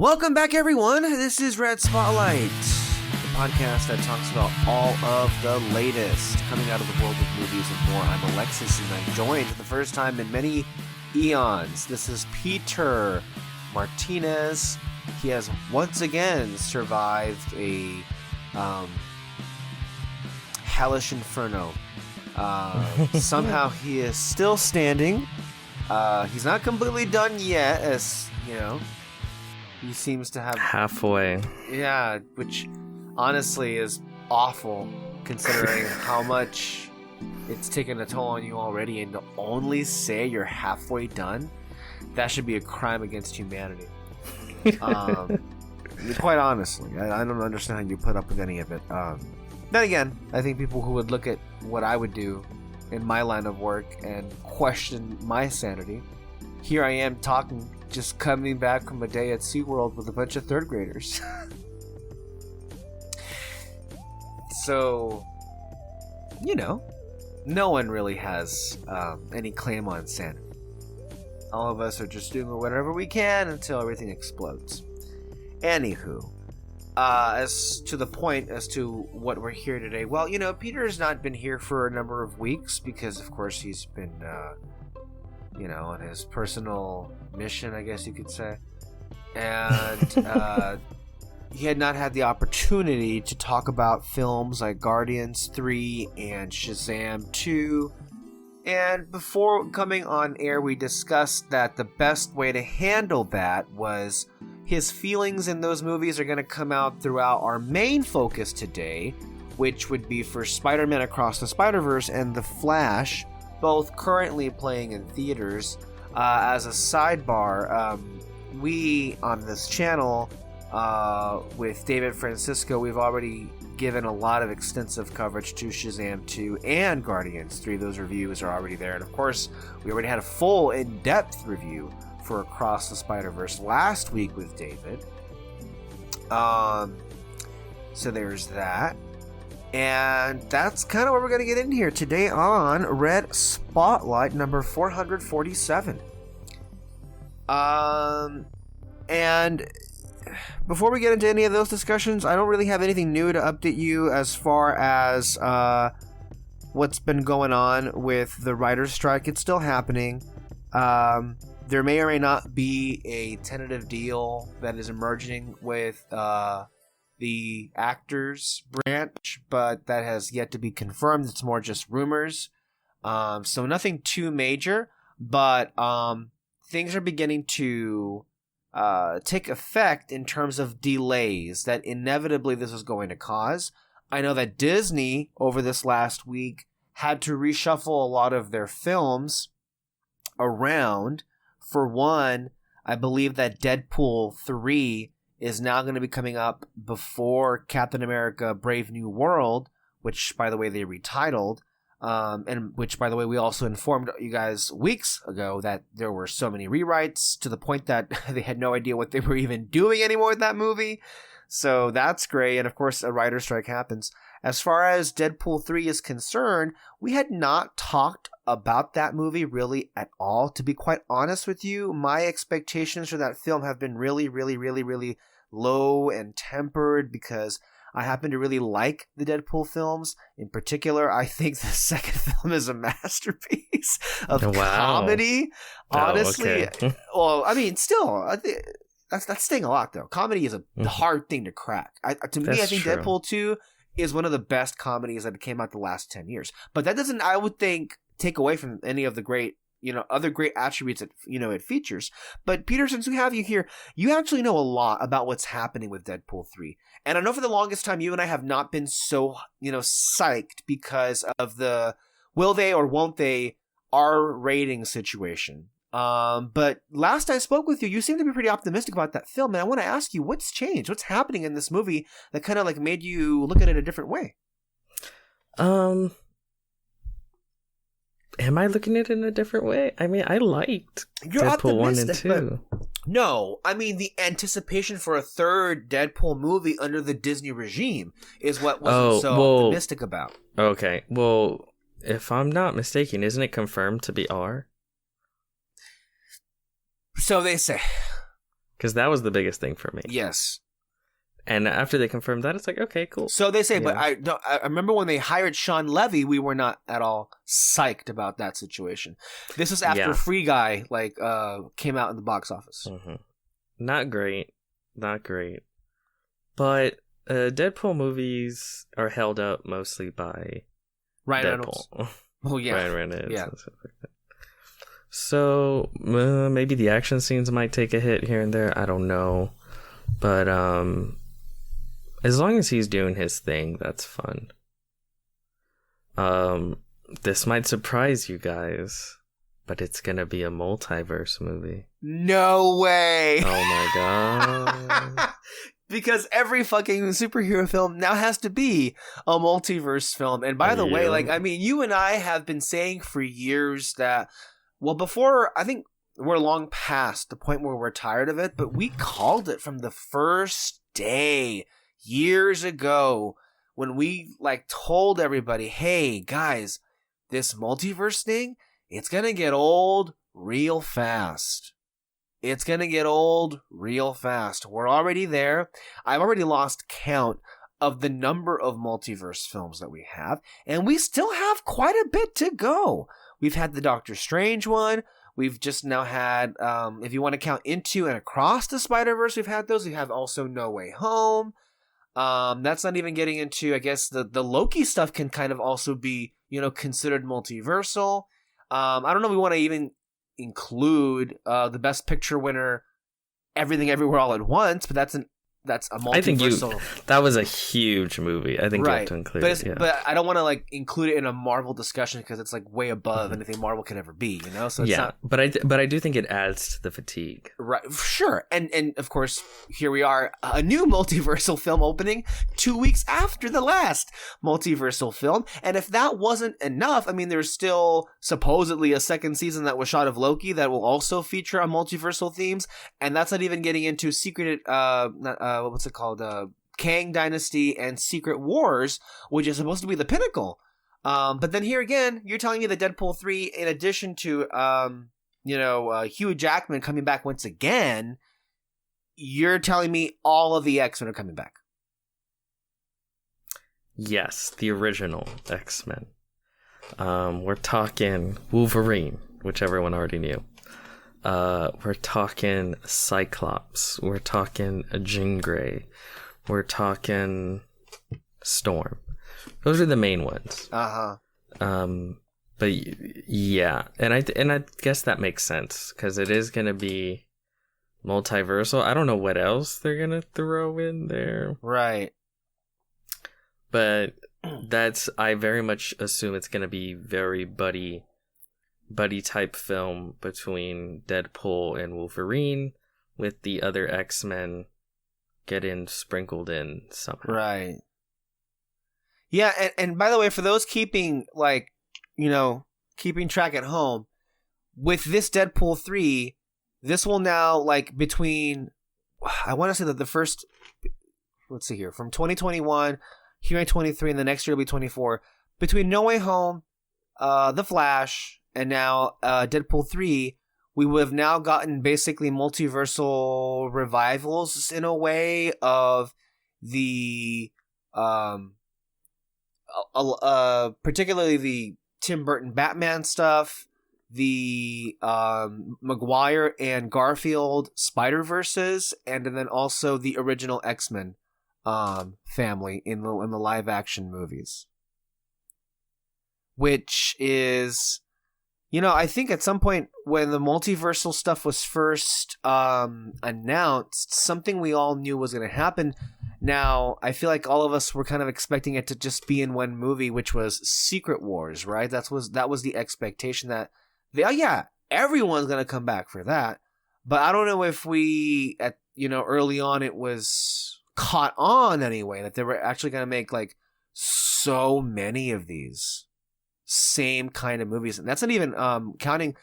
Welcome back, everyone. This is Red Spotlight, the podcast that talks about all of the latest coming out of the world of movies and more. I'm Alexis, and I'm joined for the first time in many eons. This is Peter Martinez. He has once again survived a hellish inferno. Somehow he is still standing. He's not completely done yet, as you know. He seems to have halfway. Yeah, which honestly is awful considering how much it's taken a toll on you already, and to only say you're halfway done, that should be a crime against humanity. Quite honestly, I don't understand how you put up with any of it. Then again, I think people who would look at what I would do in my line of work and question my sanity. Here I am talking, just coming back from a day at SeaWorld with a bunch of third graders. So, you know, no one really has any claim on sanity. All of us are just doing whatever we can until everything explodes. Anywho, as to the point as to what we're here today, well, you know, Peter has not been here for a number of weeks because, of course, he's been, on his personal mission, I guess you could say. And he had not had the opportunity to talk about films like Guardians 3 and Shazam 2. And before coming on air, we discussed that the best way to handle that was his feelings in those movies are going to come out throughout our main focus today, which would be for Spider-Man Across the Spider-Verse and The Flash, both currently playing in theaters. As a sidebar, we on this channel, with David Francisco, we've already given a lot of extensive coverage to Shazam 2 and Guardians 3. Those reviews are already there. And of course, we already had a full in-depth review for Across the Spider-Verse last week with David. So there's that. And that's kind of what we're going to get in here today on Red Spotlight number 447. And before we get into any of those discussions, I don't really have anything new to update you as far as what's been going on with the writer's strike. It's still happening. There may or may not be a tentative deal that is emerging with the actors branch, but that has yet to be confirmed. It's more just rumors. So nothing too major, but things are beginning to take effect in terms of delays that inevitably this is going to cause. I know that Disney over this last week had to reshuffle a lot of their films around. For one, I believe that Deadpool 3 is now going to be coming up before Captain America Brave New World, which, by the way, they retitled, and which, by the way, we also informed you guys weeks ago that there were so many rewrites to the point that they had no idea what they were even doing anymore with that movie. So that's great, and of course, a writer's strike happens. As far as Deadpool 3 is concerned, we had not talked about that movie really at all. To be quite honest with you, my expectations for that film have been really, really, really, really low and tempered because I happen to really like the Deadpool films. In particular, I think the second film is a masterpiece of comedy. Honestly, okay. Well, I mean, still, I think that's saying a lot, though. Comedy is a hard thing to crack. I think Deadpool 2 is one of the best comedies that came out the last 10 years. But that doesn't, I would think, take away from any of the great, other great attributes that, it features. But Peter, since we have you here, you actually know a lot about what's happening with Deadpool 3. And I know for the longest time, you and I have not been so, psyched because of the will they or won't they R rating situation. But last I spoke with you, you seemed to be pretty optimistic about that film. And I want to ask you, what's changed? What's happening in this movie that kind of like made you look at it a different way? Am I looking at it in a different way? I mean, I liked Deadpool 1 and 2. No, I mean, the anticipation for a third Deadpool movie under the Disney regime is what wasn't optimistic about. Okay, well, if I'm not mistaken, isn't it confirmed to be R? So they say. Because that was the biggest thing for me. Yes. And after they confirmed that, it's like, okay, cool. So they say, but I remember when they hired Sean Levy, we were not at all psyched about that situation. This is after Free Guy came out in the box office. Mm-hmm. Not great. But Deadpool movies are held up mostly by Ryan Deadpool. Reynolds. Oh yeah, Ryan Reynolds. Yeah. And stuff like that. So maybe the action scenes might take a hit here and there. I don't know, but as long as he's doing his thing, that's fun. This might surprise you guys, but it's gonna be a multiverse movie. No way! Oh my god. Because every fucking superhero film now has to be a multiverse film. And by the way, you and I have been saying for years that, I think we're long past the point where we're tired of it, but we called it from the first day years ago when we told everybody, hey guys, this multiverse thing, it's gonna get old real fast. It's gonna get old real fast. We're already there. I've already lost count of the number of multiverse films that we have, and we still have quite a bit to go. We've had the Doctor Strange one. We've just now had, if you want to count Into and Across the Spider-Verse, we've had those. We have also No Way Home. That's not even getting into, I guess, the Loki stuff can kind of also be, considered multiversal. I don't know if we want to even include the Best Picture winner, Everything Everywhere All at Once, but that's a multiversal. I think that was a huge movie. I think you have to include it. But I don't want to include it in a Marvel discussion because it's way above anything Marvel could ever be, So it's not... but I do think it adds to the fatigue. Right, sure, and of course here we are, a new multiversal film opening 2 weeks after the last multiversal film, and if that wasn't enough, there's still supposedly a second season that was shot of Loki that will also feature on multiversal themes, and that's not even getting into Secret what's it called? Kang Dynasty and Secret Wars, which is supposed to be the pinnacle. But then here again, you're telling me that Deadpool 3, in addition to, Hugh Jackman coming back once again, you're telling me all of the X-Men are coming back. Yes, the original X-Men. We're talking Wolverine, which everyone already knew. We're talking Cyclops. We're talking Jean Grey. We're talking Storm. Those are the main ones. But yeah, and I guess that makes sense because it is gonna be multiversal. I don't know what else they're gonna throw in there. Right. But I very much assume it's gonna be very buddy type film between Deadpool and Wolverine, with the other X-Men getting sprinkled in somehow. Right. Yeah, and by the way, for those keeping track at home, with this Deadpool 3, this will now between, I want to say that the first, let's see here, from 2021, here in 23, and the next year will be 24, between No Way Home, The Flash, and now Deadpool 3, we would have now gotten basically multiversal revivals in a way of the particularly the Tim Burton Batman stuff, the Maguire and Garfield Spider-Verses, and then also the original X-Men family in the live action movies, which is, I think at some point when the multiversal stuff was first announced, something we all knew was going to happen. Now, I feel like all of us were kind of expecting it to just be in one movie, which was Secret Wars, right? That was the expectation that, everyone's going to come back for that. But I don't know if we, early on it was caught on anyway, that they were actually going to make so many of these same kind of movies. And that's not even counting,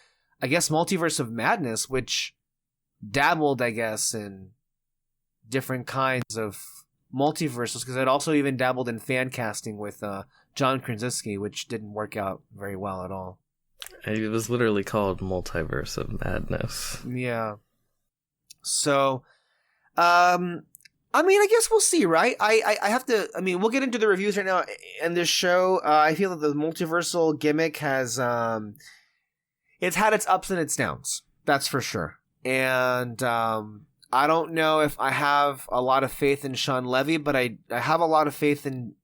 I guess, Multiverse of Madness, which dabbled, I guess, in different kinds of multiverses, because it also even dabbled in fan casting with John Krasinski, which didn't work out very well at all. It was literally called Multiverse of Madness. Yeah. So, I mean, I guess we'll see, right? I have to. I mean, we'll get into the reviews right now. And this show, I feel that the multiversal gimmick has, it's had its ups and its downs. That's for sure. And I don't know if I have a lot of faith in Sean Levy, but I have a lot of faith in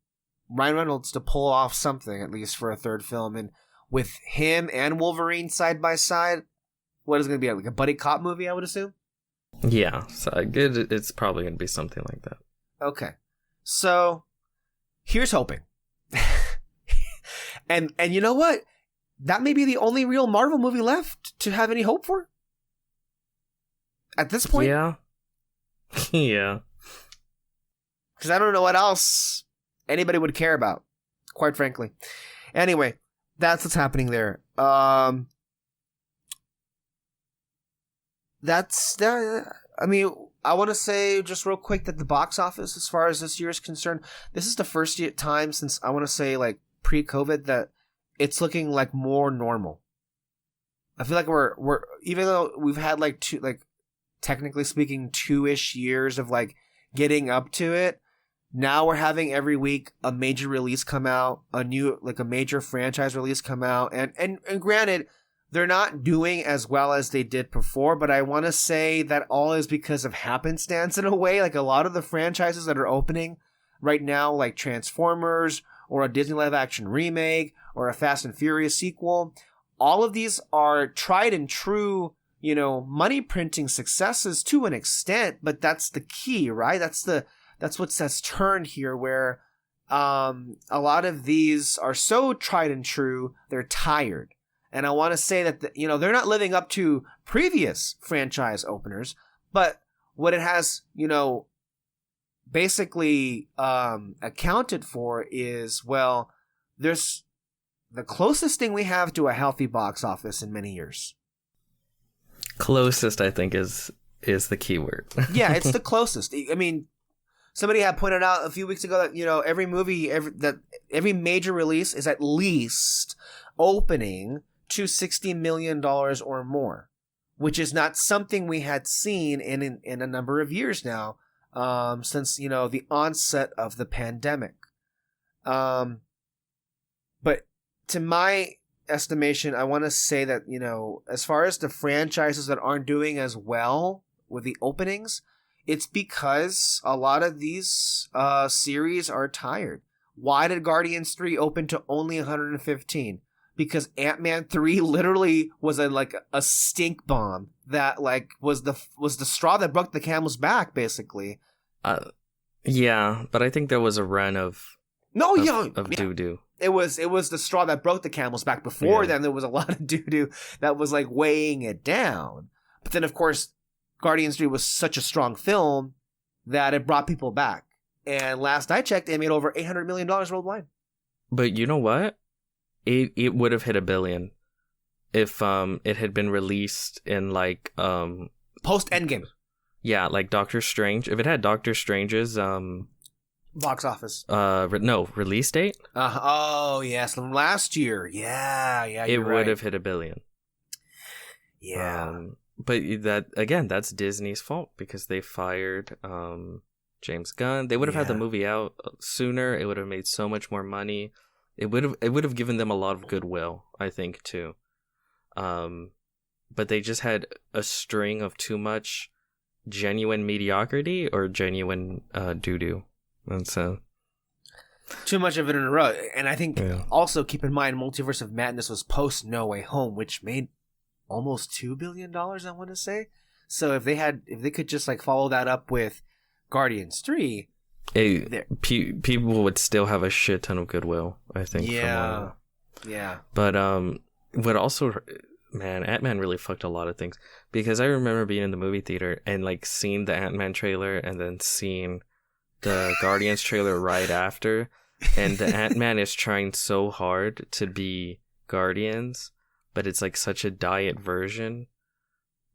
Ryan Reynolds to pull off something, at least for a third film. And with him and Wolverine side by side, what is it going to be, like a buddy cop movie, I would assume? Yeah, so it's probably going to be something like that. Okay. So, here's hoping. and you know what? That may be the only real Marvel movie left to have any hope for. At this point. Yeah. Yeah. Because I don't know what else anybody would care about, quite frankly. Anyway, that's what's happening there. That's that. I mean, I want to say just real quick that the box office, as far as this year is concerned, this is the first time since I want to say like pre-COVID that it's looking like more normal. I feel like we're even though we've had like technically speaking 2-ish years of like getting up to it. Now we're having every week a major release come out, a major franchise release come out, and granted, they're not doing as well as they did before, but I want to say that all is because of happenstance in a way. Like a lot of the franchises that are opening right now, like Transformers or a Disney live action remake or a Fast and Furious sequel, all of these are tried and true, money printing successes to an extent, but that's the key, right? That's what's turned here, where a lot of these are so tried and true, they're tired. And I want to say that, they're not living up to previous franchise openers, but what it has, basically accounted for is, well, there's the closest thing we have to a healthy box office in many years. Closest, I think, is the key word. Yeah, it's the closest. I mean, somebody had pointed out a few weeks ago that, every major release is at least opening to $60 million or more, which is not something we had seen in a number of years now, since, the onset of the pandemic. But to my estimation, I want to say that, as far as the franchises that aren't doing as well with the openings, it's because a lot of these series are tired. Why did Guardians 3 open to only 115? Because Ant-Man 3 literally was a stink bomb that was the straw that broke the camel's back, basically. Yeah, but I think there was a run of doo-doo. It was the straw that broke the camel's back. Before then, there was a lot of doo-doo that was weighing it down. But then, of course, Guardians 3 was such a strong film that it brought people back. And last I checked, it made over $800 million worldwide. But you know what? It would have hit $1 billion if it had been released in post Endgame. Yeah, like Doctor Strange. If it had Doctor Strange's box office. No, release date. Oh yes, from last year. Yeah. It would have hit $1 billion. Yeah. But that's Disney's fault because they fired James Gunn. They would have had the movie out sooner. It would have made so much more money. It would have given them a lot of goodwill, I think, too. But they just had a string of too much genuine mediocrity or genuine doo-doo. And so too much of it in a row. And I think also keep in mind Multiverse of Madness was post No Way Home, which made almost $2 billion, I want to say. So if they could just follow that up with Guardians 3, people would still have a shit ton of goodwill, I think. Yeah. But what also, man, Ant-Man really fucked a lot of things, because I remember being in the movie theater and seeing the Ant-Man trailer and then seeing the Guardians trailer right after, and the Ant-Man is trying so hard to be Guardians, but it's such a diet version.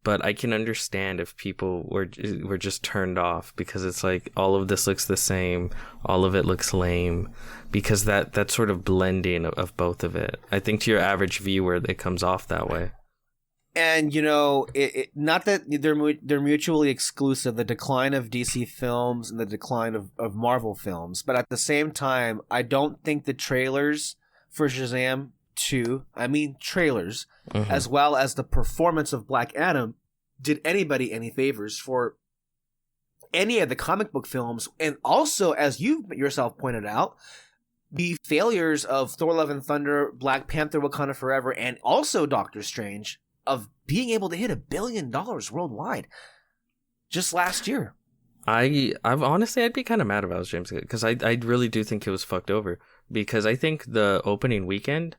But I can understand if people were just turned off, because it's all of this looks the same, all of it looks lame, because that sort of blending of both of it, I think to your average viewer, it comes off that way. And not that they're mutually exclusive, the decline of DC films and the decline of Marvel films, but at the same time, I don't think the trailers for Shazam 2, trailers, as well as the performance of Black Adam, did anybody any favors for any of the comic book films. And also, as you yourself pointed out, the failures of Thor: Love and Thunder, Black Panther: Wakanda Forever, and also Doctor Strange, of being able to hit $1 billion worldwide just last year. I've honestly, I'd be kind of mad if I was James, because I really do think it was fucked over, because I think the opening weekend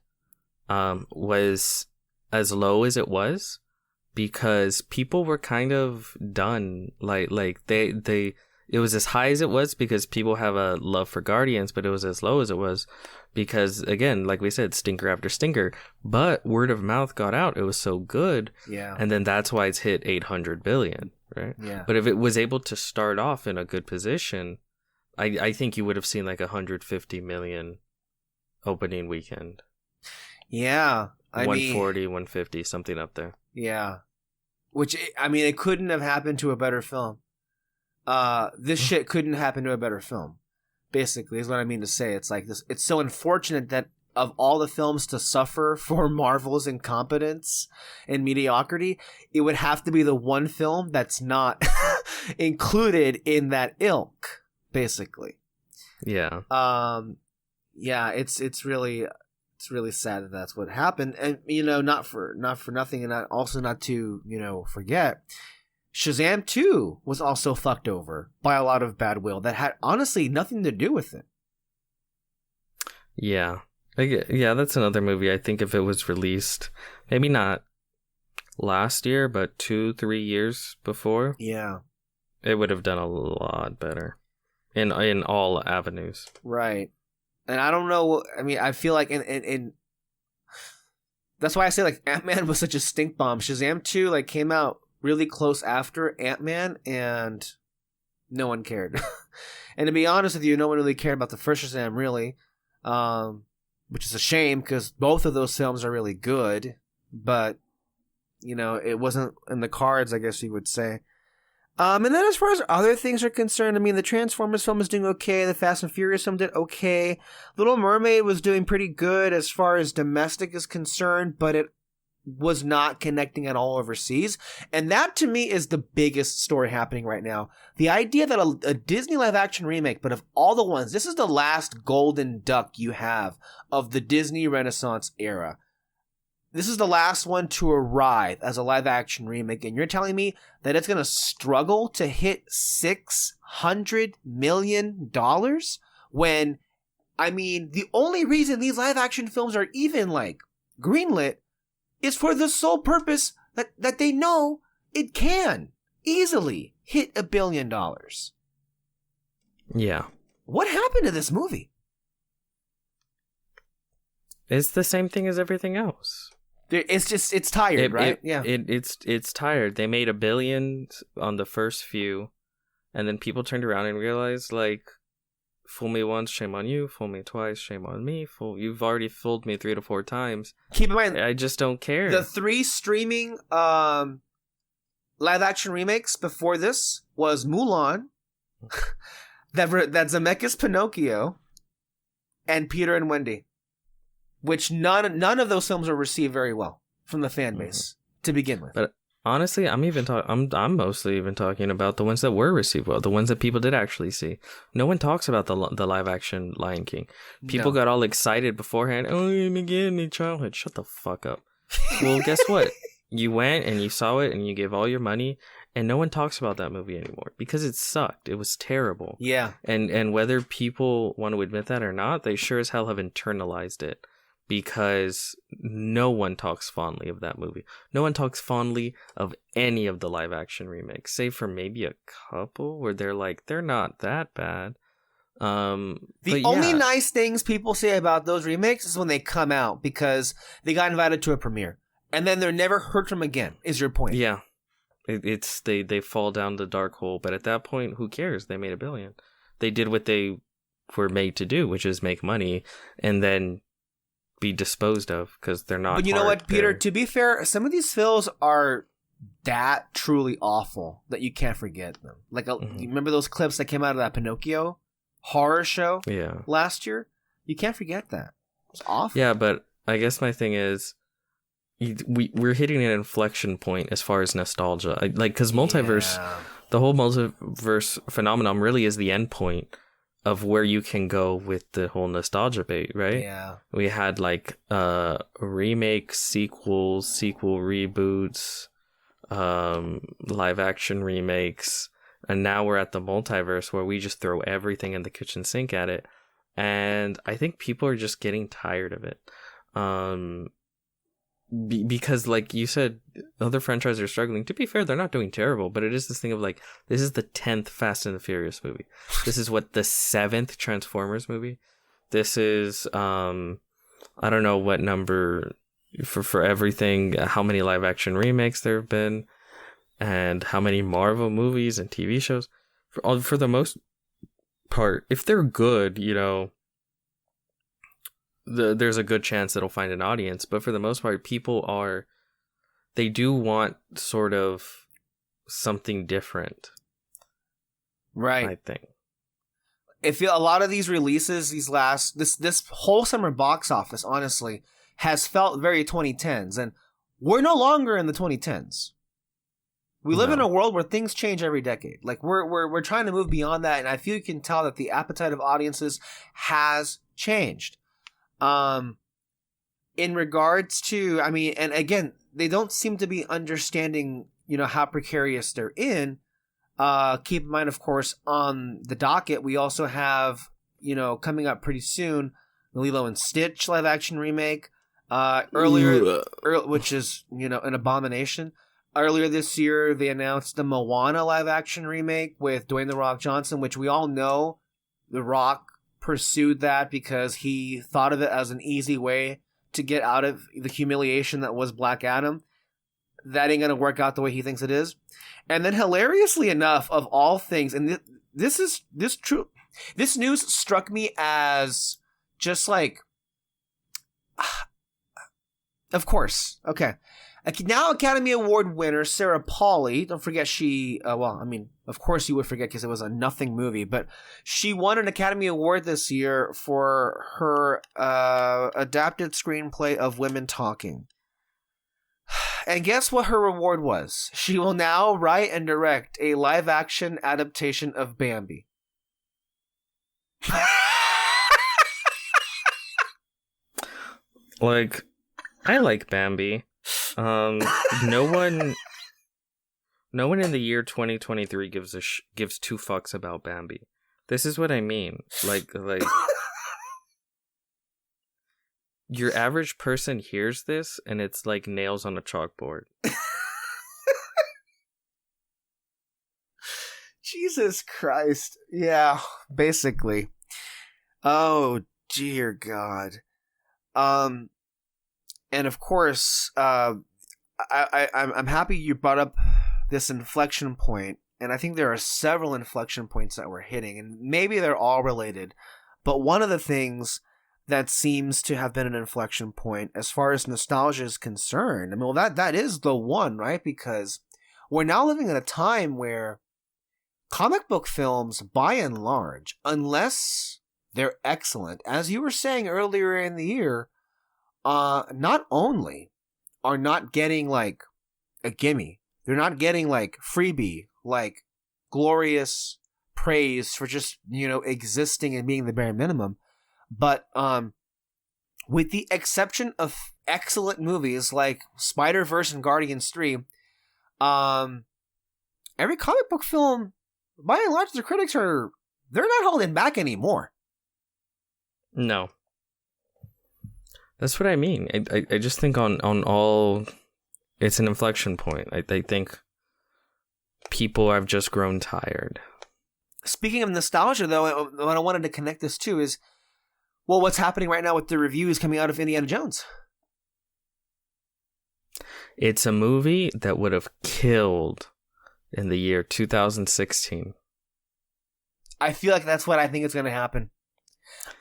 was as low as it was because people were kind of done. Like they it was as high as it was because people have a love for Guardians, but it was as low as it was because, again, like we said, stinker after stinker. But word of mouth got out. It was so good. Yeah. And then that's why it's hit 800 billion, right? Yeah. But if it was able to start off in a good position, I think you would have seen like 150 million opening weekend. Yeah. 140, 150, something up there. Yeah. Which, it couldn't have happened to a better film. This shit couldn't happen to a better film, basically, is what I mean to say. It's like this. It's so unfortunate that of all the films to suffer for Marvel's incompetence and mediocrity, it would have to be the one film that's not included in that ilk, basically. Yeah. Yeah, it's really sad that that's what happened. And, not for nothing, and also not to, forget, Shazam 2 was also fucked over by a lot of bad will that had honestly nothing to do with it. Yeah. Yeah, that's another movie. I think if it was released, maybe not last year, but 2-3 years before, yeah, it would have done a lot better in all avenues. Right. And I don't know, I feel like in that's why I say like Ant-Man was such a stink bomb. Shazam 2 came out really close after Ant-Man, and no one cared. And to be honest with you, no one really cared about the first Shazam, really, which is a shame because both of those films are really good, but it wasn't in the cards, I guess you would say. And then as far as other things are concerned, the Transformers film is doing okay. The Fast and Furious film did okay. Little Mermaid was doing pretty good as far as domestic is concerned, but it was not connecting at all overseas. And that to me is the biggest story happening right now. The idea that a Disney live action remake, but of all the ones, this is the last golden duck you have of the Disney Renaissance era. This is the last one to arrive as a live action remake, and you're telling me that it's going to struggle to hit $600 million when, the only reason these live action films are even greenlit is for the sole purpose that they know it can easily hit $1 billion. Yeah. What happened to this movie? It's the same thing as everything else. It's tired, right? Yeah. It's tired. They made $1 billion on the first few, and then people turned around and realized, fool me once, shame on you. Fool me twice, shame on me. You've already fooled me 3 to 4 times. Keep in mind, I just don't care. The 3 streaming live action remakes before this was Mulan, that Zemeckis Pinocchio, and Peter and Wendy, which none of those films were received very well from the fan base to begin with. But honestly, I'm mostly even talking about the ones that were received well, the ones that people did actually see. No one talks about the live action Lion King. People got all excited beforehand. Oh, my childhood. Shut the fuck up. Well, guess what? You went and you saw it and you gave all your money, and no one talks about that movie anymore because it sucked. It was terrible. Yeah. And whether people want to admit that or not, they sure as hell have internalized it. Because no one talks fondly of that movie. No one talks fondly of any of the live action remakes, save for maybe a couple where they're not that bad. The only nice things people say about those remakes is when they come out because they got invited to a premiere, and then they're never heard from again. Is your point? Yeah, it's they fall down the dark hole. But at that point, who cares? They made $1 billion. They did what they were made to do, which is make money, and then be disposed of because they're not. But you know what, Peter? To be fair, some of these films are that truly awful that you can't forget them. Like, you remember those clips that came out of that Pinocchio horror show last year? You can't forget that. It's awful. Yeah, but I guess my thing is, we're hitting an inflection point as far as nostalgia. Because Multiverse, the whole Multiverse phenomenon really is the end point of where you can go with the whole nostalgia bait, right? Yeah. We had like remake, sequel reboots, live action remakes, and now we're at the multiverse where we just throw everything in the kitchen sink at it. And I think people are just getting tired of it. Because like you said, other franchises are struggling. To be fair, they're not doing terrible, but it is this thing of like, this is the 10th Fast and the Furious movie. This is what, the 7th Transformers movie? This is, I don't know what number for everything, how many live action remakes there have been, and how many Marvel movies and TV shows. For the most part, if they're good, you know, there's a good chance it'll find an audience. But for the most part, they do want sort of something different, right? I think. I feel a lot of these releases, this whole summer box office, honestly, has felt very 2010s, and we're no longer in the 2010s. We live in a world where things change every decade. Like we're trying to move beyond that, and I feel you can tell that the appetite of audiences has changed. In regards to, I mean, and again, they don't seem to be understanding, you know, how precarious they're in. Keep in mind, of course, on the docket, we also have, you know, coming up pretty soon, the Lilo and Stitch live action remake. Which is, you know, an abomination. Earlier this year, they announced the Moana live action remake with Dwayne "The Rock" Johnson, which we all know The Rock pursued that because he thought of it as an easy way to get out of the humiliation that was Black Adam. That ain't gonna work out the way he thinks it is. And then, hilariously enough, of all things, and this news struck me as just like, of course, okay. Now Academy Award winner Sarah Polley, don't forget she, of course you would forget because it was a nothing movie, but she won an Academy Award this year for her adapted screenplay of Women Talking. And guess what her reward was? She will now write and direct a live-action adaptation of Bambi. Like, I like Bambi. No one in the year 2023 gives two fucks about Bambi. This is what I mean. Like your average person hears this and it's like nails on a chalkboard. Jesus Christ. Yeah, basically. Oh, dear God. And of course, I'm happy you brought up this inflection point, and I think there are several inflection points that we're hitting, and maybe they're all related. But one of the things that seems to have been an inflection point as far as nostalgia is concerned, I mean, well, that is the one, right? Because we're now living in a time where comic book films, by and large, unless they're excellent, as you were saying earlier in the year, not only are not getting like a gimme, they're not getting like freebie, like glorious praise for just, you know, existing and being the bare minimum, but with the exception of excellent movies like Spider-Verse and Guardians 3, every comic book film, by and large, the critics they're not holding back anymore. No. That's what I mean. I just think on all, it's an inflection point. I think people have just grown tired. Speaking of nostalgia, though, what I wanted to connect this to is, well, what's happening right now with the reviews coming out of Indiana Jones? It's a movie that would have killed in the year 2016. I feel like that's what I think is going to happen.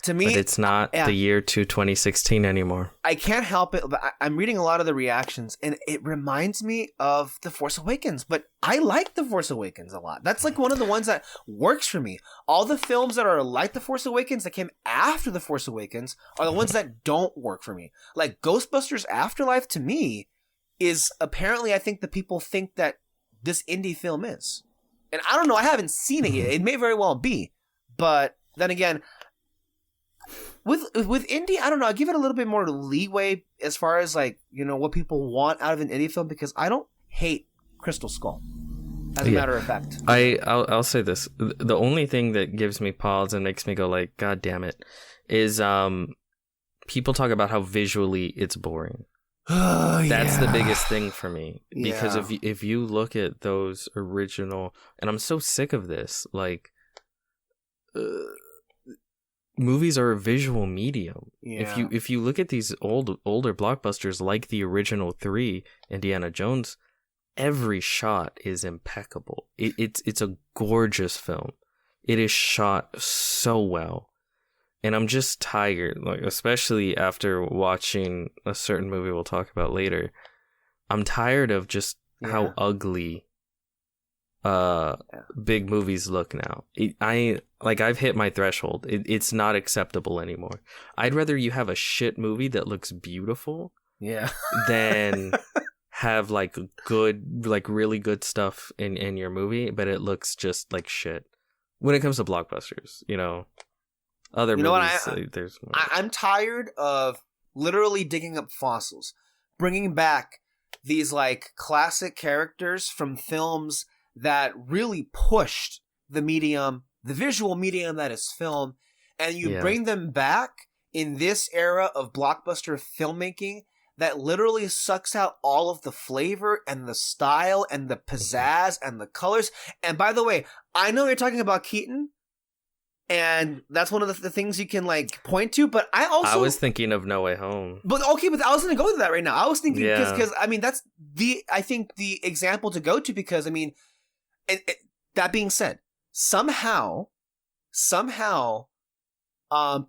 To me, but it's not the year to 2016 anymore. I can't help it, but I'm reading a lot of the reactions, and it reminds me of The Force Awakens. But I like The Force Awakens a lot. That's like one of the ones that works for me. All the films that are like The Force Awakens that came after The Force Awakens are the ones that don't work for me. Like Ghostbusters Afterlife, to me, is apparently, I think the people think that this indie film is. And I don't know, I haven't seen it yet. It may very well be. But then again, with indie, I don't know, I give it a little bit more leeway as far as like, you know, what people want out of an indie film, because I don't hate Crystal Skull, as a matter of fact. I'll say this. The only thing that gives me pause and makes me go like, God damn it, is people talk about how visually it's boring. That's the biggest thing for me, because if you look at those original, and I'm so sick of this, like movies are a visual medium. If you look at these older blockbusters like the original 3 Indiana Jones, every shot is impeccable. It's a gorgeous film. It is shot so well. And I'm just tired, like especially after watching a certain movie we'll talk about later. I'm tired of just how ugly big movies look now. I've hit my threshold. It's not acceptable anymore. I'd rather you have a shit movie that looks beautiful than have like good, like really good stuff in your movie, but it looks just like shit. When it comes to blockbusters, you know. Other movies, there's more. I'm tired of literally digging up fossils, bringing back these like classic characters from films that really pushed the medium, the visual medium that is film, and you bring them back in this era of blockbuster filmmaking that literally sucks out all of the flavor and the style and the pizzazz and the colors. And by the way, I know you're talking about Keaton, and that's one of the things you can like point to, but I was thinking of No Way Home. But okay, but I was going to go to that right now. I was thinking because I mean that's I think the example to go to, because I mean, that being said, somehow,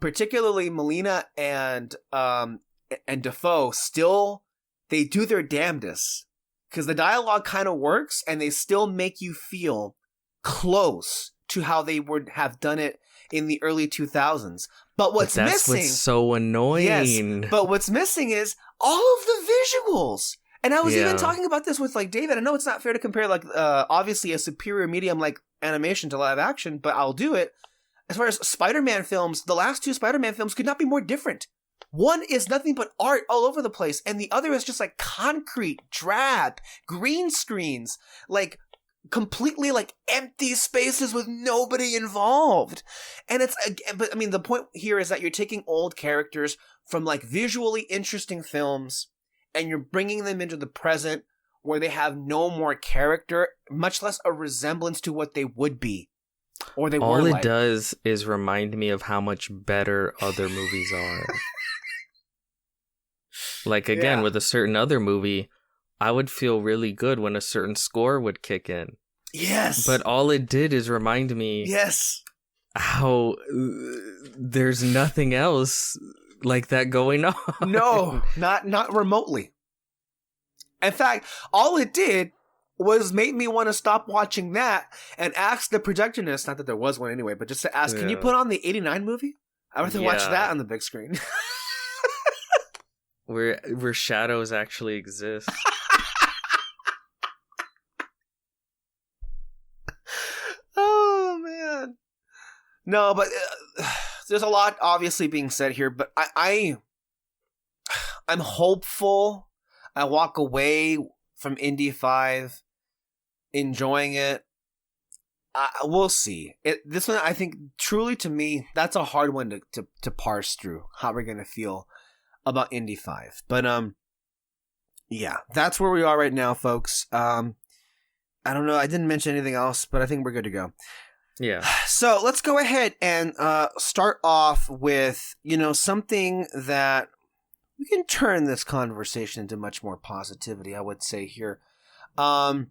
particularly Molina and Dafoe still, they do their damnedest, because the dialogue kind of works and they still make you feel close to how they would have done it in the early 2000s. But what's so annoying. Yes, but what's missing is all of the visuals. And I was even talking about this with like David. I know it's not fair to compare like obviously a superior medium like animation to live action, but I'll do it. As far as Spider-Man films, the last 2 Spider-Man films could not be more different. One is nothing but art all over the place, and the other is just like concrete, drab, green screens, like completely like empty spaces with nobody involved. And but I mean, the point here is that you're taking old characters from like visually interesting films and you're bringing them into the present where they have no more character, much less a resemblance to what they would be or they were like. All it does is remind me of how much better other movies are. Like again, with a certain other movie, I would feel really good when a certain score would kick in. Yes. But all it did is remind me how there's nothing else like that going on. No, not remotely. In fact, all it did was make me want to stop watching that and ask the projectionist, not that there was one anyway, but just to ask, can you put on the 89 movie? I'd rather watch that on the big screen. Where shadows actually exist. Oh man, no, but there's a lot obviously being said here. But I'm hopeful. I walk away from Indy 5 enjoying it. We'll see. This one, I think, truly to me, that's a hard one to parse through how we're gonna feel about Indy 5. But yeah, that's where we are right now, folks. I don't know. I didn't mention anything else, but I think we're good to go. Yeah. So let's go ahead and start off with, something that we can turn this conversation into much more positivity, I would say here. The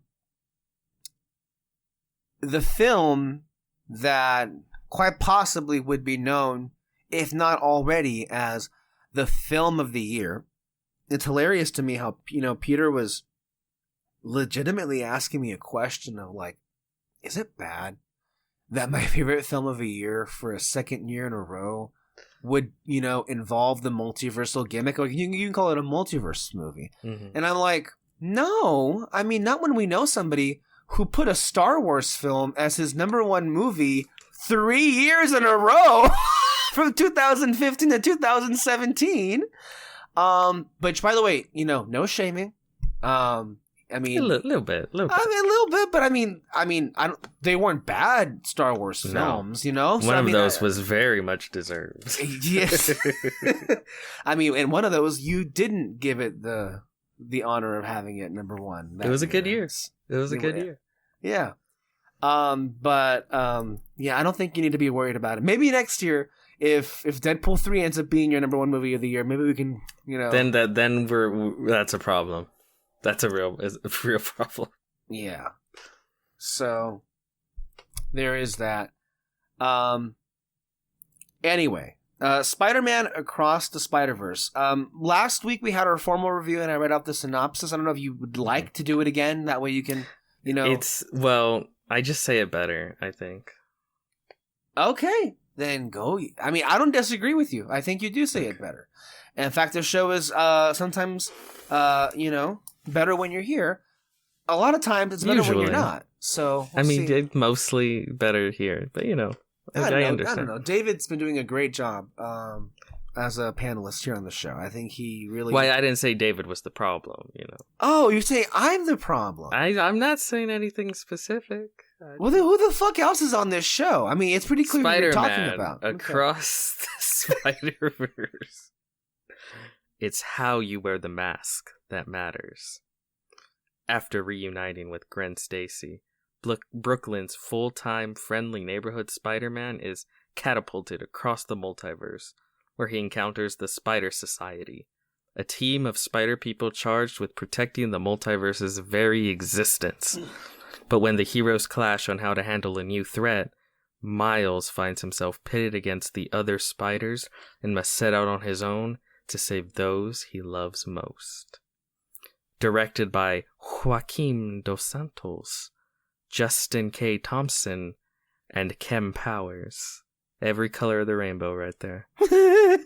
film that quite possibly would be known if not already, as the film of the year. It's hilarious to me how, Peter was legitimately asking me a question of like, is it bad that my favorite film of the year for a second year in a row would, involve the multiversal gimmick? Like, you can call it a multiverse movie. Mm-hmm. And I'm like, no, I mean, not when we know somebody who put a Star Wars film as his number one movie 3 years in a row from 2015 to 2017. Which, by the way, no shaming. I mean, a little bit. I mean, a little bit, but I mean, they weren't bad Star Wars films, So, one of those was very much deserved. Yes. I mean, and one of those, you didn't give it the honor of having it number one. It was a good year. It was a good year. Yeah. But I don't think you need to be worried about it. Maybe next year, if Deadpool 3 ends up being your number one movie of the year, maybe we can, Then that's a problem. That's a real problem. Yeah. So there is that. Anyway, Spider-Man Across the Spider-Verse. Last week we had our formal review and I read out the synopsis. I don't know if you would like to do it again. That way you can, I just say it better, I think. Okay, then go. I mean, I don't disagree with you. I think you do say it better. And in fact, the show is sometimes, better when you're here. A lot of times it's better when you're not. So it's mostly better here, but I understand. I don't know. David's been doing a great job as a panelist here on the show. I think he really. Why I didn't say David was the problem, Oh, you say I'm the problem. I'm not saying anything specific. Well, then who the fuck else is on this show? I mean, it's pretty clear what you're talking about. Across the Spider-Verse. It's how you wear the mask that matters. After reuniting with Gwen Stacy, Brooklyn's full-time friendly neighborhood Spider-Man is catapulted across the multiverse, where he encounters the Spider Society, a team of spider people charged with protecting the multiverse's very existence. But when the heroes clash on how to handle a new threat, Miles finds himself pitted against the other spiders and must set out on his own to save those he loves most. Directed by Joaquim Dos Santos, Justin K. Thompson, and Kem Powers. Every color of the rainbow right there. The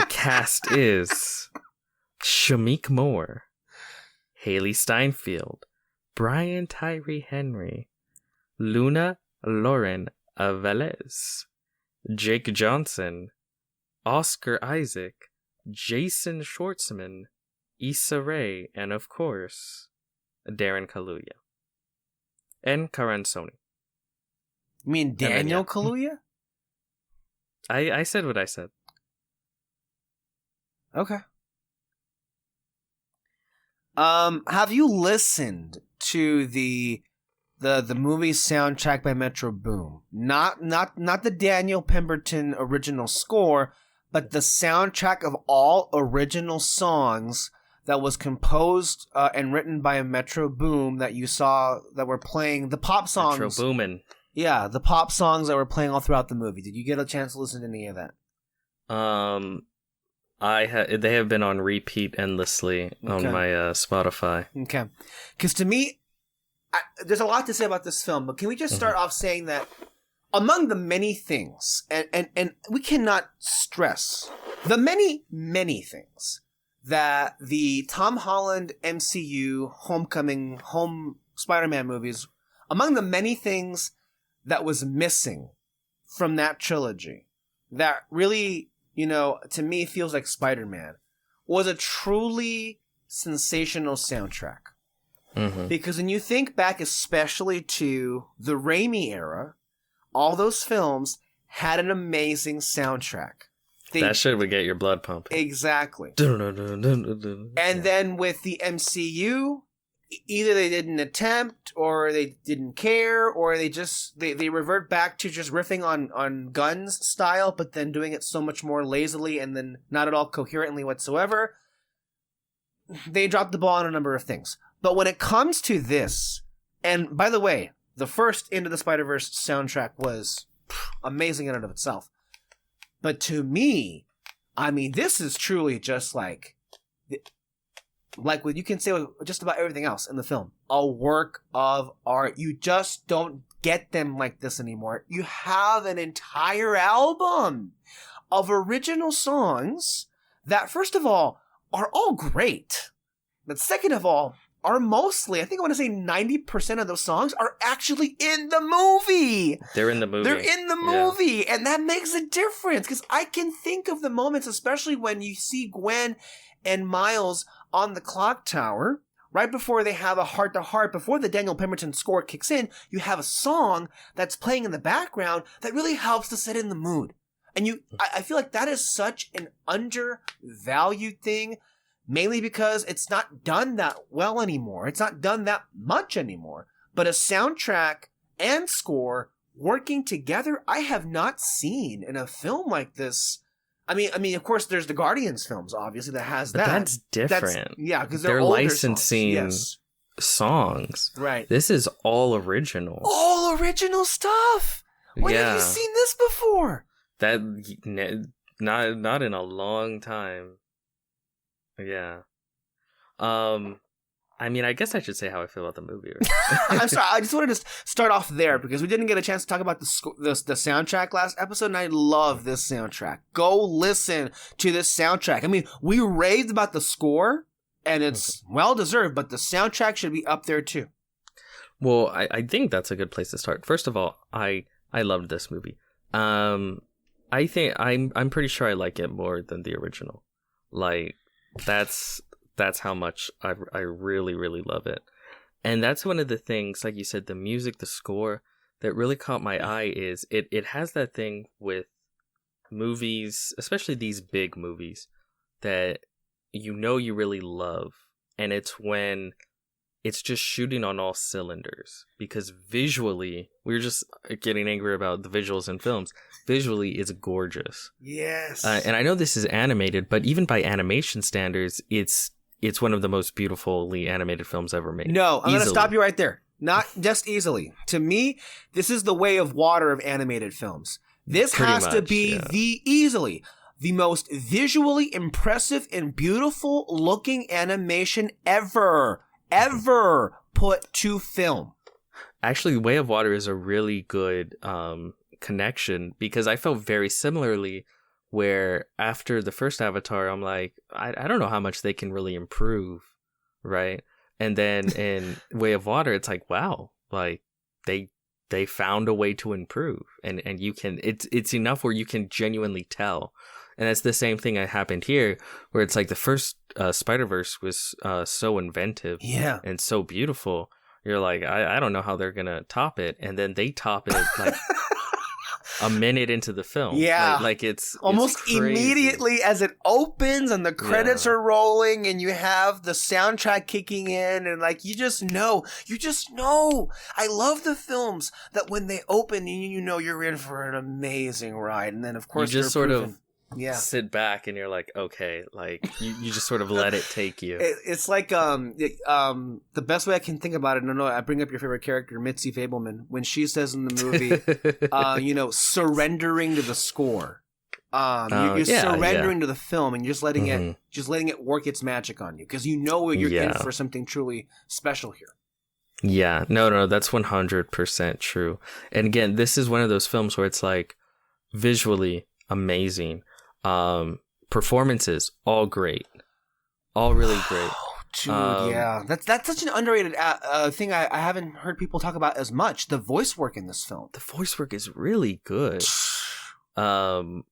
cast is Shamik Moore, Haley Steinfeld, Brian Tyree Henry, Luna Lauren Velez, Jake Johnson, Oscar Isaac, Jason Schwartzman, Issa Rae, and of course, Darren Kaluuya. And Karan Soni. You mean Daniel Kaluuya? I said what I said. Okay. Have you listened to the movie soundtrack by Metro Boom? Not the Daniel Pemberton original score, but the soundtrack of all original songs that was composed and written by a Metro Boom that you saw that were playing the pop songs. Metro Boomin'. Yeah, the pop songs that were playing all throughout the movie. Did you get a chance to listen to any of that? They have been on repeat endlessly on my Spotify. Okay, because to me, there's a lot to say about this film, but can we just start off saying that among the many things, and we cannot stress the many things that the Tom Holland MCU Homecoming home Spider-Man movies, among the many things that was missing from that trilogy that really, to me feels like Spider-Man, was a truly sensational soundtrack. Mm-hmm. Because when you think back especially to the Raimi era, all those films had an amazing soundtrack. That shit would get your blood pumping. Exactly. And then with the MCU, either they didn't attempt, or they didn't care, or they revert back to just riffing on Gunn's style, but then doing it so much more lazily and then not at all coherently whatsoever. They dropped the ball on a number of things. But when it comes to this, and by the way, the first Into the Spider-Verse soundtrack was amazing in and of itself. But to me, I mean, this is truly just like what you can say with just about everything else in the film. A work of art. You just don't get them like this anymore. You have an entire album of original songs that, first of all, are all great. But second of all, are mostly, I think I want to say 90% of those songs are actually in the movie. They're in the movie. They're in the movie. Yeah. And that makes a difference because I can think of the moments, especially when you see Gwen and Miles on the clock tower, right before they have a heart-to-heart, before the Daniel Pemberton score kicks in, you have a song that's playing in the background that really helps to set in the mood. And I feel like that is such an undervalued thing, mainly because it's not done that well anymore. It's not done that much anymore. But a soundtrack and score working together, I have not seen in a film like this. I mean, of course, there's the Guardians films, obviously, that has but that. That's different. Because they're licensing songs. Right. This is all original. All original stuff. When have you seen this before? That not in a long time. Yeah. I mean, I guess I should say how I feel about the movie. Right? I'm sorry. I just wanted to start off there because we didn't get a chance to talk about the soundtrack last episode, and I love this soundtrack. Go listen to this soundtrack. I mean, we raved about the score, and it's well-deserved, but the soundtrack should be up there, too. Well, I think that's a good place to start. First of all, I loved this movie. I think I'm pretty sure I like it more than the original. Like, that's how much I really, really love it. And that's one of the things, like you said, the music, the score, that really caught my eye is it has that thing with movies, especially these big movies, that you really love. And it's when it's just shooting on all cylinders. Because visually, we were just getting angry about the visuals in films. Visually, it's gorgeous. Yes. And I know this is animated, but even by animation standards, it's one of the most beautifully animated films ever made. No, I'm going to stop you right there. Not just easily. To me, this is the way of water of animated films. This has to be the most visually impressive and beautiful looking animation ever put to film. Actually, Way of Water is a really good connection because I felt very similarly where after the first Avatar, I'm like, I don't know how much they can really improve, right? And then in Way of Water, it's like, wow, like they found a way to improve, and you can it's enough where you can genuinely tell. And it's the same thing that happened here, where it's like the first Spider-Verse was so inventive, and so beautiful. You're like, I don't know how they're gonna top it, and then they top it like a minute into the film. Yeah. Like it's almost immediately as it opens and the credits are rolling and you have the soundtrack kicking in and like you just know. I love the films that when they open you know you're in for an amazing ride, and then of course you just sort of sit back and you're like, okay, like you just sort of let it take you. It's like the best way I can think about it. No, I bring up your favorite character, Mitzi Fableman, when she says in the movie, surrendering to the score. You're surrendering to the film, and you're just letting it work its magic on you because you know you're in for something truly special here. Yeah, no, that's 100% true. And again, this is one of those films where it's like visually amazing. Performances all great, all really great. Dude, that's such an underrated thing. I haven't heard people talk about as much. The voice work in this film. The voice work is really good. And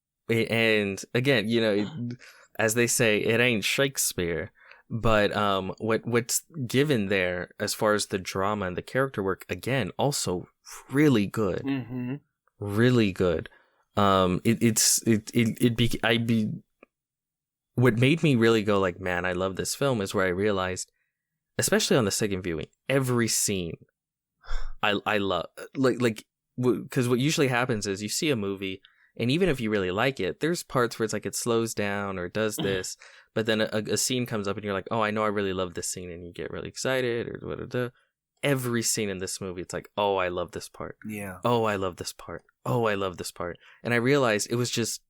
again, as they say, it ain't Shakespeare, but what's given there as far as the drama and the character work, again, also really good, really good. What made me really go like, man, I love this film is where I realized, especially on the second viewing, every scene I love, like because what usually happens is you see a movie and even if you really like it, there's parts where it's like it slows down or does this, but then a scene comes up and you're like, oh, I know I really love this scene, and you get really excited or whatever. Every scene in this movie, it's like, oh, I love this part. Yeah. Oh, I love this part. Oh, I love this part. And I realized it was just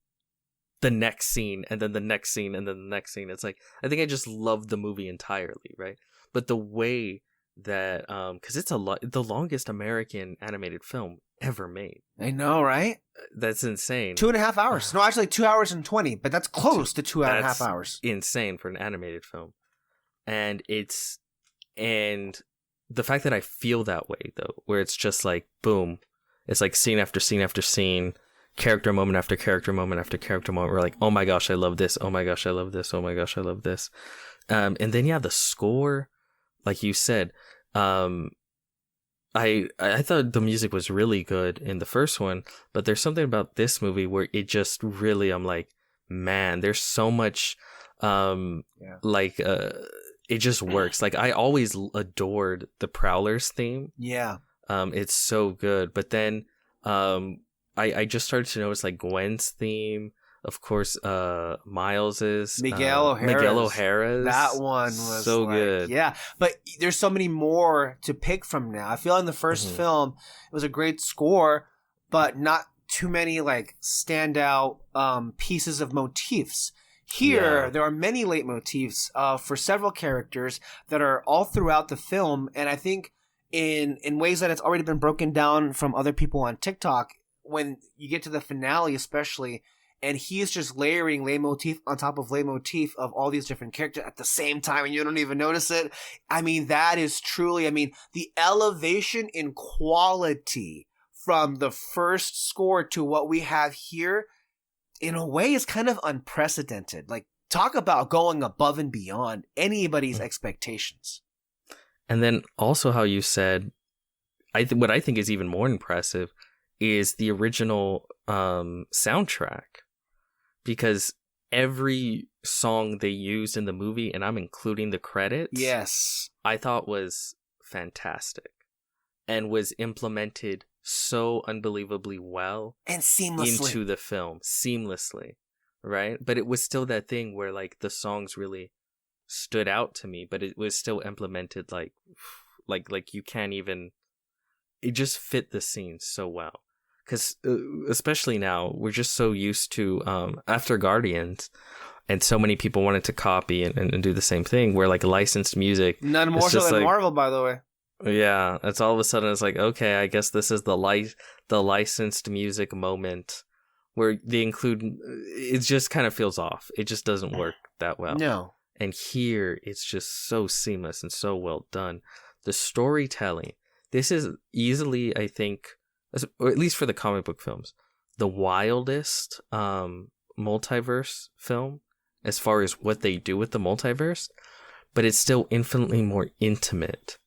the next scene and then the next scene and then the next scene. It's like, I think I just love the movie entirely, right? But the way that, because it's the longest American animated film ever made. I know, right? That's insane. 2.5 hours. No, actually 2 hours and 20, but that's close to 2.5 hours. Insane for an animated film. And the fact that I feel that way, though, where it's just like, boom, it's like scene after scene after scene, character moment after character moment after character moment. We're like, oh my gosh, I love this. Oh my gosh, I love this. Oh my gosh, I love this. And then, yeah, the score, like you said, I thought the music was really good in the first one, but there's something about this movie where it just really, I'm like, man, there's so much, it just works. Like, I always adored the Prowlers theme. Yeah. It's so good. But then, I just started to notice like Gwen's theme. Of course, Miles's Miguel O'Hara's. That one was so like, good. Yeah, but there's so many more to pick from now. I feel in the first film it was a great score, but not too many like standout pieces of motifs. Here, there are many leitmotifs for several characters that are all throughout the film, and I think in ways that it's already been broken down from other people on TikTok. When you get to the finale, especially. And he's just layering leitmotif on top of leitmotif of all these different characters at the same time, and you don't even notice it. I mean, that is truly, the elevation in quality from the first score to what we have here, in a way, is kind of unprecedented. Like, talk about going above and beyond anybody's expectations. And then also how you said, what I think is even more impressive is the original soundtrack. Because every song they used in the movie, and I'm including the credits, yes, I thought was fantastic and was implemented so unbelievably well and seamlessly into the film, seamlessly, right? But it was still that thing where like the songs really stood out to me, but it was still implemented like you can't even. It just fit the scene so well. Because especially now, we're just so used to, after Guardians, and so many people wanted to copy and do the same thing, where like licensed music... None more so than like, Marvel, by the way. Yeah, it's all of a sudden, it's like, okay, I guess this is the licensed music moment, where they include... It just kind of feels off. It just doesn't work that well. No. And here, it's just so seamless and so well done. The storytelling. This is easily, I think... or at least for the comic book films, the wildest multiverse film as far as what they do with the multiverse, but it's still infinitely more intimate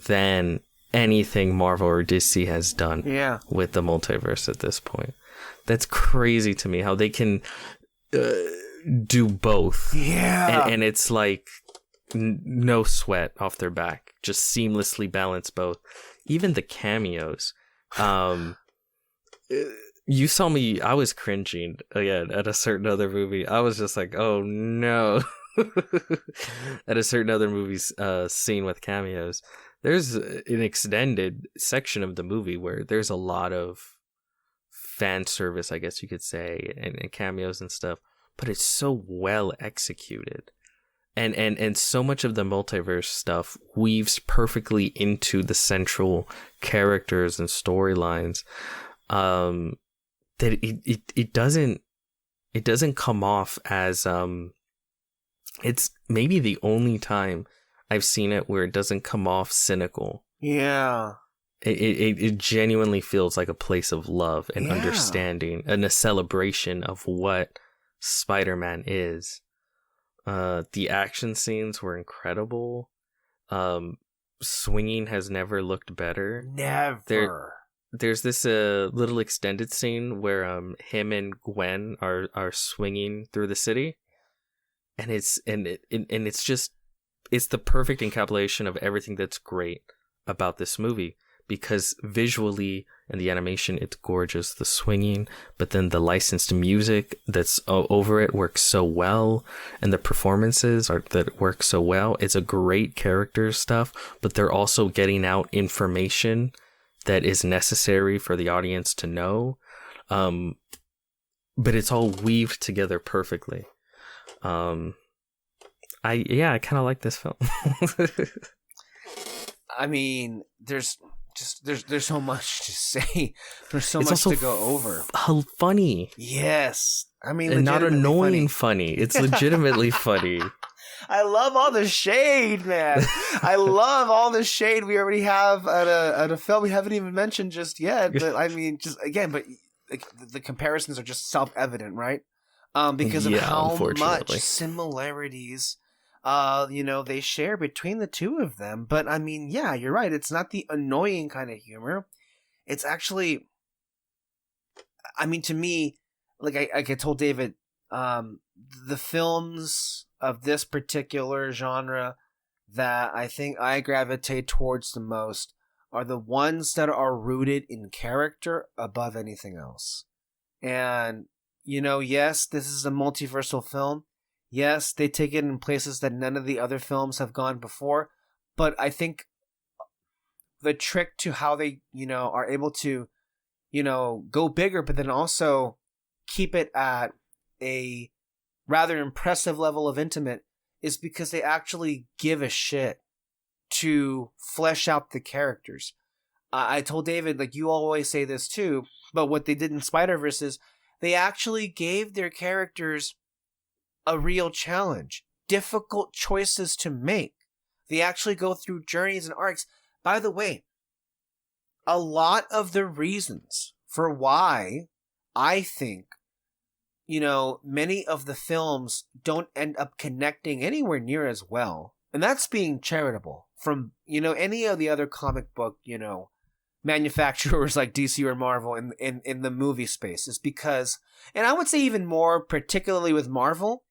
than anything Marvel or DC has done with the multiverse at this point. That's crazy to me how they can do both. Yeah. And it's like no sweat off their back, just seamlessly balance both. Even the cameos. You saw me, I was cringing again at a certain other movie. I was just like, oh no. At a certain other movie's scene with cameos. There's an extended section of the movie where there's a lot of fan service, I guess you could say, and cameos and stuff, but it's so well executed. And so much of the multiverse stuff weaves perfectly into the central characters and storylines, that it doesn't come off as it's maybe the only time I've seen it where it doesn't come off cynical. Yeah. It genuinely feels like a place of love and understanding and a celebration of what Spider-Man is. The action scenes were incredible. Swinging has never looked better. Never. There's this little extended scene where him and Gwen are swinging through the city, and it's the perfect encapsulation of everything that's great about this movie. Because visually and the animation, it's gorgeous. The swinging, but then the licensed music that's over it works so well, and the performances that work so well. It's a great character stuff, but they're also getting out information that is necessary for the audience to know. but it's all weaved together perfectly. I kind of like this film. I mean, there's so much to say. There's so It's much also to go over. Funny. Yes. I mean, And not legitimately annoying funny. It's legitimately funny. I love all the shade, man. I love all the shade we already have at a film we haven't even mentioned just yet. But I mean, just again, but like, the comparisons are just self-evident, right? Because of how much similarities, they share between the two of them. But I mean, yeah, you're right. It's not the annoying kind of humor. It's actually, I mean, to me, like I told David, the films of this particular genre that I think I gravitate towards the most are the ones that are rooted in character above anything else. And, yes, this is a multiversal film. Yes, they take it in places that none of the other films have gone before. But I think the trick to how they, are able to, go bigger, but then also keep it at a rather impressive level of intimate is because they actually give a shit to flesh out the characters. I told David, like, you always say this too, but what they did in Spider-Verse is they actually gave their characters a real challenge, difficult choices to make. They actually go through journeys and arcs. By the way, a lot of the reasons for why I think many of the films don't end up connecting anywhere near as well. And that's being charitable from, any of the other comic book, manufacturers like DC or Marvel in the movie space is because, and I would say even more particularly with Marvel,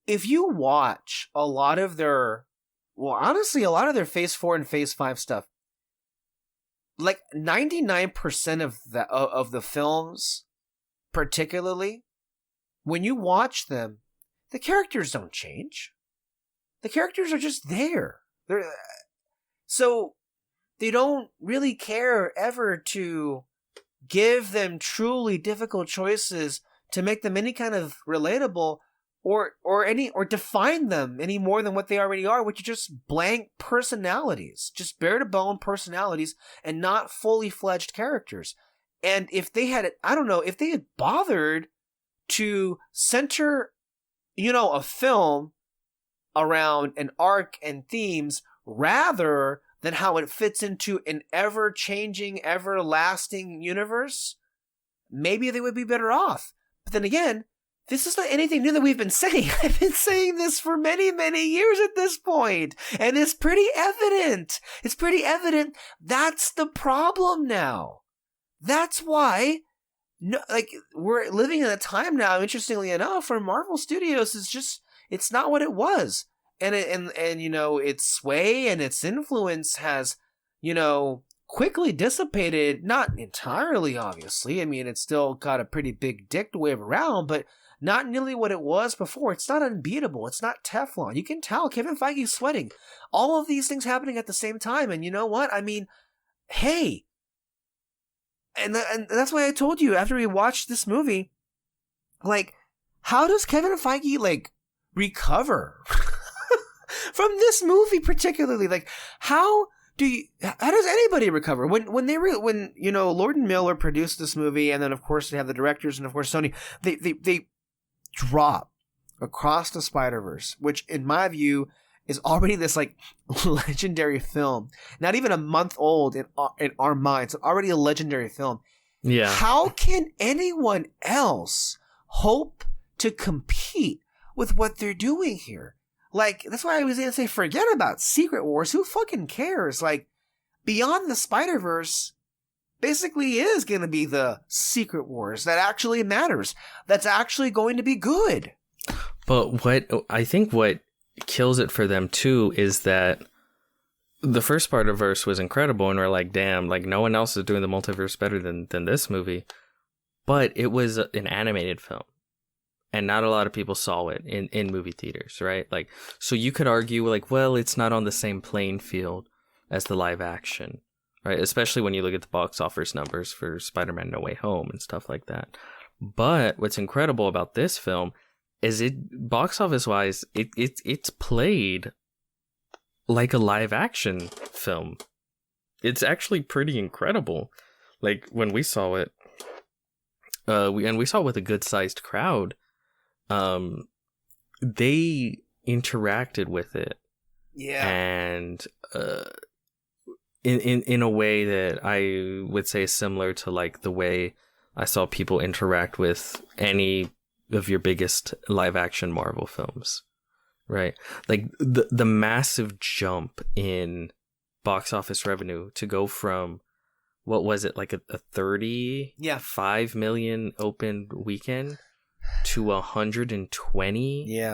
if you watch a lot of their Phase 4 and Phase 5 stuff, like 99% of the films, particularly, when you watch them, the characters don't change. The characters are just there. So they don't really care ever to give them truly difficult choices to make them any kind of relatable or define them any more than what they already are, which are just blank personalities, just bare to bone personalities and not fully fledged characters. And if they had, if they had bothered to center, a film around an arc and themes rather than how it fits into an ever-changing, everlasting universe, maybe they would be better off. But then again, this is not anything new that we've been saying. I've been saying this for many, many years at this point, and it's pretty evident. It's pretty evident that's the problem now. That's why, we're living in a time now, interestingly enough, where Marvel Studios is just, it's not what it was. And its sway and its influence has, quickly dissipated, not entirely, obviously. I mean, it's still got a pretty big dick to wave around, but not nearly what it was before. It's not unbeatable. It's not Teflon. You can tell Kevin Feige's sweating. All of these things happening at the same time. And you know what? I mean, hey, and that's why I told you after we watched this movie, like, how does Kevin Feige, recover from this movie particularly? Like, how does anybody recover? When Lord and Miller produced this movie, and then of course they have the directors, and of course Sony, they drop Across the Spider-Verse, which in my view is already this legendary film, not even a month old in our minds, already a legendary film. Yeah. How can anyone else hope to compete with what they're doing here? That's why I was going to say, forget about Secret Wars. Who fucking cares? Beyond the Spider-Verse basically is going to be the Secret Wars that actually matters. That's actually going to be good. But what kills it for them too is that the first Spider-Verse was incredible, and we're like, damn, no one else is doing the multiverse better than this movie. But it was an animated film, and not a lot of people saw it in movie theaters, right? So you could argue well, it's not on the same playing field as the live action, right? Especially when you look at the box office numbers for Spider-Man No Way Home and stuff like that. But what's incredible about this film is it, box office wise, it's played like a live action film. It's actually pretty incredible. Like when we saw it, we saw it with a good sized crowd. They interacted with it, and in a way that I would say is similar to like the way I saw people interact with any of your biggest live action Marvel films, right? Like the massive jump in box office revenue to go from, what was it, like a 35 million open weekend to 120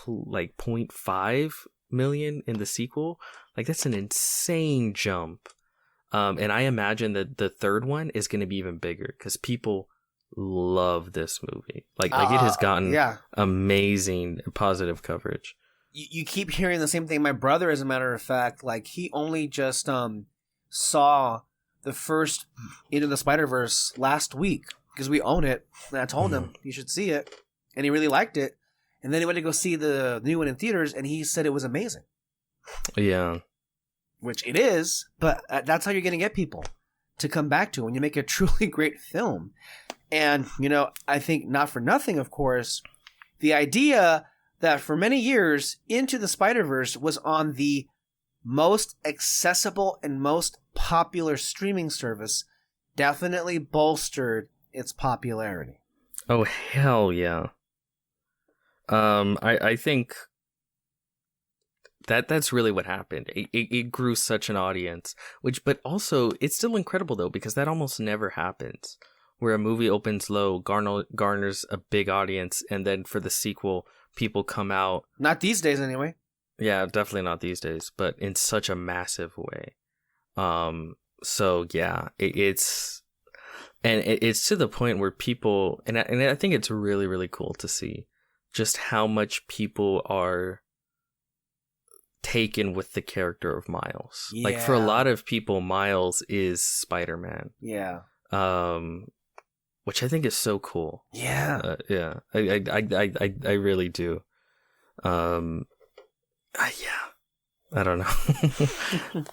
like 0.5 million in the sequel. Like that's an insane jump. And I imagine that the third one is going to be even bigger because people love this movie. Like it has gotten amazing positive coverage. You keep hearing the same thing. My brother, as a matter of fact, like he only just saw the first Into the Spider-Verse last week because we own it, and I told him you should see it, and he really liked it. And then he went to go see the new one in theaters, and he said it was amazing. Yeah. Which it is, but that's how you're going to get people to come back to when you make a truly great film. And, you know, I think not for nothing, of course, the idea that for many years Into the Spider-Verse was on the most accessible and most popular streaming service definitely bolstered its popularity. Oh, hell yeah. I think that's really what happened. It grew such an audience, but also it's still incredible though, because that almost never happens, where a movie opens low, garners a big audience, and then for the sequel, people come out. Not these days, anyway. Yeah, definitely not these days, but in such a massive way. So yeah, it's to the point where people, and I think it's really, really cool to see just how much people are taken with the character of Miles. Yeah. Like for a lot of people, Miles is Spider-Man. Yeah. Which I think is so cool. Yeah. Yeah. I really do. Yeah. I don't know.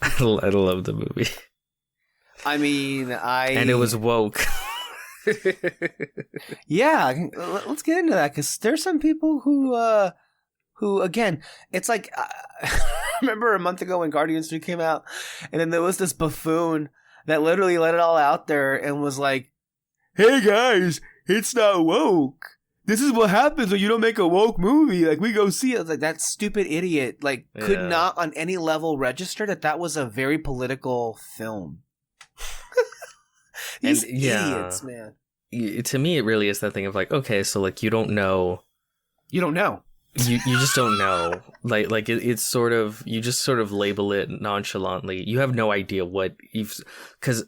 I love the movie. I mean, and it was woke. Yeah, let's get into that, because there's some people who again, it's like, I remember a month ago when Guardians 3 came out, and then there was this buffoon that literally let it all out there and was like, hey guys, it's not woke. This is what happens when you don't make a woke movie. Like, we go see it. Like, that stupid idiot, like, could not on any level register that was a very political film. These idiots, man. To me, it really is that thing of like, okay, so like you don't know. You don't know. You just don't know. Like it's sort of, you just sort of label it nonchalantly. You have no idea what you've, because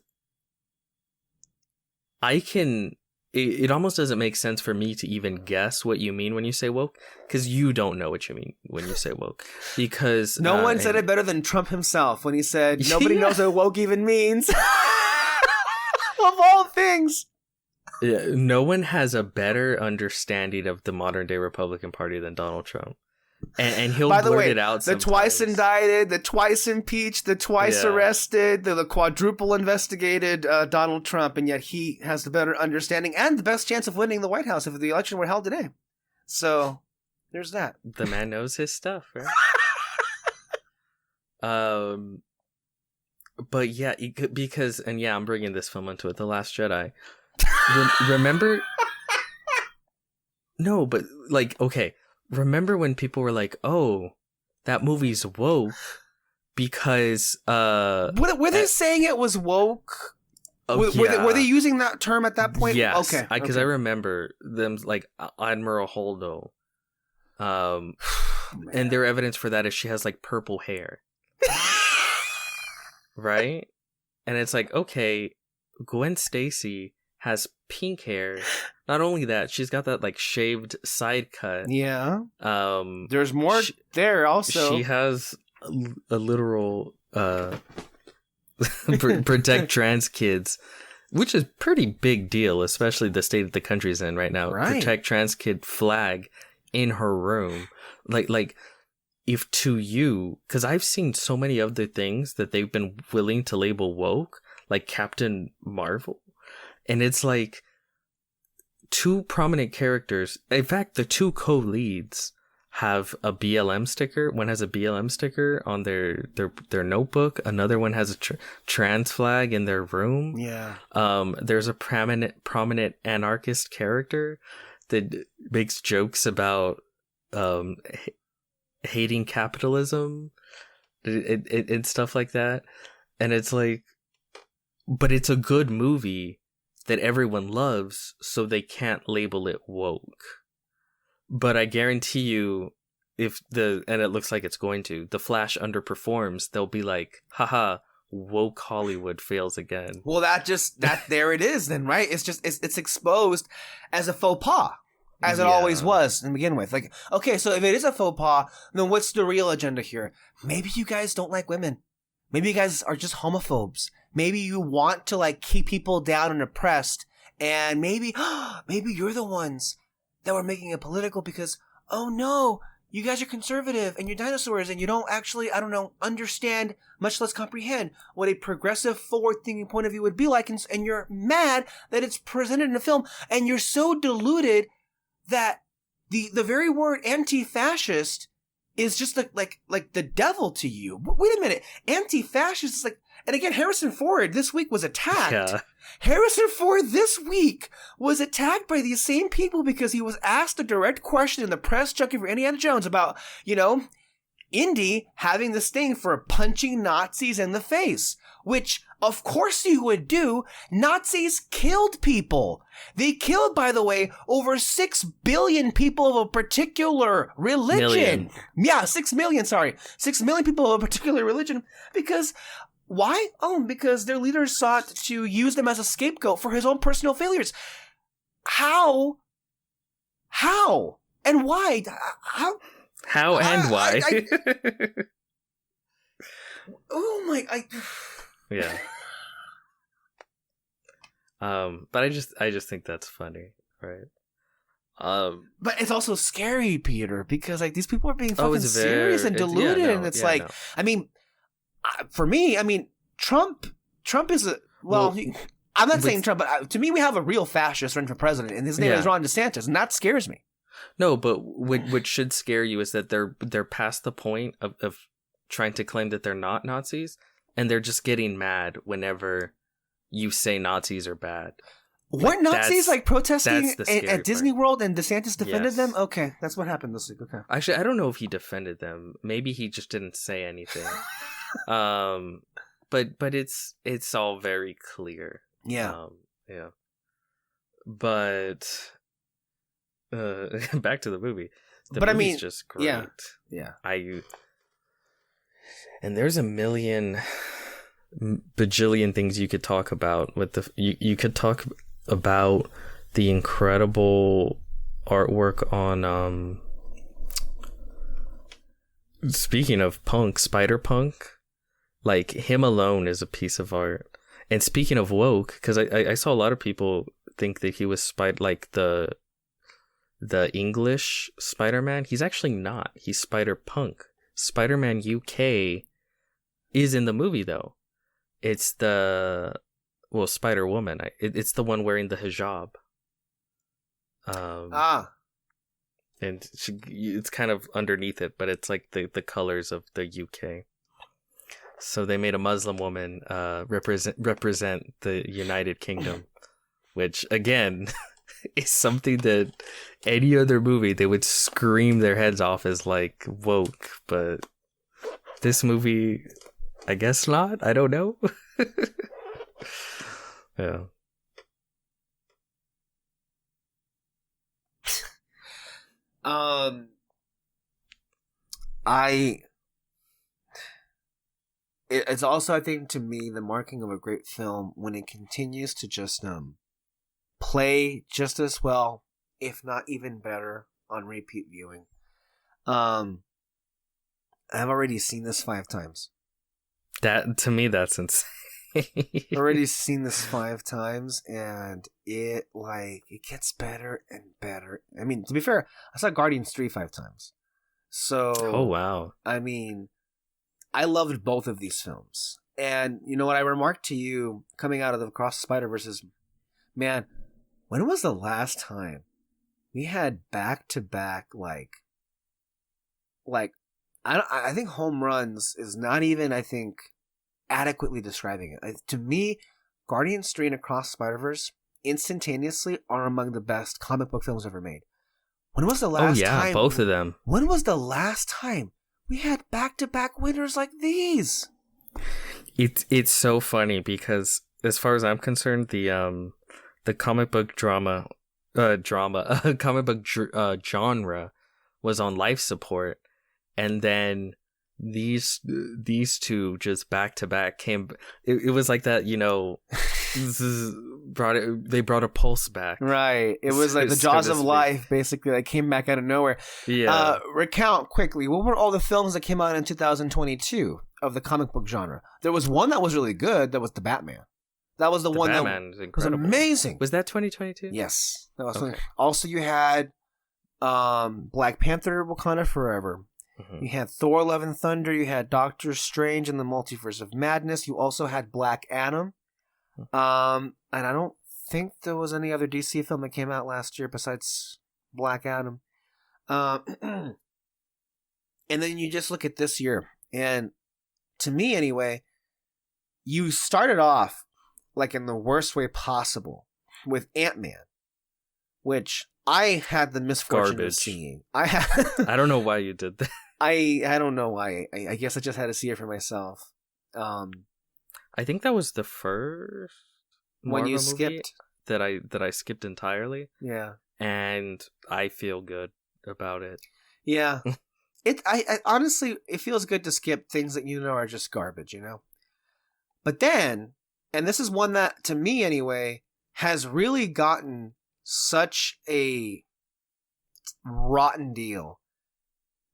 it almost doesn't make sense for me to even guess what you mean when you say woke, because you don't know what you mean when you say woke. Because no one said it better than Trump himself when he said nobody knows what woke even means. Of all things. Yeah, no one has a better understanding of the modern day Republican Party than Donald Trump. And he'll blurt it out sometimes. The twice indicted, the twice impeached, the twice arrested, the quadruple investigated Donald Trump, and yet he has the better understanding and the best chance of winning the White House if the election were held today. So, there's that. The man knows his stuff, right? But yeah, because, and yeah, I'm bringing this film into it, The Last Jedi. Remember? No, but like, okay. Remember when people were like, "Oh, that movie's woke," because were they saying it was woke? Were they using that term at that point? Yes, okay. Because I remember them like Admiral Holdo, and their evidence for that is she has like purple hair, right? And it's like, okay, Gwen Stacy has pink hair. Not only that, she's got that like shaved side cut. Yeah. There's more there also. She has a literal protect trans kids which is pretty big deal, especially the state that the country's in right now. Right. Protect trans kid flag in her room. Like if to you, because I've seen so many other things that they've been willing to label woke, like Captain Marvel. And it's like two prominent characters. In fact, the two co-leads have a BLM sticker. One has a BLM sticker on their notebook. Another one has a trans flag in their room. Yeah. There's a prominent anarchist character that makes jokes about hating capitalism and stuff like that. And it's like, but it's a good movie that everyone loves, so they can't label it woke. But I guarantee you, and it looks like it's going to, The Flash underperforms, they'll be like, haha, woke Hollywood fails again. Well, there it is then, right? It's exposed as a faux pas, as it always was to begin with. Like, okay, so if it is a faux pas, then what's the real agenda here? Maybe you guys don't like women. Maybe you guys are just homophobes. Maybe you want to like keep people down and oppressed, and maybe you're the ones that were making it political because, oh no, you guys are conservative and you're dinosaurs and you don't actually, I don't know, understand, much less comprehend what a progressive, forward-thinking point of view would be like, and you're mad that it's presented in a film, and you're so deluded that the very word anti-fascist is just like the devil to you. But wait a minute, anti-fascist is like, and again, Harrison Ford this week was attacked. Yeah. Harrison Ford this week was attacked by these same people because he was asked a direct question in the press junkie for Indiana Jones about, Indy having this thing for punching Nazis in the face, which of course you would do. Nazis killed people. They killed, by the way, over 6 billion people of a particular religion. Million. Yeah, 6 million, sorry. 6 million people of a particular religion. Because, why? Oh, because their leaders sought to use them as a scapegoat for his own personal failures. How? And why? How and why? Oh my! Yeah. But I just think that's funny, right? But it's also scary, Peter, because like these people are being fucking serious and deluded, and it's like, no. I mean, for me, Trump is a I'm not saying Trump, but to me, we have a real fascist running for president, and his name is Ron DeSantis, and that scares me. No, but what should scare you is that they're past the point of trying to claim that they're not Nazis, and they're just getting mad whenever you say Nazis are bad. Weren't Nazis protesting at Disney part. World and DeSantis defended them? Okay, that's what happened this week. Okay. Actually, I don't know if he defended them. Maybe he just didn't say anything. But it's all very clear. Yeah. Yeah. But back to the movie. The movie's just great. Yeah. And there's a million bajillion things you could talk about with you could talk about the incredible artwork on speaking of punk, Spider-Punk, like him alone is a piece of art. And speaking of woke, because I saw a lot of people think that he was like the English Spider-Man. He's actually not. He's Spider-Punk. Spider-Man UK is in the movie though. It's the Spider-Woman. It's the one wearing the hijab. And it's kind of underneath it, but it's like the colors of the UK. So they made a Muslim woman represent the United Kingdom, which again is something that any other movie they would scream their heads off as like woke, but this movie, I guess not. I don't know. Yeah. It's also, I think, to me, the marking of a great film when it continues to just play just as well, if not even better, on repeat viewing. I've already seen this 5 times. That, to me, that's insane. Already seen this 5 times, and it gets better and better. I mean, to be fair, I saw Guardians 3 5 times. So, Oh, wow. I mean, I loved both of these films. And you know what I remarked to you coming out of the Across the Spider-Verse is, man, when was the last time we had back-to-back, I think home runs is not even, I think, adequately describing it. To me, Guardians 3 and Across the Spider-Verse instantaneously are among the best comic book films ever made. When was the last time? Both of them. When was the last time we had back-to-back winners like these? It's so funny because, as far as I'm concerned, the comic book genre was on life support, and then these two just back to back came. It was like that, they brought a pulse back. Right. It was like the jaws of life, basically, that came back out of nowhere. Yeah. Recount quickly, what were all the films that came out in 2022 of the comic book genre? There was one that was really good. That was The Batman. That was the one Batman that was amazing. Was that 2022? Yes. That was okay. Also, you had Black Panther, Wakanda Forever. Mm-hmm. You had Thor, Love and Thunder. You had Doctor Strange and the Multiverse of Madness. You also had Black Adam. And I don't think there was any other DC film that came out last year besides Black Adam. And then you just look at this year, and to me anyway, you started off like in the worst way possible with Ant-Man, which I had the misfortune of seeing. I don't know why you did that. I don't know why. I guess I just had to see it for myself. I think that was the first when you movie skipped that I skipped entirely. Yeah, and I feel good about it. Yeah, I honestly, it feels good to skip things that are just garbage, But then, and this is one that to me anyway has really gotten such a rotten deal.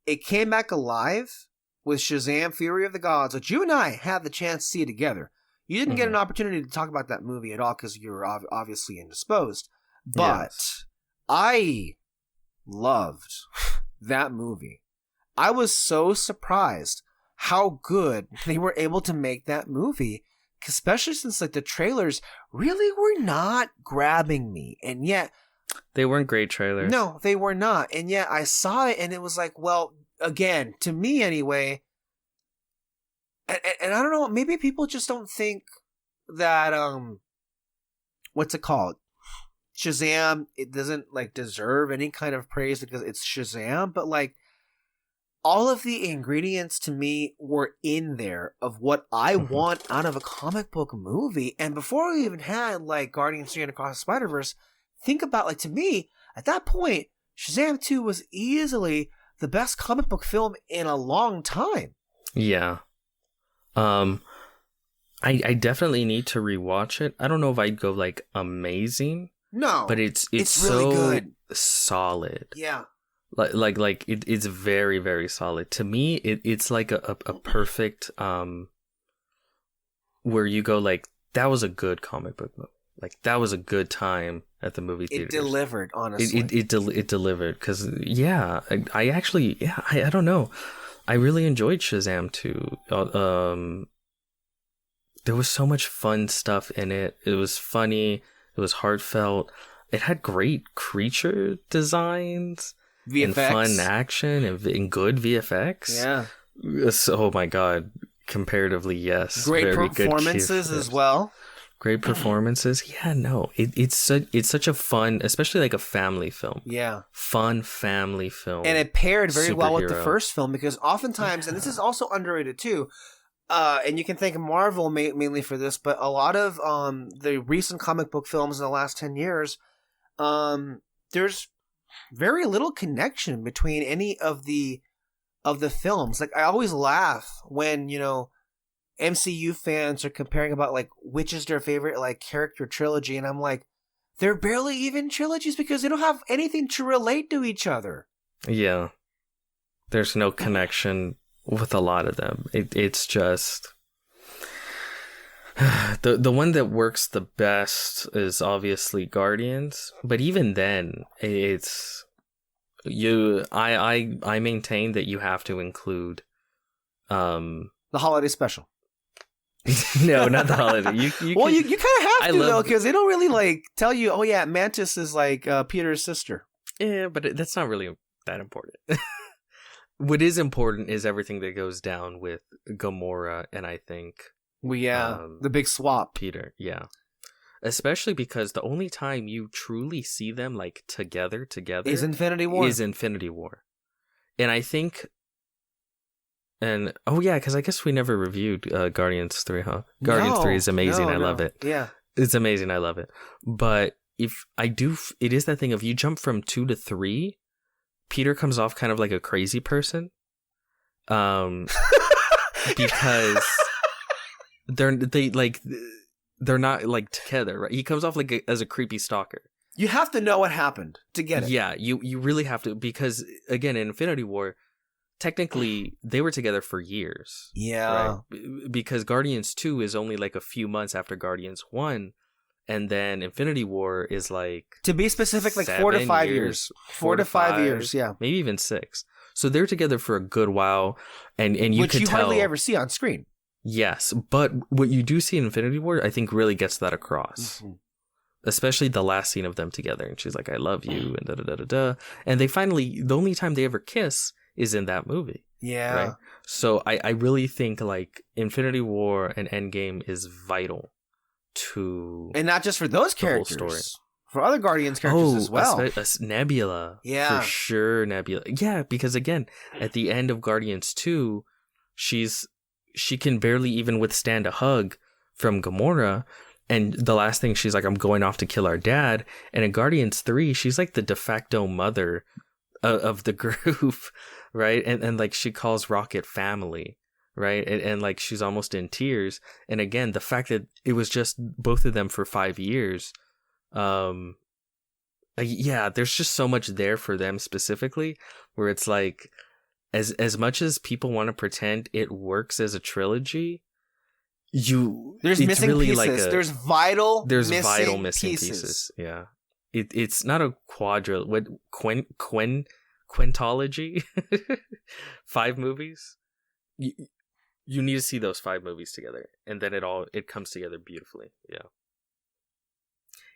It came back alive with Shazam! Fury of the Gods, which you and I had the chance to see together. You didn't get an opportunity to talk about that movie at all because you were obviously indisposed. But yes. I loved that movie. I was so surprised how good they were able to make that movie, especially since the trailers really were not grabbing me. And yet... They weren't great trailers. No, they were not. And yet I saw it and it was like, well, again, to me anyway... And I don't know, maybe people just don't think that, what's it called? Shazam, it doesn't, deserve any kind of praise because it's Shazam, but, all of the ingredients to me were in there of what I want out of a comic book movie. And before we even had, Guardians 3 and Across the Spider-Verse, think about, to me, at that point, Shazam 2 was easily the best comic book film in a long time. Yeah. I definitely need to rewatch it. I don't know if I'd go amazing. No, but it's really so good. Solid. Yeah, it's very, very solid. To me, it's like a perfect where you go that was a good comic book movie. That was a good time at the movie theater. It delivered, honestly. It delivered because I actually I don't know. I really enjoyed Shazam 2. There was so much fun stuff in it. It was funny. It was heartfelt. It had great creature designs, VFX. And fun action and good VFX. Yeah. So, oh my God. Comparatively, yes. Great performances as well. Great performances. Yeah, no. It's such a fun, especially a family film. Yeah. Fun family film. And it paired very well with the first film because oftentimes, and this is also underrated too, and you can thank Marvel mainly for this, but a lot of the recent comic book films in the last 10 years, there's very little connection between any of the films. I always laugh when, MCU fans are comparing about which is their favorite character trilogy, and I'm like, they're barely even trilogies because they don't have anything to relate to each other. Yeah. There's no connection with a lot of them. It's just The one that works the best is obviously Guardians, but even then, it's I maintain that you have to include The holiday special. no, not the holiday. You Well, you kind of have to, though, love- because they don't really, like, tell you, oh, yeah, Mantis is, like, Peter's sister. Yeah, but that's not really that important. What is important is everything that goes down with Gamora and I think Well, yeah, the big swap. Peter. Yeah. Especially because the only time you truly see them like together Is Infinity War. is Infinity War. And I think oh yeah, because I guess we never reviewed Guardians 3, huh? Guardians 3 is amazing. I love it. Yeah. It's amazing. I love it. But if I do, it is that thing of you jump from 2 to 3, Peter comes off kind of like a crazy person. Because they're not like together, right? He comes off like as a creepy stalker. You have to know what happened to get it. Yeah, you really have to, because again, in Infinity War, technically they were together for years. Yeah. Right? Because Guardians 2 is only like a few months after Guardians 1, and then Infinity War is like, to be specific, like 4 to 5 years. 4 to 5 years, yeah. Maybe even 6. So they're together for a good while, and you Which could you tell, hardly ever see on screen. Yes, but what you do see in Infinity War, I think, really gets that across. Mm-hmm. Especially the last scene of them together, and she's like, "I love you," and da da da da da. And they finally, the only time they ever kiss is in that movie. Yeah. Right? So I really think like Infinity War and Endgame is vital to, And not just for those the whole characters. story. For other Guardians characters as well. Nebula. Yeah. For sure, Nebula. Yeah, because again, at the end of Guardians 2, she can barely even withstand a hug from Gamora. And the last thing, she's like, I'm going off to kill our dad. And in Guardians 3, she's like the de facto mother of the group, right? And like she calls Rocket family, right? And like she's almost in tears. And again, the fact that it was just both of them for 5 years, yeah, there's just so much there for them specifically, where it's like, as much as people want to pretend it works as a trilogy, there's it's missing really pieces. like there's vital missing pieces. pieces. Yeah, it's not a quintology. 5 movies. You need to see those 5 movies together, and then it comes together beautifully. Yeah.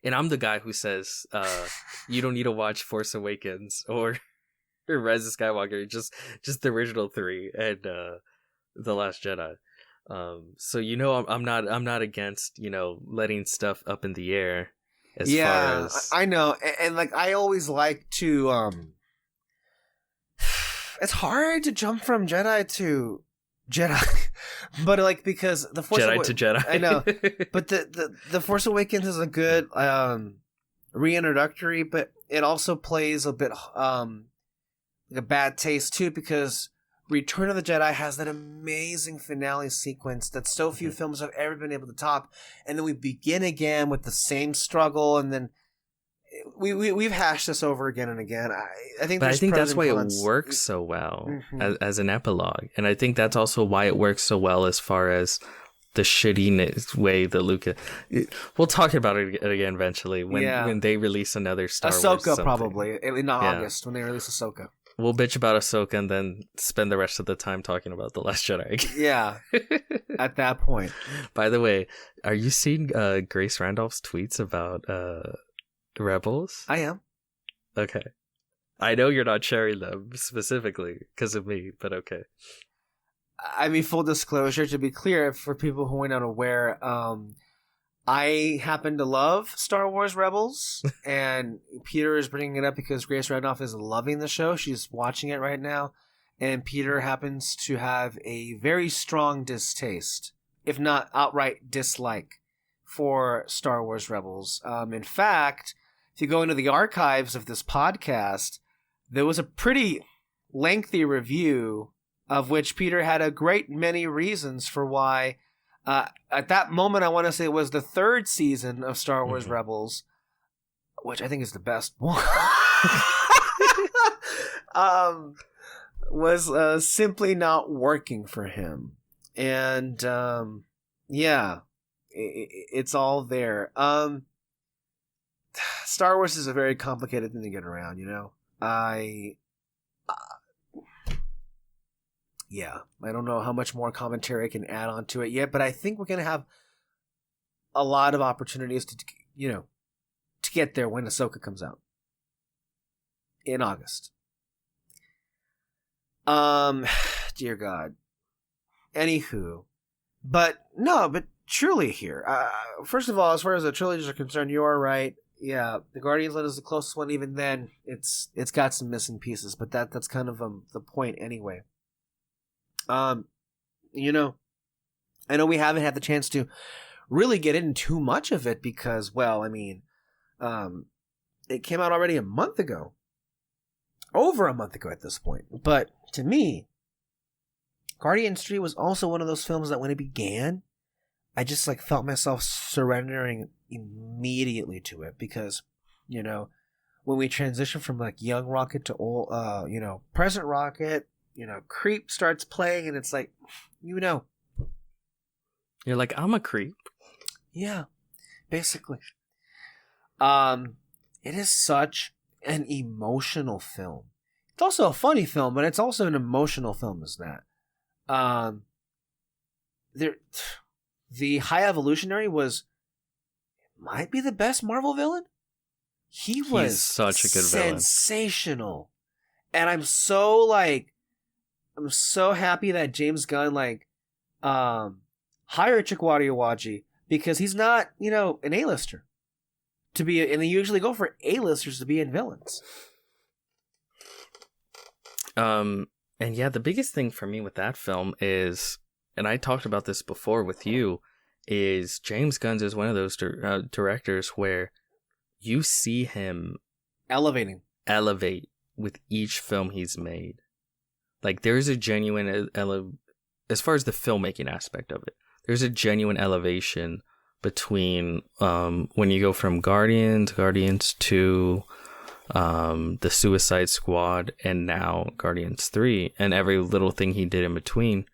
And I'm the guy who says, you don't need to watch Force Awakens or Rise of Skywalker, just the original 3 and The Last Jedi. So I'm not against letting stuff up in the air as far as I know, and like I always like to it's hard to jump from Jedi to Jedi, but like because the Force Jedi to Jedi. I know, but the Force Awakens is a good reintroductory, but it also plays a bit like a bad taste too, because Return of the Jedi has that amazing finale sequence that so few films have ever been able to top, and then we begin again with the same struggle, and then we've hashed this over again and again. I think that's why it works so well as an epilogue, and I think that's also why it works so well as far as the shittiness way that Luca. We'll talk about it again eventually when they release another Star Wars. Ahsoka probably in August when they release Ahsoka. We'll bitch about Ahsoka and then spend the rest of the time talking about The Last Jedi. Yeah, at that point. By the way, are you seeing Grace Randolph's tweets about Rebels? I am. Okay. I know you're not sharing them specifically because of me, but okay. I mean, full disclosure, to be clear, for people who are not aware, I happen to love Star Wars Rebels, and Peter is bringing it up because Grace Randolph is loving the show. She's watching it right now, and Peter happens to have a very strong distaste, if not outright dislike, for Star Wars Rebels. In fact, if you go into the archives of this podcast, there was a pretty lengthy review of which Peter had a great many reasons for why. At that moment, I want to say it was the 3rd season of Star Wars Rebels, which I think is the best one, was simply not working for him. And yeah, It's all there. Star Wars is a very complicated thing to get around, you know? Yeah, I don't know how much more commentary I can add on to it yet, but I think we're going to have a lot of opportunities to get there when Ahsoka comes out in August. Dear God. Anywho, but truly here. First of all, as far as the trilogies are concerned, you are right. Yeah, the Guardians Land is the closest one. Even then, it's got some missing pieces, but that's kind of the point anyway. You know, I know we haven't had the chance to really get into too much of it because, well, I mean, it came out already a month ago. Over a month ago at this point. But to me, Guardians 3 was also one of those films that when it began, I just like felt myself surrendering immediately to it because, you know, when we transition from like young Rocket to old, present Rocket, Creep starts playing and it's like, you're like, I'm a creep. Yeah, basically. It is such an emotional film. It's also a funny film, but it's also an emotional film as that. The High Evolutionary might be the best Marvel villain. He's such a good villain. Sensational. And I'm so happy that James Gunn hired Chikwadi Iwatji because he's not, an A-lister to be, and they usually go for A-listers to be in villains. And yeah, the biggest thing for me with that film is, and I talked about this before with you, is James Gunn is one of those directors where you see him elevate with each film he's made. Like, there's a genuine, as far as the filmmaking aspect of it, there's a genuine elevation between when you go from Guardians 2, the Suicide Squad, and now Guardians 3, and every little thing he did in between.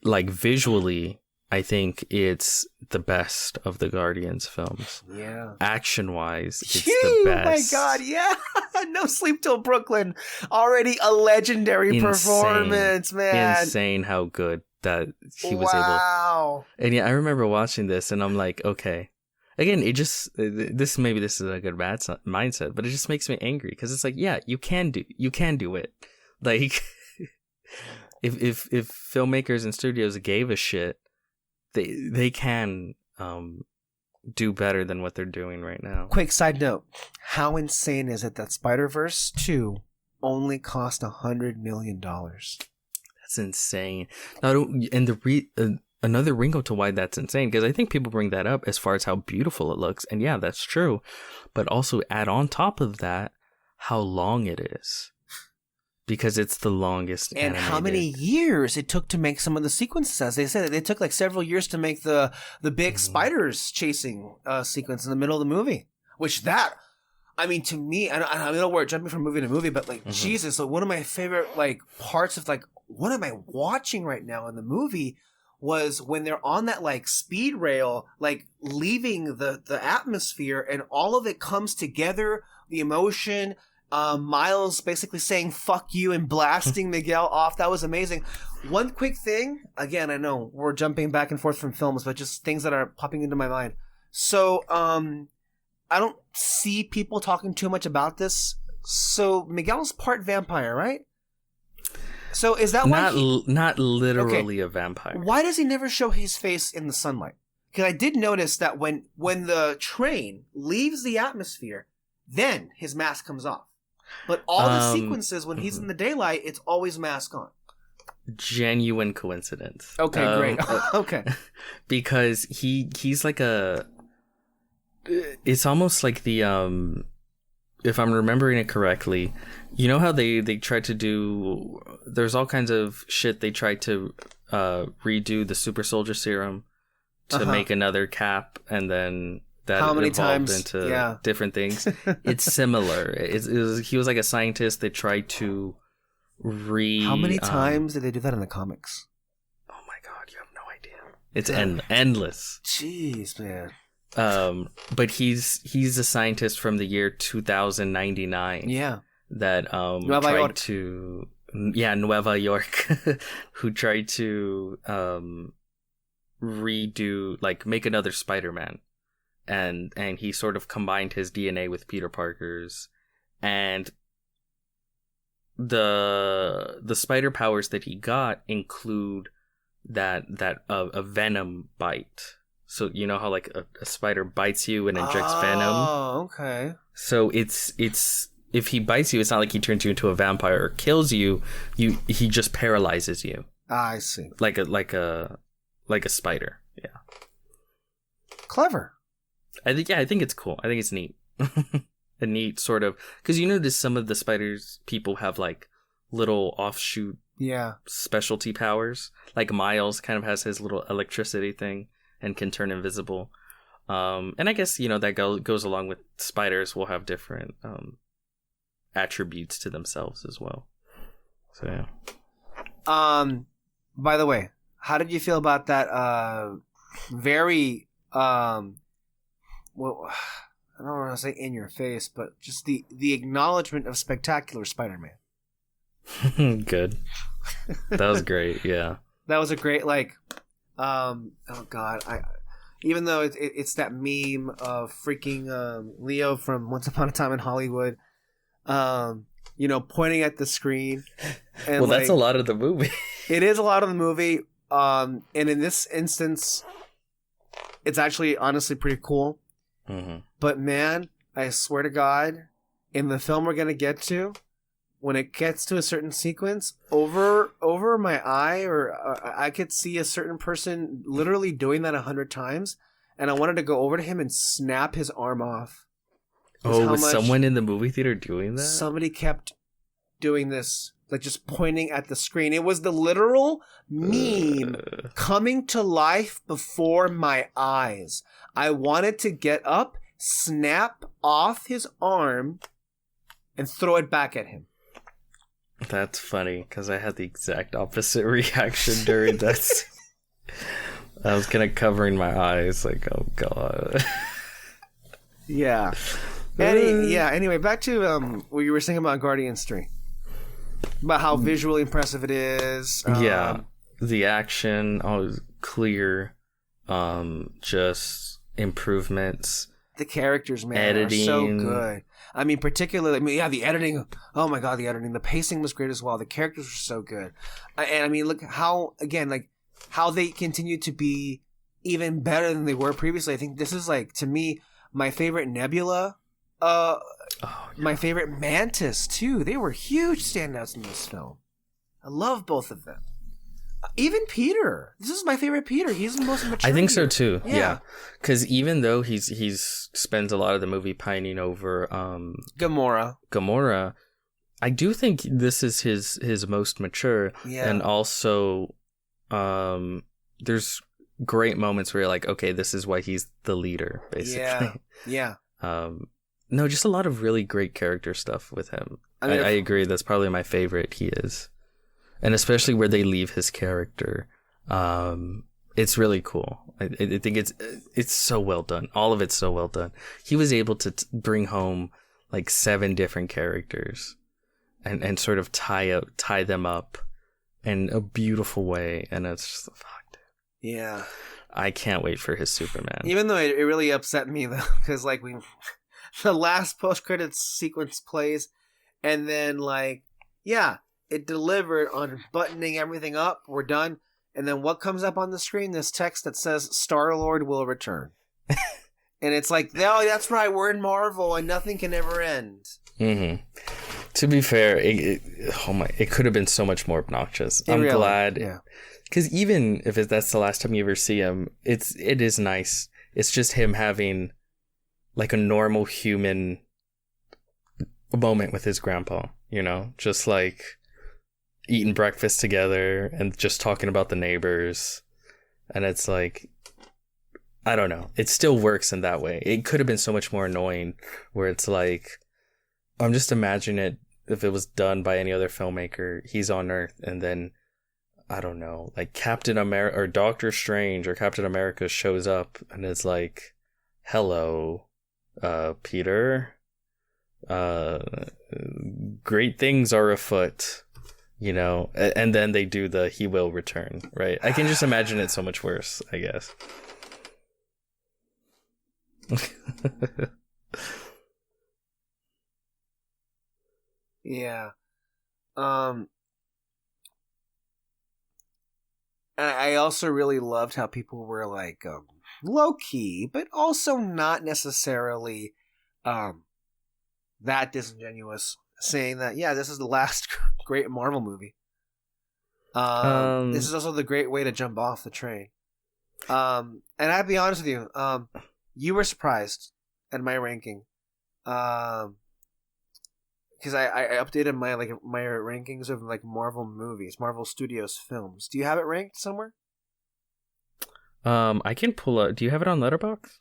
Like, visually, I think it's the best of the Guardians films. Yeah. Action-wise, it's the best. Oh my God, yeah. No Sleep Till Brooklyn. Already a legendary performance, man. Insane how good that he was able. Wow. And yeah, I remember watching this and I'm like, okay. Again, it just, this is a good bad mindset, but it just makes me angry because it's like, yeah, you can do it. Like, if filmmakers and studios gave a shit, they can do better than what they're doing right now. Quick side note: how insane is it that Spider-Verse 2 only cost $100 million? That's insane. And another wrinkle to why that's insane, because I think people bring that up as far as how beautiful it looks, and yeah, that's true. But also add on top of that how long it is. Because it's the longest and animated. How many years it took to make some of the sequences. As they said, it took like several years to make the big spiders chasing sequence in the middle of the movie. Which to me, I know we're jumping from movie to movie, but Jesus, so one of my favorite parts of what am I watching right now in the movie was when they're on that speed rail, leaving the atmosphere, and all of it comes together, the emotion. Miles basically saying "fuck you" and blasting Miguel off. That was amazing. One quick thing, again, I know we're jumping back and forth from films, but just things that are popping into my mind. So, I don't see people talking too much about this. So Miguel's part vampire, right? So is that why not literally a vampire? Why does he never show his face in the sunlight? Because I did notice that when the train leaves the atmosphere, then his mask comes off. But all the sequences when he's in the daylight, it's always mask on. Genuine coincidence. Okay, great. Okay. Because he's like it's almost like the if I'm remembering it correctly, you know how they tried to do, there's all kinds of shit they tried to redo the super soldier serum to make another Cap, and then that how many evolved times into different things. It's similar. He was like a scientist that tried to How many times did they do that in the comics? Oh my God, you have no idea. It's endless. Jeez, man. But he's a scientist from the year 2099. Yeah. That tried to Nueva York, who tried to redo, like, make another Spider-Man, and he sort of combined his DNA with Peter Parker's, and the spider powers that he got include that a venom bite. So you know how, like, a spider bites you and injects venom? Oh, okay. So it's if he bites you, it's not like he turns you into a vampire or kills you. He just paralyzes you. I see. Like a spider. Yeah. Clever. I think it's cool. I think it's neat. A neat sort of, because you notice some of the spiders people have, like, little offshoot specialty powers. Like Miles kind of has his little electricity thing and can turn invisible. And I guess, that goes along with spiders will have different attributes to themselves as well. So yeah. By the way, how did you feel about that very well, I don't want to say in your face, but just the acknowledgement of Spectacular Spider-Man. Good. That was great. Yeah. That was a great, like, oh god, even though it's that meme of freaking Leo from Once Upon a Time in Hollywood, pointing at the screen. And, well, that's a lot of the movie. It is a lot of the movie, and in this instance, it's actually honestly pretty cool. Mm-hmm. But man, I swear to God, in the film we're gonna get to, when it gets to a certain sequence, over my eye, or I could see a certain person literally doing that 100 times, and I wanted to go over to him and snap his arm off. Oh, was someone in the movie theater doing that? Somebody kept doing this, like just pointing at the screen. It was the literal meme coming to life before my eyes. I wanted to get up, snap off his arm, and throw it back at him. That's funny, because I had the exact opposite reaction during that. I was kind of covering my eyes, like, oh god. Yeah. Anyway, back to what you were saying about Guardians 3. About how visually impressive it is. The action, always clear. Just improvements. The characters, man, editing. Are so good. I mean, particularly, the editing. Oh my god, the editing. The pacing was great as well. The characters were so good. And I mean, look how, again, like, how they continue to be even better than they were previously. I think this is, like, to me, my favorite Nebula. My favorite Mantis, too. They were huge standouts in this film. I love both of them. Even Peter. This is my favorite Peter. He's the most mature. I think so too. Yeah. Because even though he's spends a lot of the movie pining over Gamora, I do think this is his most mature. Yeah. And also, there's great moments where you're like, okay, this is why he's the leader, basically. Yeah. No, just a lot of really great character stuff with him. I agree. That's probably my favorite he is. And especially where they leave his character. It's really cool. I think it's so well done. All of it's so well done. He was able to bring home like 7 different characters and sort of tie them up in a beautiful way. And it's just, fuck, dude. Yeah. I can't wait for his Superman. Even though it really upset me, though, because, like, the last post-credits sequence plays, and then, like, it delivered on buttoning everything up. We're done. And then what comes up on the screen? This text that says Star-Lord will return. And it's like, no, that's right. We're in Marvel and nothing can ever end. Mm-hmm. To be fair, it could have been so much more obnoxious. I'm glad. Yeah. Because even if that's the last time you ever see him, it is nice. It's just him having like a normal human moment with his grandpa, just like eating breakfast together and just talking about the neighbors. And it's like, I don't know. It still works in that way. It could have been so much more annoying where it's like, I'm just imagining it if it was done by any other filmmaker. He's on Earth and then I don't know, like Captain America or Doctor Strange or Captain America shows up and is like, hello, Peter, great things are afoot, you know, and then they do the he will return, right? I can just imagine it so much worse, I guess. Yeah. I also really loved how people were like low key, but also not necessarily that disingenuous, saying that this is the last great Marvel movie. This is also the great way to jump off the train. And I'd be honest with you, you were surprised at my ranking, because I updated my rankings of like Marvel movies, Marvel Studios films. Do you have it ranked somewhere? I can pull up. Do you have it on Letterboxd?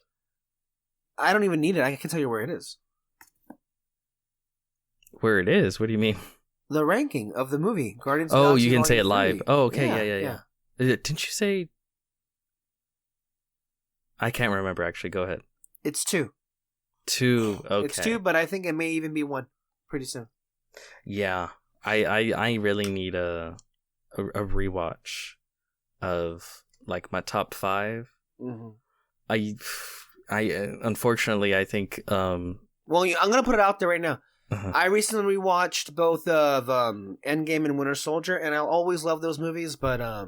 I don't even need it. I can tell you where it is. Where it is? What do you mean? The ranking of the movie, Guardians of the Oh, Galaxy you can say it Volume 3. live. Oh, okay, yeah. Didn't you say? I can't remember actually. Go ahead. It's 2. 2. Okay. It's 2, but I think it may even be 1 pretty soon. Yeah, I really need a rewatch of like my top 5. Mm-hmm. I unfortunately I think Well, I'm gonna put it out there right now. I recently rewatched both of Endgame and Winter Soldier, and I'll always love those movies, but I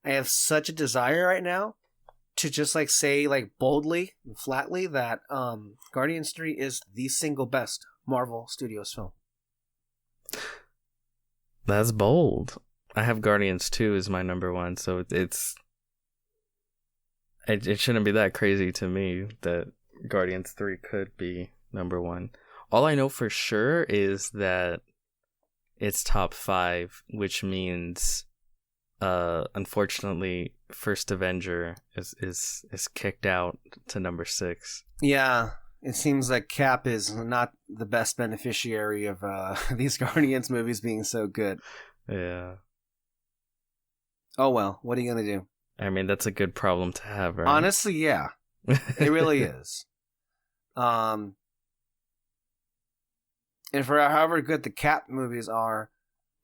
have such a desire right now to just like say like boldly and flatly that Guardians 3 is the single best Marvel Studios film. That's bold. I have Guardians 2 as my number 1, so it shouldn't be that crazy to me that Guardians 3 could be number 1. All I know for sure is that it's top 5, which means unfortunately First Avenger is kicked out to number 6. Yeah, it seems like Cap is not the best beneficiary of these Guardians movies being so good. Yeah. Oh well, what are you gonna do? I mean, that's a good problem to have, right? Honestly, yeah. It really is. And for however good the Cap movies are,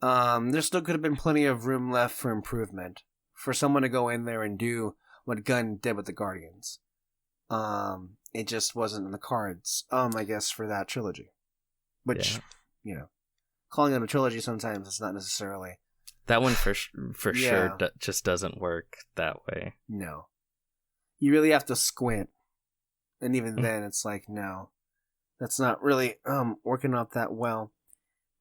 there still could have been plenty of room left for improvement for someone to go in there and do what Gunn did with the Guardians. It just wasn't in the cards, I guess, for that trilogy. Which, calling it a trilogy sometimes it's not necessarily. That one for sure just doesn't work that way. No. You really have to squint. And even then, it's like, no. That's not really working out that well.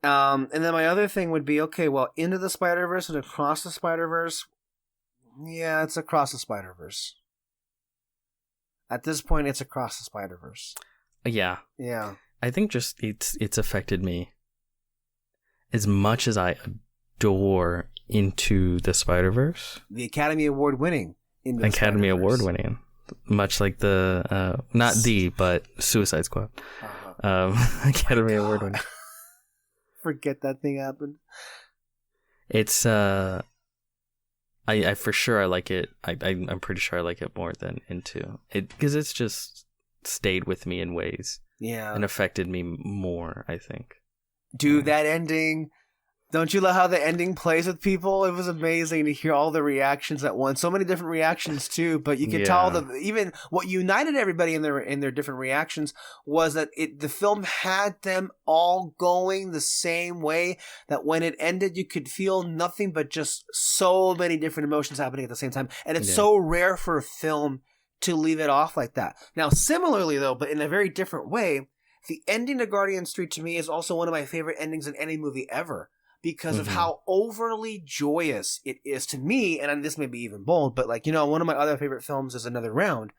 And then my other thing would be, okay, well, Into the Spider-Verse and Across the Spider-Verse. Yeah, it's Across the Spider-Verse. At this point, it's Across the Spider-Verse. Yeah. Yeah. I think just it's affected me as much as I adore Into the Spider-Verse. The Academy Award winning. Academy Award winning. Much like the, not but Suicide Squad. Academy Award winning. Forget that thing happened. It's, I for sure I like it. I'm pretty sure I like it more than Into it, because it's just stayed with me in ways. Yeah. And affected me more, I think. Dude, that ending. Don't you love how the ending plays with people? It was amazing to hear all the reactions at once. So many different reactions too, but you could tell even what united everybody in their different reactions was that the film had them all going the same way, that when it ended you could feel nothing but just so many different emotions happening at the same time. And it's so rare for a film to leave it off like that. Now, similarly though, but in a very different way, the ending to Guardians 3 to me is also one of my favorite endings in any movie ever. Because of how overly joyous it is to me, and this may be even bold, but one of my other favorite films is Another Round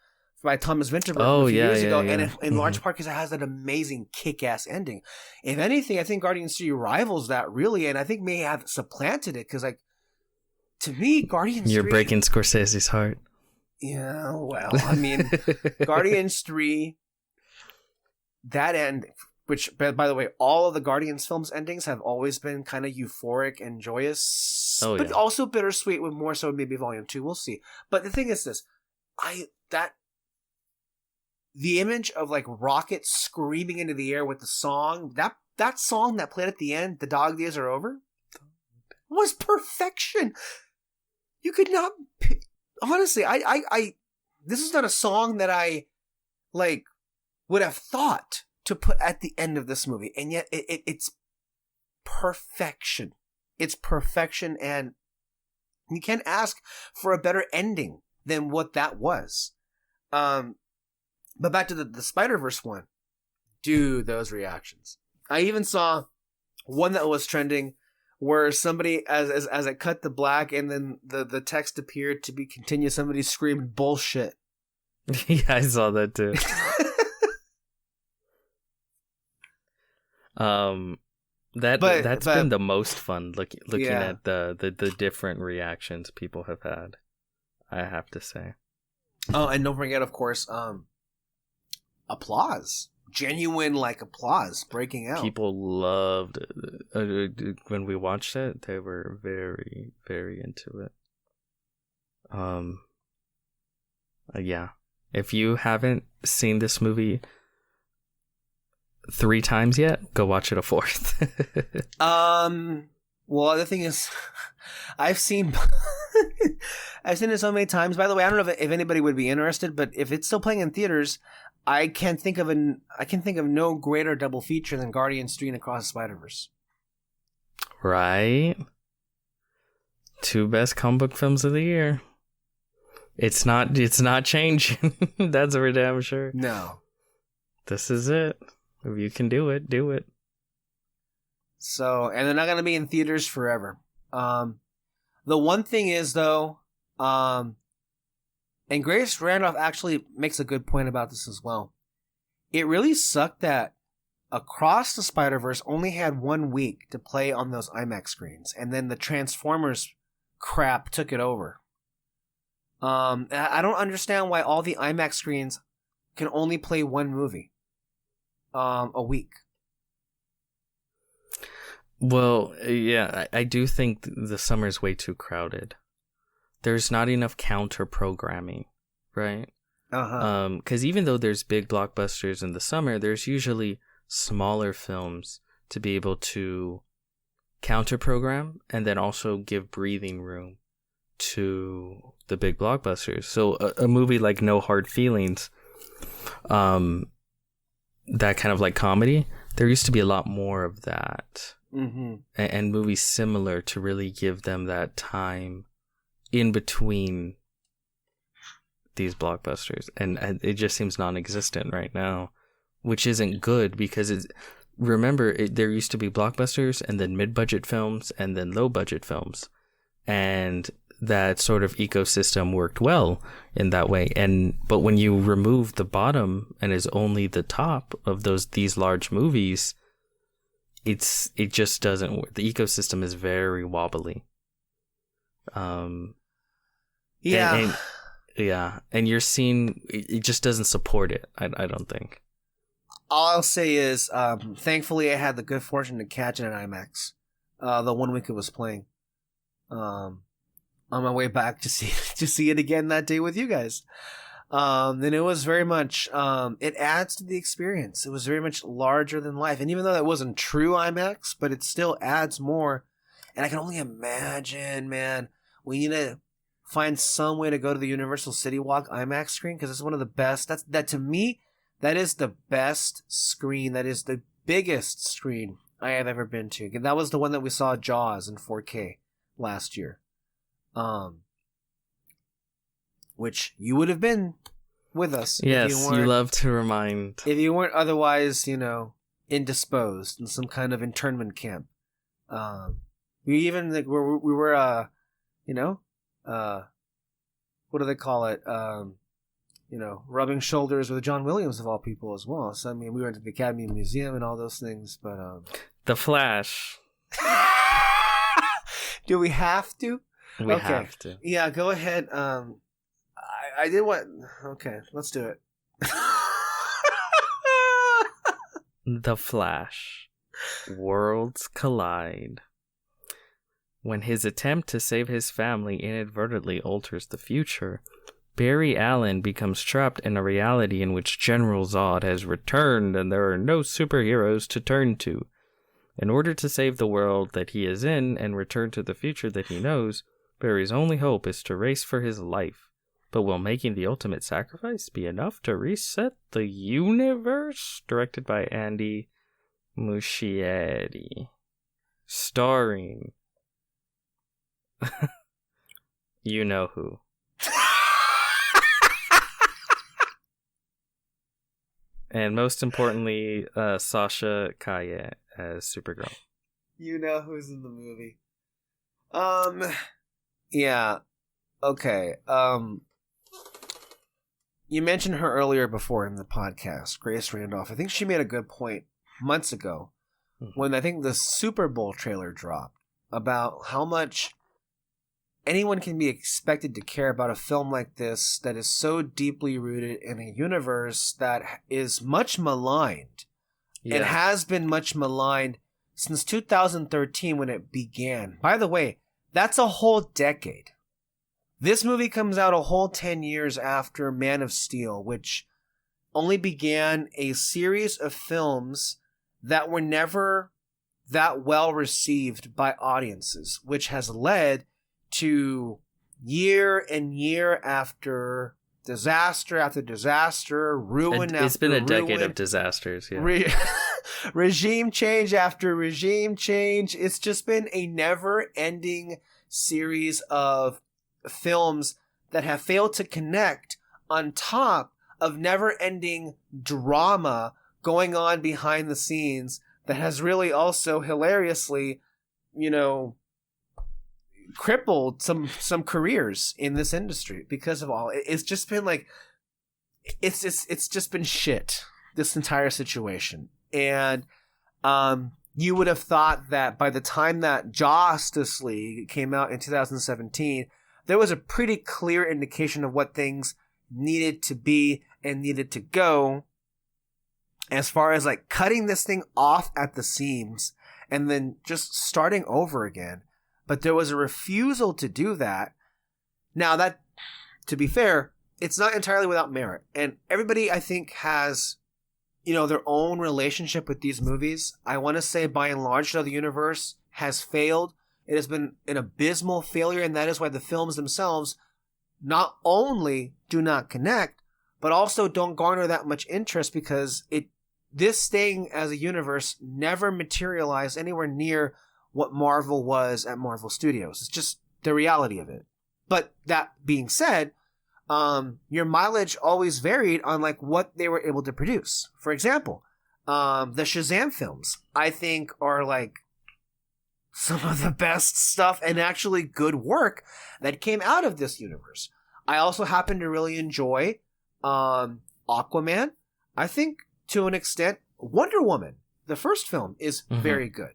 by Thomas Vinterberg from a few years ago, and in large part because it has that amazing kick-ass ending. If anything, I think Guardians 3 rivals that really, and I think may have supplanted it, because to me, Guardians 3... You're breaking Scorsese's heart. Yeah, well, I mean, Guardians 3, that end... which, by the way, all of the Guardians films endings have always been kind of euphoric and joyous, but also bittersweet, with more so maybe Volume 2. We'll see. But the thing is this, the image of like Rocket screaming into the air with the song, that song that played at the end, "The Dog Days Are Over," was perfection. You could not, honestly, I this is not a song that I like would have thought to put at the end of this movie, and yet it's perfection. It's perfection, and you can't ask for a better ending than what that was. But back to the Spider-Verse one. Dude, those reactions. I even saw one that was trending where somebody, as it cut to black and then the text appeared to be continuous, somebody screamed bullshit. Yeah, I saw that too. That's been the most fun looking at the different reactions people have had, I have to say. Oh, and don't forget, of course, applause. Genuine, like, applause breaking out. People loved it. When we watched it, they were very, very into it. Yeah. If you haven't seen this movie 3 times yet, go watch it a 4th. Well, the thing is, I've seen it so many times. By the way, I don't know if anybody would be interested, but if it's still playing in theaters, I can think of no greater double feature than Guardians 3 and Across the Spider-Verse. Right? 2 best comic book films of the year. It's not changing. That's for damn sure. No. This is it. If you can do it, do it. So, and they're not going to be in theaters forever. The one thing is, though, and Grace Randolph actually makes a good point about this as well. It really sucked that Across the Spider-Verse only had 1 week to play on those IMAX screens, and then the Transformers crap took it over. I don't understand why all the IMAX screens can only play 1 movie a week. Well, yeah, I do think the summer is way too crowded. There's not enough counter programming, right? Because even though there's big blockbusters in the summer, there's usually smaller films to be able to counter program and then also give breathing room to the big blockbusters. So a movie like No Hard Feelings, that kind of like comedy, there used to be a lot more of that. Mm-hmm. And movies similar to really give them that time in between these blockbusters, and it just seems non-existent right now, which isn't good because there used to be blockbusters and then mid-budget films and then low-budget films, and that sort of ecosystem worked well in that way. But when you remove the bottom and is only the top of these large movies, it just doesn't work. The ecosystem is very wobbly. Yeah. And you're seeing it just doesn't support it. I don't think. All I'll say is, thankfully, I had the good fortune to catch it in IMAX. The 1 week it was playing. On my way back to see it again that day with you guys. And it was very much, it adds to the experience. It was very much larger than life. And even though that wasn't true IMAX, but it still adds more. And I can only imagine, man, we need to find some way to go to the Universal City Walk IMAX screen, because it's one of the best. That to me, that is the best screen. That is the biggest screen I have ever been to. That was the one that we saw Jaws in 4K last year. Which you would have been with us. Yes, you love to remind. If you weren't otherwise, indisposed in some kind of internment camp. We even we were what do they call it? Rubbing shoulders with John Williams of all people as well. So I mean, we went to the Academy Museum and all those things, but The Flash. Do we have to? We have to. Yeah, go ahead. I did what? Okay, let's do it. The Flash. Worlds collide. When his attempt to save his family inadvertently alters the future, Barry Allen becomes trapped in a reality in which General Zod has returned and there are no superheroes to turn to. In order to save the world that he is in and return to the future that he knows, Barry's only hope is to race for his life. But will making the ultimate sacrifice be enough to reset the universe? Directed by Andy Muschietti. Starring... you know who. And most importantly, Sasha Calle as Supergirl. You know who's in the movie. Yeah. Okay. You mentioned her earlier before in the podcast, Grace Randolph. I think she made a good point months ago when I think the Super Bowl trailer dropped about how much anyone can be expected to care about a film like this that is so deeply rooted in a universe that is much maligned. Yeah. It has been much maligned since 2013 when it began. By the way, that's a whole decade. This movie comes out a whole 10 years after Man of Steel, which only began a series of films that were never that well received by audiences, which has led to year and year after disaster after disaster, ruin after It's been a decade ruin, of disasters, yeah. Regime change after regime change. It's just been a never-ending series of films that have failed to connect on top of never-ending drama going on behind the scenes that has really also hilariously, crippled some careers in this industry because of all. It's just been like it's just been shit, this entire situation. And you would have thought that by the time that Justice League came out in 2017, there was a pretty clear indication of what things needed to be and needed to go as far as like cutting this thing off at the seams and then just starting over again. But there was a refusal to do that. Now that, to be fair, it's not entirely without merit. And everybody, I think, has, their own relationship with these movies. I want to say, by and large, though, the universe has failed. It has been an abysmal failure, and that is why the films themselves not only do not connect, but also don't garner that much interest because this thing as a universe never materialized anywhere near what Marvel was at Marvel Studios. It's just the reality of it. But that being said, your mileage always varied on like what they were able to produce. For example, the Shazam films, I think, are like some of the best stuff and actually good work that came out of this universe. I also happen to really enjoy Aquaman. I think to an extent, Wonder Woman, the first film, is very good.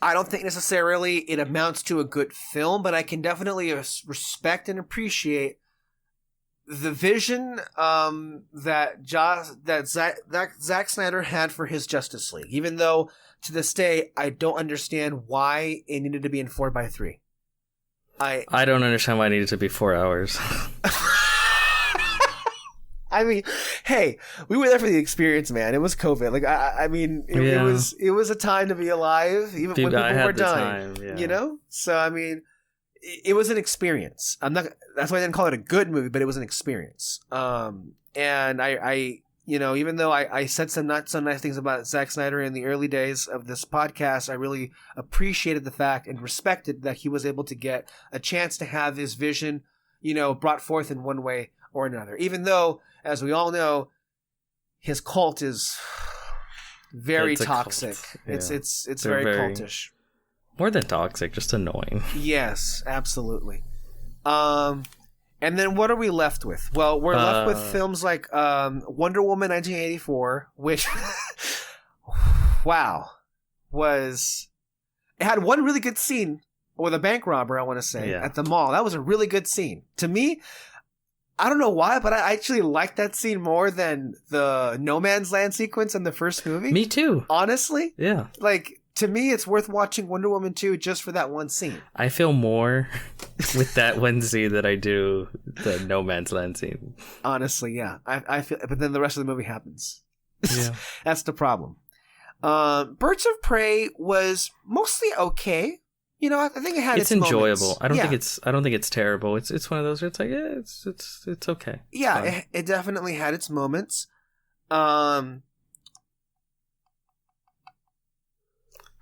I don't think necessarily it amounts to a good film, but I can definitely respect and appreciate the vision that Zack Snyder had for his Justice League. Even though to this day I don't understand why it needed to be in 4:3. I don't understand why it needed to be 4 hours. I mean, hey, we were there for the experience, man. It was COVID. Like, it was a time to be alive, even when people were dying. So I mean, it was an experience. That's why I didn't call it a good movie, but it was an experience. And I even though I said some not so nice things about Zack Snyder in the early days of this podcast, I really appreciated the fact and respected that he was able to get a chance to have his vision, brought forth in one way or another. Even though, as we all know, his cult is very toxic. Yeah. It's very cultish. More than toxic, just annoying. Yes, absolutely. And then what are we left with? Well, we're left with films like Wonder Woman 1984, which, wow, it had one really good scene with a bank robber, I want to say, at the mall. That was a really good scene. To me, I don't know why, but I actually like that scene more than the No Man's Land sequence in the first movie. Me too. Honestly. Yeah. Like, to me, it's worth watching Wonder Woman 2 just for that one scene. I feel more with that one scene than I do the No Man's Land scene. Honestly, yeah. I feel, but then the rest of the movie happens. Yeah. That's the problem. Birds of Prey was mostly okay. You know, I think it had its enjoyable. moments. I don't think it's terrible. It's one of those where it's like, yeah, it's okay. Yeah, it definitely had its moments. How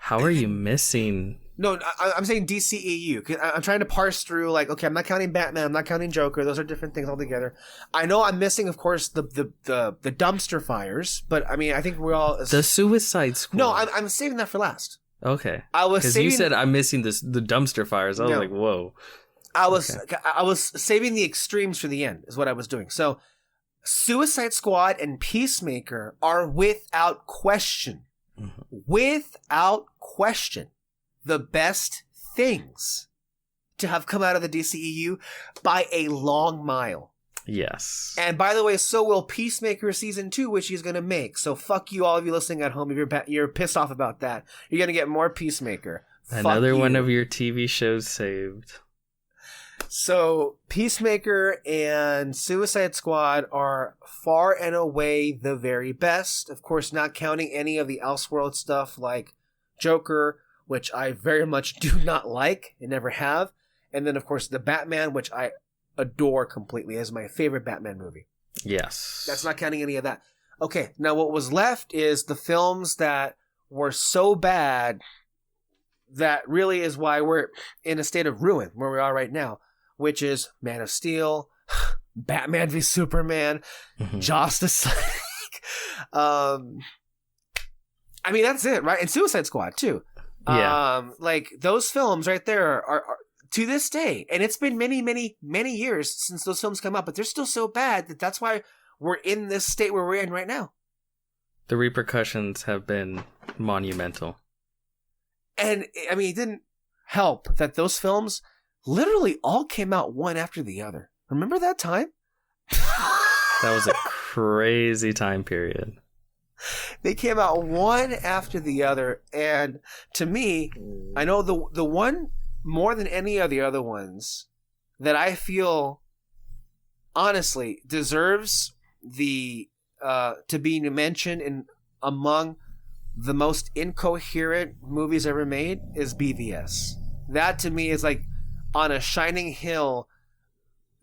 are you missing? No, I'm saying DCEU. 'Cause I'm trying to parse through, like, okay, I'm not counting Batman, I'm not counting Joker. Those are different things altogether. I know I'm missing, of course, the dumpster fires, but I mean, I think we're all The Suicide Squad. No, I'm saving that for last. Okay. I was because you said I'm missing the dumpster fires. I was like, whoa. I was saving the extremes for the end, is what I was doing. So, Suicide Squad and Peacemaker are without question, the best things to have come out of the DCEU by a long mile. Yes. And by the way, so will Peacemaker Season 2, which he's going to make. So fuck you, all of you listening at home. If you're pissed off about that, you're going to get more Peacemaker. Another one of your TV shows saved. So Peacemaker and Suicide Squad are far and away the very best. Of course, not counting any of the Elseworld stuff like Joker, which I very much do not like and never have. And then, of course, the Batman, which I adore completely as my favorite Batman movie. Yes. That's not counting any of that. Okay, now what was left is the films that were so bad that really is why we're in a state of ruin where we are right now, which is Man of Steel, Batman v Superman, Justice League. I mean, that's it, right? And Suicide Squad too. Yeah. Like those films right there are to this day, and it's been many, many, many years since those films come out, but they're still so bad that's why we're in this state where we're in right now. The repercussions have been monumental. And, I mean, it didn't help that those films literally all came out one after the other. Remember that time? That was a crazy time period. They came out one after the other, and to me, I know the one more than any of the other ones that I feel honestly deserves the to be mentioned in among the most incoherent movies ever made is BVS. That to me is like on a shining hill,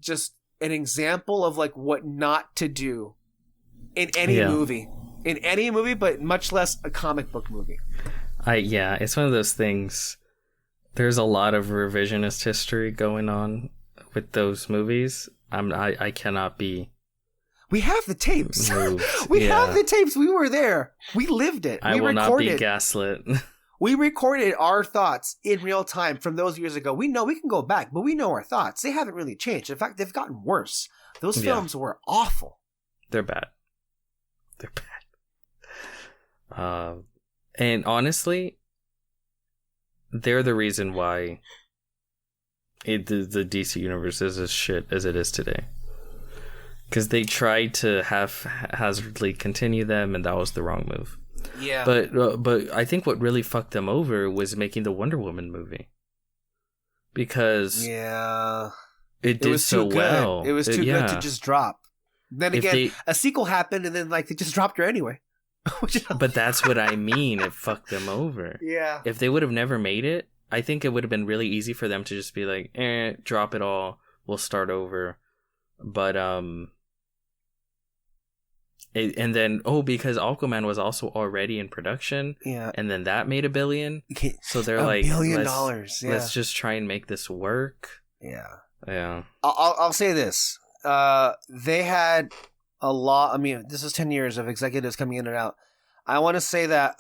just an example of like what not to do in any movie. In any movie, but much less a comic book movie. It's one of those things. There's a lot of revisionist history going on with those movies. I cannot be. We have the tapes. Moved. We have the tapes. We were there. We lived it. I will not be gaslit. We recorded our thoughts in real time from those years ago. We know we can go back, but we know our thoughts. They haven't really changed. In fact, they've gotten worse. Those films were awful. They're bad. And honestly, they're the reason why the DC universe is as shit as it is today. Because they tried to haphazardly continue them, and that was the wrong move. Yeah. But I think what really fucked them over was making the Wonder Woman movie. Because it did so well. It was too good to just drop. Then again, a sequel happened, and then like they just dropped her anyway. But that's what I mean. It fucked them over. Yeah. If they would have never made it, I think it would have been really easy for them to just be like, drop it all. We'll start over. But, and then, because Aquaman was also already in production. Yeah. And then that made $1 billion. So they're like, $1 billion. Let's just try and make this work. Yeah. Yeah. I'll say this. They had a lot. I mean, this is 10 years of executives coming in and out. I want to say that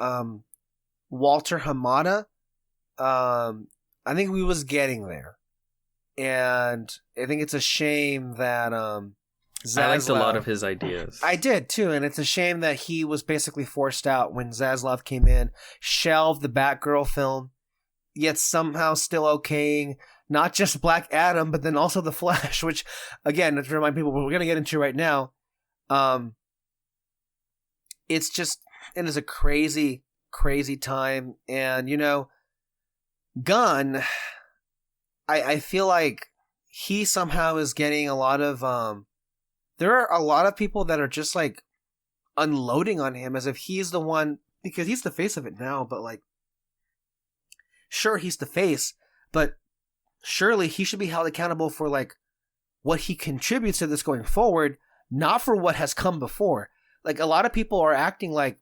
Walter Hamada, I think we was getting there, and I think it's a shame that Zaslav, I liked a lot of his ideas. I did too, and it's a shame that he was basically forced out when Zaslav came in, shelved the Batgirl film, yet somehow still okaying not just Black Adam, but then also the Flash, which, again, to remind people, what we're going to get into right now, it is a crazy, crazy time. And, Gunn, I feel like he somehow is getting a lot of, there are a lot of people that are just like unloading on him as if he's the one, because he's the face of it now, but like, sure, he's the face, but surely he should be held accountable for like what he contributes to this going forward, not for what has come before. Like, a lot of people are acting like,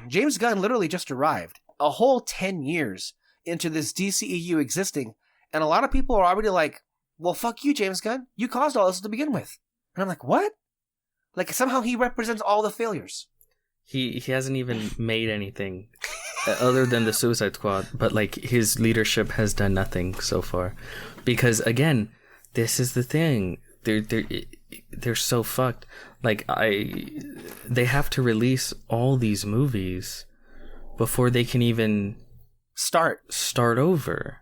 James Gunn literally just arrived a whole 10 years into this DCEU existing, and a lot of people are already like, well, fuck you, James Gunn. You caused all this to begin with. And I'm like, what? Like, somehow he represents all the failures. He hasn't even made anything other than the Suicide Squad, but like his leadership has done nothing so far. Because again, this is the thing. They're so fucked. Like, they have to release all these movies before they can even start over.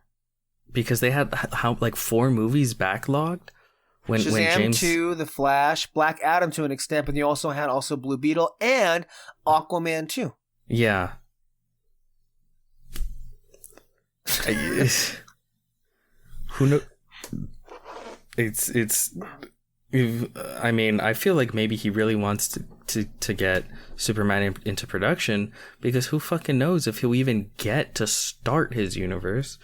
Because they had like 4 movies backlogged. When James 2, The Flash, Black Adam to an extent, but you also had Blue Beetle and Aquaman 2. Yeah. Who knows? I mean, I feel like maybe he really wants to get Superman into production, because who fucking knows if he'll even get to start his universe,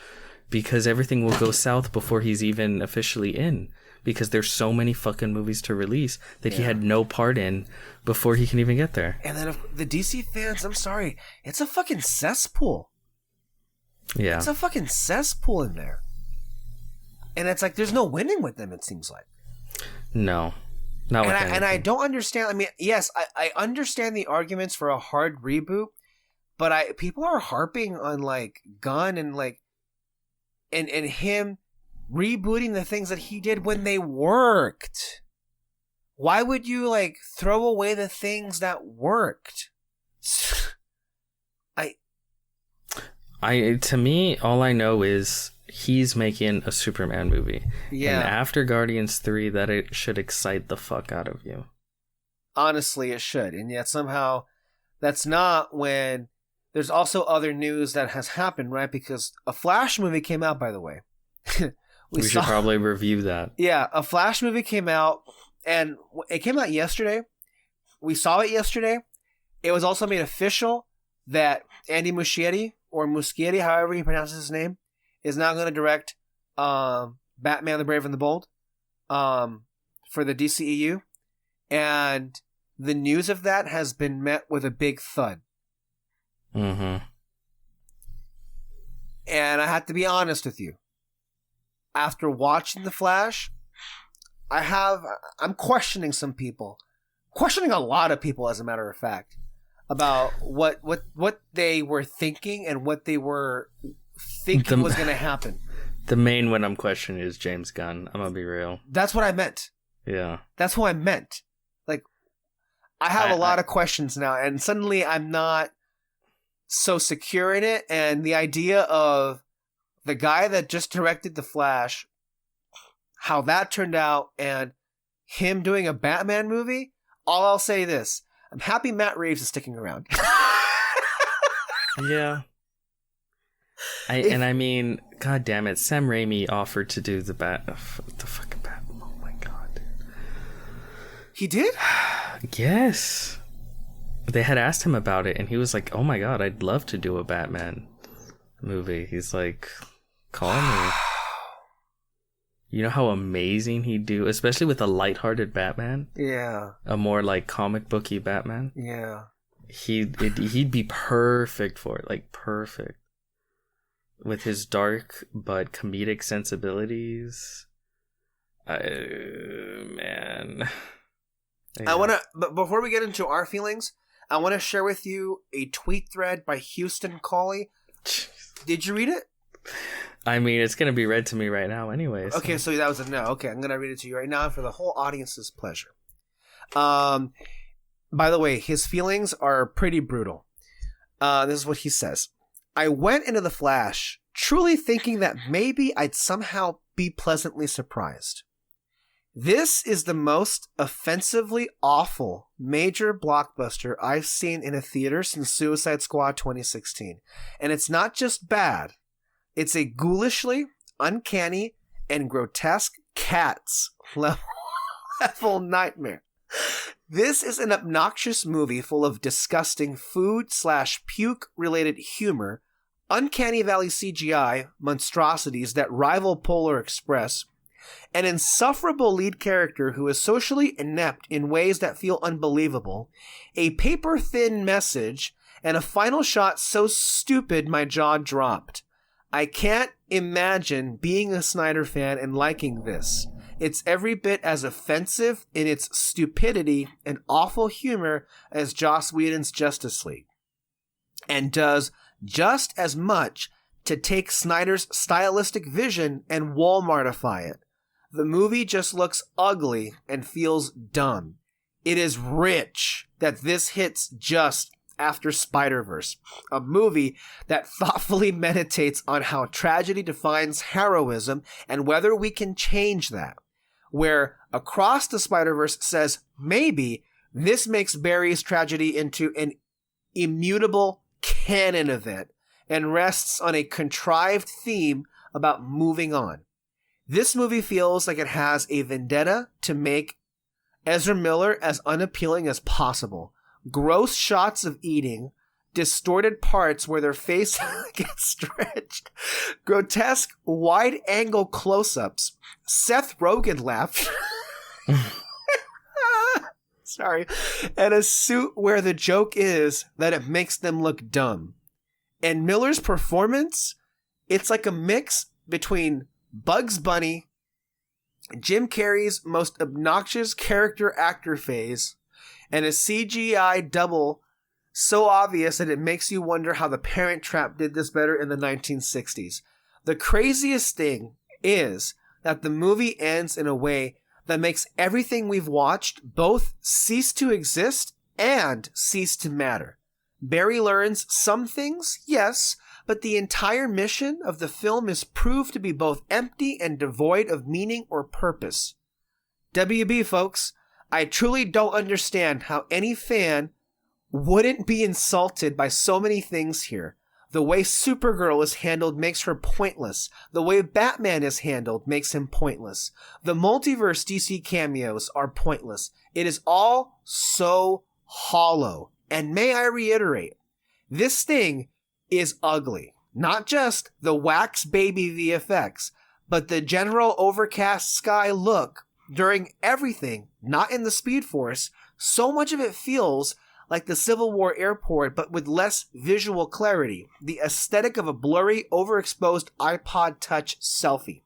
because everything will go south before he's even officially in. Because there's so many fucking movies to release that he had no part in before he can even get there. And then the DC fans, I'm sorry, it's a fucking cesspool. Yeah. It's a fucking cesspool in there. And it's like, there's no winning with them, it seems like. No. Not with anything. And I don't understand. I mean, yes, I understand the arguments for a hard reboot, but people are harping on, like, Gunn and, like, and him rebooting the things that he did when they worked. Why would you like throw away the things that worked? To me, all I know is he's making a Superman movie. Yeah. And after Guardians 3, that it should excite the fuck out of you. Honestly, it should. And yet somehow that's not when there's also other news that has happened, right? Because a Flash movie came out, by the way. We should probably review that. Yeah, a Flash movie came out, and it came out yesterday. We saw it yesterday. It was also made official that Andy Muschietti, or Muschietti, however he pronounces his name, is now going to direct Batman the Brave and the Bold for the DCEU. And the news of that has been met with a big thud. Mm-hmm. And I have to be honest with you. After watching The Flash, I'm questioning some people. Questioning a lot of people, as a matter of fact, about what they were thinking and what they were thinking was going to happen. The main one I'm questioning is James Gunn. I'm going to be real. That's what I meant. Yeah. That's who I meant. Like, I have a lot of questions now, and suddenly I'm not so secure in it, and the idea of the guy that just directed The Flash, how that turned out, and him doing a Batman movie, all I'll say this. I'm happy Matt Reeves is sticking around. Yeah. I mean, god damn it, Sam Raimi offered to do the fucking Batman. Oh my god, dude. He did? Yes. They had asked him about it, and he was like, oh my god, I'd love to do a Batman movie. He's like, call me. You know how amazing he'd do, especially with a lighthearted Batman? Yeah. A more like comic booky Batman? Yeah. He'd be perfect for it, like perfect. With his dark but comedic sensibilities. Man. Yeah. I want to, but before we get into our feelings, I want to share with you a tweet thread by Houston Cawley. Did you read it? I mean, it's going to be read to me right now anyway. So. Okay, so that was a no. Okay, I'm going to read it to you right now for the whole audience's pleasure. By the way, his feelings are pretty brutal. This is what he says. I went into The Flash truly thinking that maybe I'd somehow be pleasantly surprised. This is the most offensively awful major blockbuster I've seen in a theater since Suicide Squad 2016. And it's not just bad. It's a ghoulishly, uncanny, and grotesque Cats level nightmare. This is an obnoxious movie full of disgusting food/puke related humor, uncanny valley CGI monstrosities that rival Polar Express, an insufferable lead character who is socially inept in ways that feel unbelievable, a paper-thin message, and a final shot so stupid my jaw dropped. I can't imagine being a Snyder fan and liking this. It's every bit as offensive in its stupidity and awful humor as Joss Whedon's Justice League, and does just as much to take Snyder's stylistic vision and Walmartify it. The movie just looks ugly and feels dumb. It is rich that this hits just after Spider-Verse, a movie that thoughtfully meditates on how tragedy defines heroism and whether we can change that. Where Across the Spider-Verse says, maybe this makes Barry's tragedy into an immutable canon event and rests on a contrived theme about moving on. This movie feels like it has a vendetta to make Ezra Miller as unappealing as possible. Gross shots of eating, distorted parts where their face gets stretched, grotesque wide-angle close-ups, Seth Rogen laugh, sorry, and a suit where the joke is that it makes them look dumb. And Miller's performance, it's like a mix between Bugs Bunny, Jim Carrey's most obnoxious character-actor phase, and a CGI double so obvious that it makes you wonder how The Parent Trap did this better in the 1960s. The craziest thing is that the movie ends in a way that makes everything we've watched both cease to exist and cease to matter. Barry learns some things, yes, but the entire mission of the film is proved to be both empty and devoid of meaning or purpose. WB, folks, I truly don't understand how any fan wouldn't be insulted by so many things here. The way Supergirl is handled makes her pointless. The way Batman is handled makes him pointless. The Multiverse DC cameos are pointless. It is all so hollow. And may I reiterate, this thing is ugly. Not just the wax baby VFX, but the general overcast sky look during everything, not in the Speed Force. So much of it feels like the Civil War airport, but with less visual clarity. The aesthetic of a blurry, overexposed iPod Touch selfie.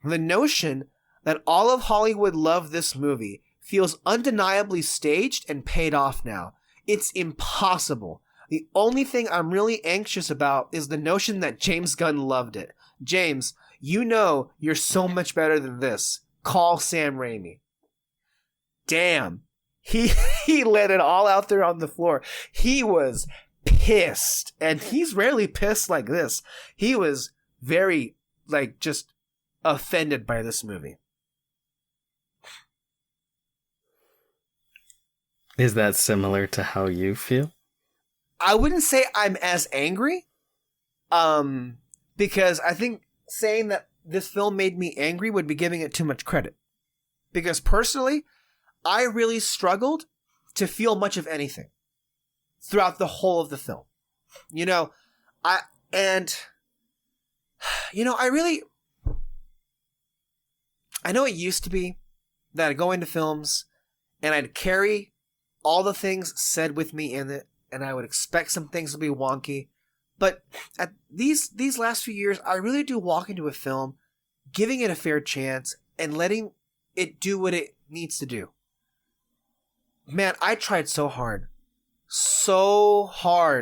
The notion that all of Hollywood loved this movie feels undeniably staged and paid off now. It's impossible. The only thing I'm really anxious about is the notion that James Gunn loved it. James, you know you're so much better than this. Call Sam Raimi. Damn. He let it all out there on the floor. He was pissed. And he's rarely pissed like this. He was very, just offended by this movie. Is that similar to how you feel? I wouldn't say I'm as angry. Because I think saying that this film made me angry would be giving it too much credit. Because personally, I really struggled to feel much of anything throughout the whole of the film. I know it used to be that I'd go into films and I'd carry all the things said with me in it, and I would expect some things to be wonky. But at these last few years, I really do walk into a film, giving it a fair chance, and letting it do what it needs to do. Man, I tried so hard,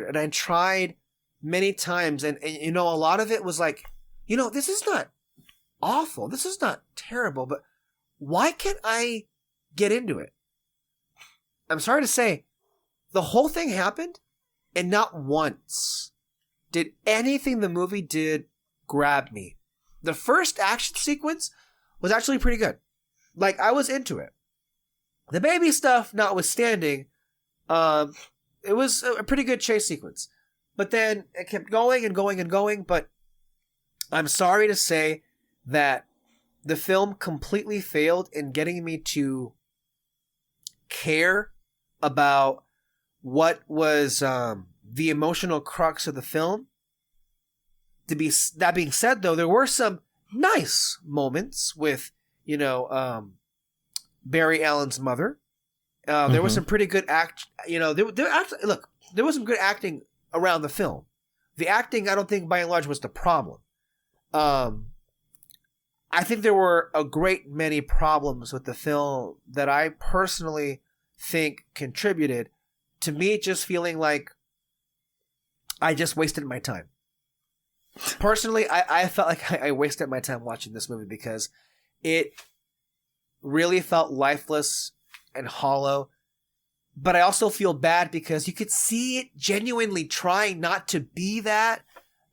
and I tried many times, and a lot of it was like, this is not awful, this is not terrible, but why can't I get into it? I'm sorry to say, the whole thing happened, and not once did anything the movie did grab me. the first action sequence was actually pretty good. Like, I was into it. The baby stuff notwithstanding, it was a pretty good chase sequence. But then it kept going and going and going. But I'm sorry to say that the film completely failed in getting me to care about what was the emotional crux of the film. That being said, though, there were some nice moments with, Barry Allen's mother. There was some pretty good there was some good acting around the film. The acting, I don't think, by and large, was the problem. I think there were a great many problems with the film that I personally think contributed to me just feeling like I just wasted my time. Personally, I felt like I wasted my time watching this movie because it really felt lifeless and hollow. But I also feel bad because you could see it genuinely trying not to be that.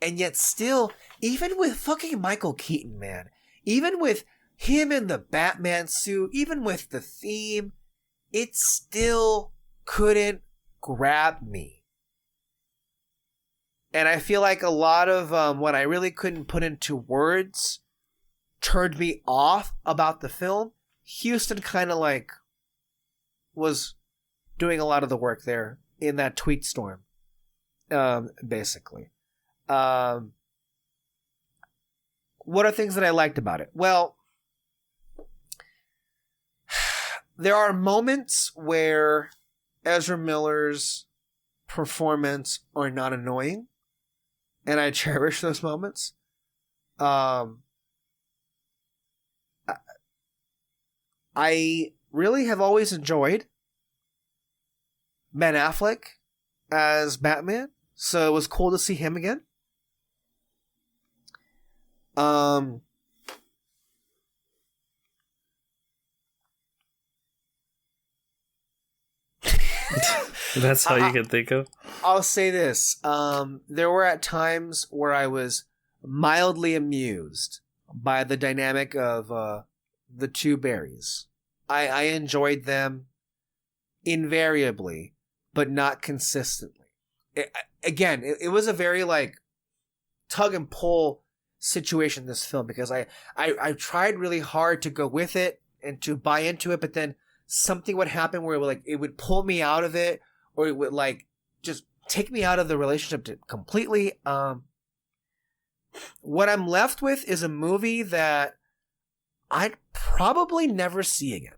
And yet still, even with fucking Michael Keaton, man, even with him in the Batman suit, even with the theme, it still couldn't grab me. And I feel like a lot of what I really couldn't put into words turned me off about the film. Houston kind of like was doing a lot of the work there in that tweet storm, basically. What are things that I liked about it? Well, there are moments where Ezra Miller's performance are not annoying, and I cherish those moments. I really have always enjoyed Ben Affleck as Batman, so it was cool to see him again. That's all you can think of? I'll say this. There were at times where I was mildly amused by the dynamic of the two Barrys. I enjoyed them invariably, but not consistently. It was a very like tug and pull situation, this film, because I tried really hard to go with it and to buy into it, but then something would happen where it would pull me out of it, or it would like just take me out of the relationship completely. What I'm left with is a movie that I'd probably never see again.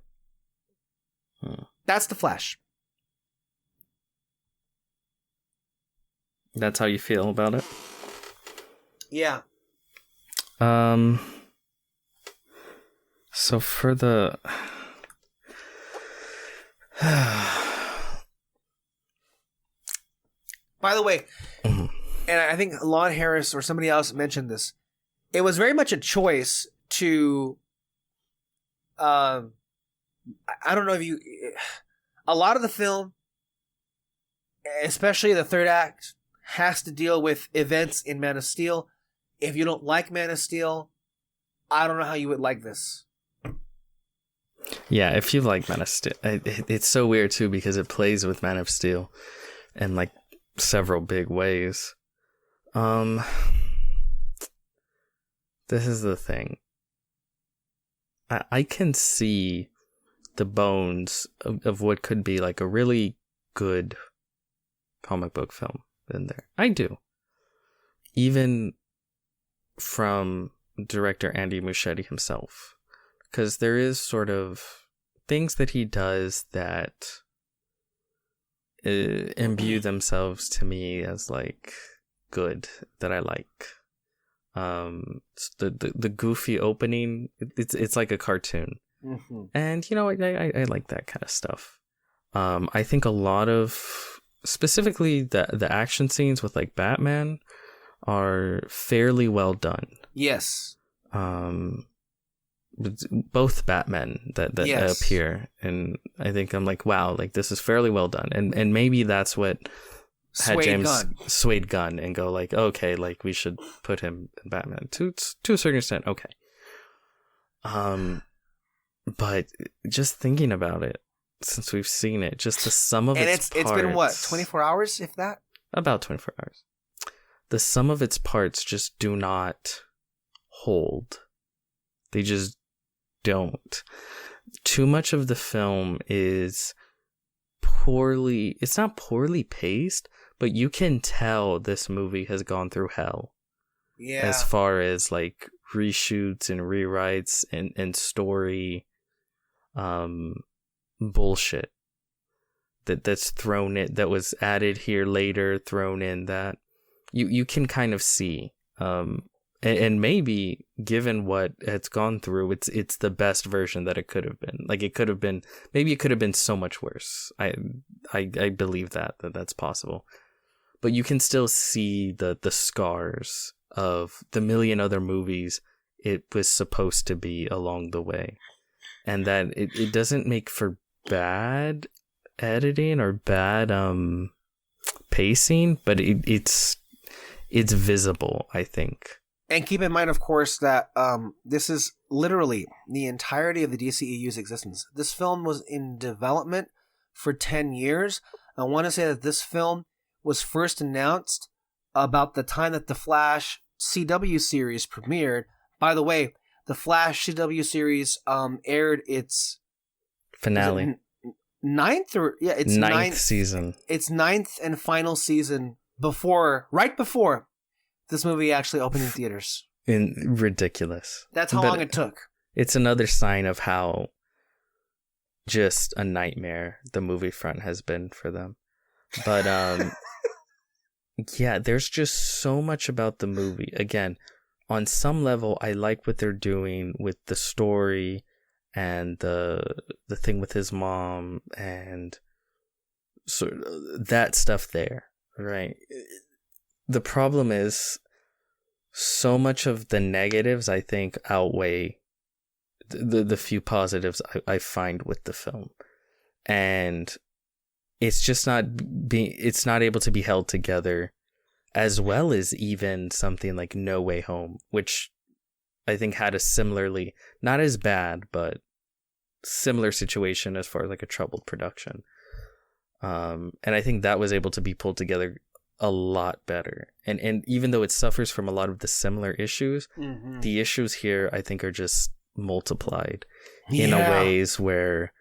That's The Flash. That's how you feel about it? Yeah. So for the by the way, and I think Lon Harris or somebody else mentioned this, it was very much a choice to I don't know if you, a lot of the film, especially the third act, has to deal with events in Man of Steel. If you don't like Man of Steel, I don't know how you would like this. Yeah, if you like Man of Steel, it's so weird too because it plays with Man of Steel in like several big ways. This is the thing. I can see the bones of what could be like a really good comic book film in there. I do. Even from director Andy Muschietti himself. Because there is sort of things that he does that imbue themselves to me as like good, that I like. The goofy opening, it's like a cartoon. Mm-hmm. And you know, I like that kind of stuff. I think a lot of, specifically the action scenes with like Batman are fairly well done. Yes. Both Batmen that yes. appear, and I think I'm like, wow, like this is fairly well done, and maybe that's what had Suede James Gunn. Suede Gunn and go like, okay, like we should put him in Batman to a certain extent. Okay. But just thinking about it, since we've seen it, just the sum of its parts. It's been what, 24 hours, if that? About 24 hours. The sum of its parts just do not hold. They just don't. Too much of the film is it's not poorly paced, but you can tell this movie has gone through hell. Yeah. As far as like reshoots and rewrites and story bullshit that's thrown in, that was added here later, thrown in, that you can kind of see, and maybe given what it's gone through, it's the best version that it could have been. Like it could have been so much worse. I believe that's possible, but you can still see the scars of the million other movies it was supposed to be along the way, and that it doesn't make for bad editing or bad pacing, but it's visible, I think. And keep in mind, of course, that this is literally the entirety of the DCEU's existence. This film was in development for 10 years. I want to say that this film was first announced about the time that the Flash CW series premiered. By the way, the Flash CW series aired its finale. Ninth season. It's ninth and final season right before this movie actually opened in theaters. Ridiculous. That's how long it took. It's another sign of how just a nightmare the movie front has been for them. But yeah, there's just so much about the movie. Again, on some level, I like what they're doing with the story and the thing with his mom and sort of that stuff there, right? The problem is so much of the negatives, I think, outweigh the few positives I find with the film. And it's just it's not able to be held together as well as even something like No Way Home, which I think had a similarly, not as bad, but similar situation as far as like a troubled production. And I think that was able to be pulled together a lot better. And even though it suffers from a lot of the similar issues, the issues here I think are just multiplied in a ways where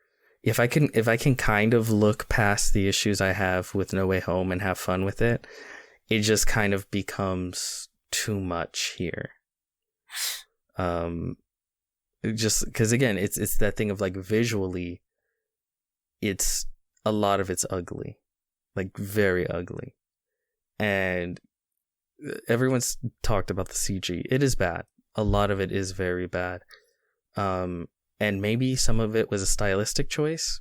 if I can kind of look past the issues I have with No Way Home and have fun with it, it just kind of becomes too much here. Just because again, it's that thing of like visually, it's a lot of it's ugly, like very ugly, and everyone's talked about the CG. It is bad. A lot of it is very bad. And maybe some of it was a stylistic choice.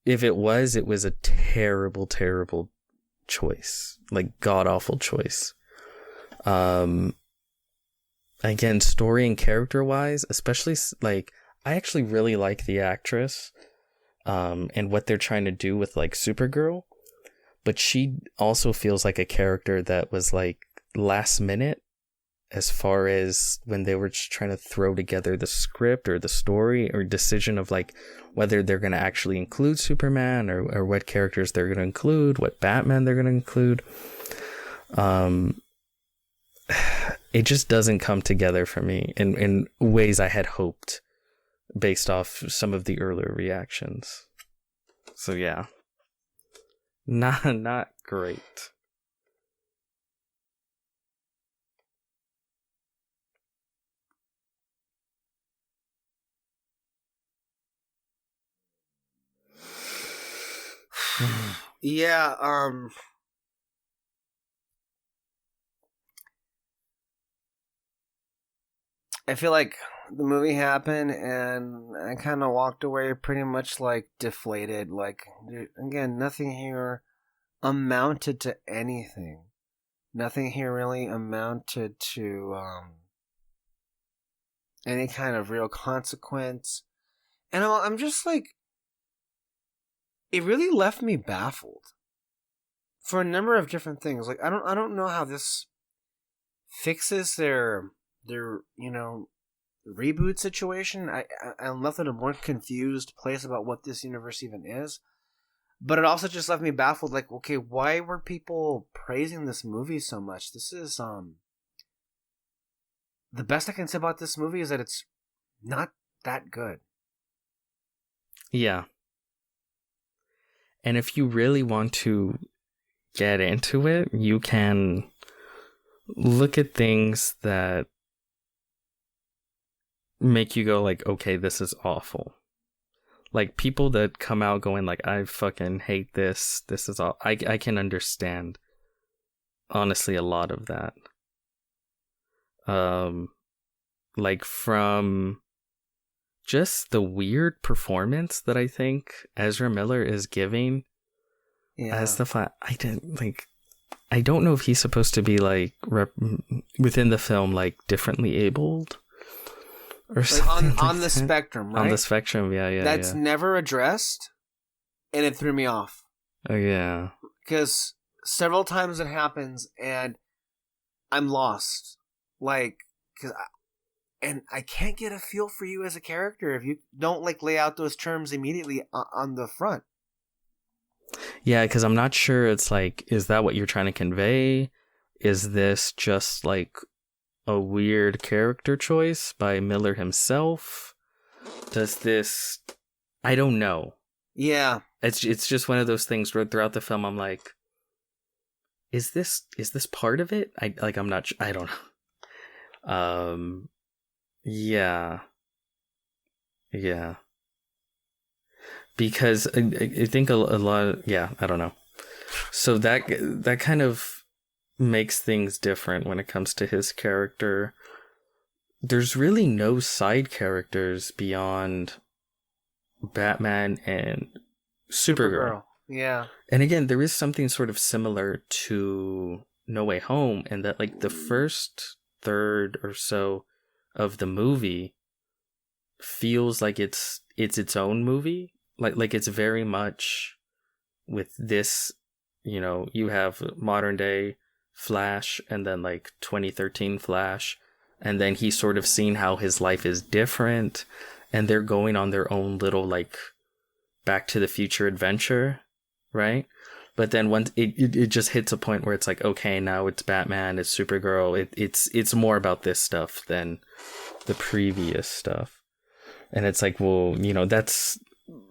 If it was a terrible, terrible choice, like god awful choice. Again, story and character wise, especially like I actually really like the actress, and what they're trying to do with like Supergirl, but she also feels like a character that was like last minute as far as when they were just trying to throw together the script or the story or decision of like whether they're going to actually include Superman or what characters they're going to include, what Batman they're going to include. It just doesn't come together for me in ways I had hoped based off some of the earlier reactions. So yeah, not great. Yeah, I feel like the movie happened and I kind of walked away pretty much like deflated. Like, again, nothing here amounted to anything. Nothing here really amounted to any kind of real consequence. And I'm just like, it really left me baffled. for a number of different things. Like, I don't know how this fixes their reboot situation. I'm left in a more confused place about what this universe even is. But it also just left me baffled. Like, okay, why were people praising this movie so much? This is the best I can say about this movie is that it's not that good. Yeah. And if you really want to get into it, you can look at things that make you go like, okay, this is awful. Like, people that come out going like, I fucking hate this. This is all. I can understand, honestly, a lot of that. Like, from just the weird performance that I think Ezra Miller is giving as the I don't know if he's supposed to be like within the film like differently abled or like something on the spectrum, right? On the spectrum, yeah. That's never addressed, and it threw me off. Oh yeah, because several times it happens, and I'm lost. Like, and I can't get a feel for you as a character if you don't like lay out those terms immediately on the front. Yeah, because I'm not sure. It's like, is that what you're trying to convey? Is this just like a weird character choice by Miller himself? Does this... I don't know. Yeah. It's just one of those things where throughout the film I'm like, is this part of it? I'm not I don't know. Yeah. Because I think a lot of, I don't know. So that kind of makes things different when it comes to his character. There's really no side characters beyond Batman and Supergirl. Yeah. And again, there is something sort of similar to No Way Home in that like the first third or so of the movie feels like it's its own movie. Like it's very much with this, you have modern day Flash and then like 2013 Flash, and then he's sort of seen how his life is different, and they're going on their own little like Back to the Future adventure, right? But then once it just hits a point where it's like, okay, now it's Batman, it's Supergirl, it's more about this stuff than the previous stuff. And it's like, well,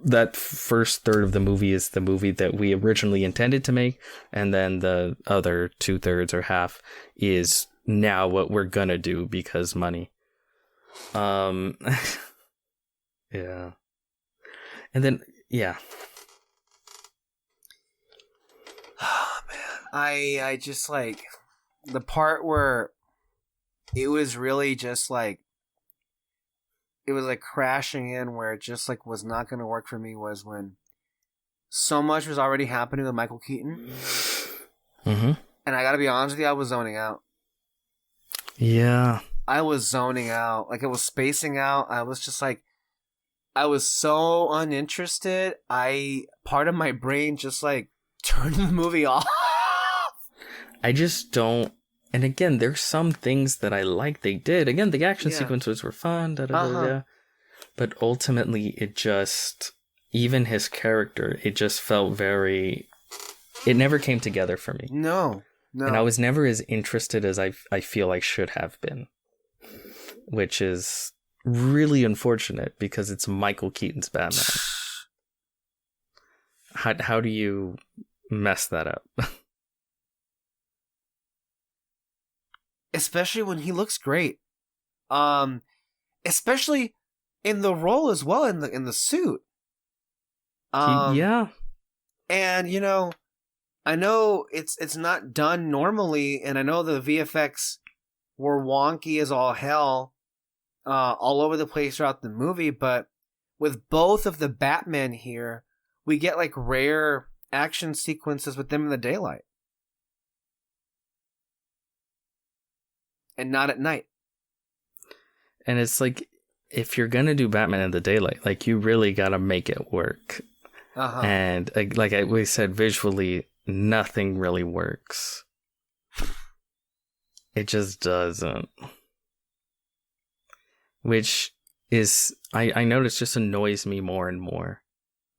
that first third of the movie is the movie that we originally intended to make, and then the other 2/3 or half is now what we're gonna do because money. Yeah. And then Oh man, I just like the part where it was really just like it was like crashing in, where it just like was not going to work for me, was when so much was already happening with Michael Keaton. Mm-hmm. And I got to be honest with you, I was zoning out. Yeah. I was zoning out. Like, it was spacing out. I was just like, I was so uninterested. Part of my brain just like turned the movie off. I just don't. And again, there's some things that I like they did. Again, the action sequences were fun, but ultimately it just, even his character, it just felt very, it never came together for me. No. And I was never as interested as I feel I should have been, which is really unfortunate because it's Michael Keaton's Batman. How do you mess that up? Especially when he looks great. Especially in the role as well, in the suit. Yeah. And I know it's not done normally, and I know the VFX were wonky as all hell, all over the place throughout the movie, but with both of the Batmen here, we get like rare action sequences with them in the daylight. And not at night. And it's like, if you're gonna do Batman in the daylight, like, you really gotta make it work. Uh-huh. And like we said, visually, nothing really works. It just doesn't. Which is, I notice, just annoys me more and more.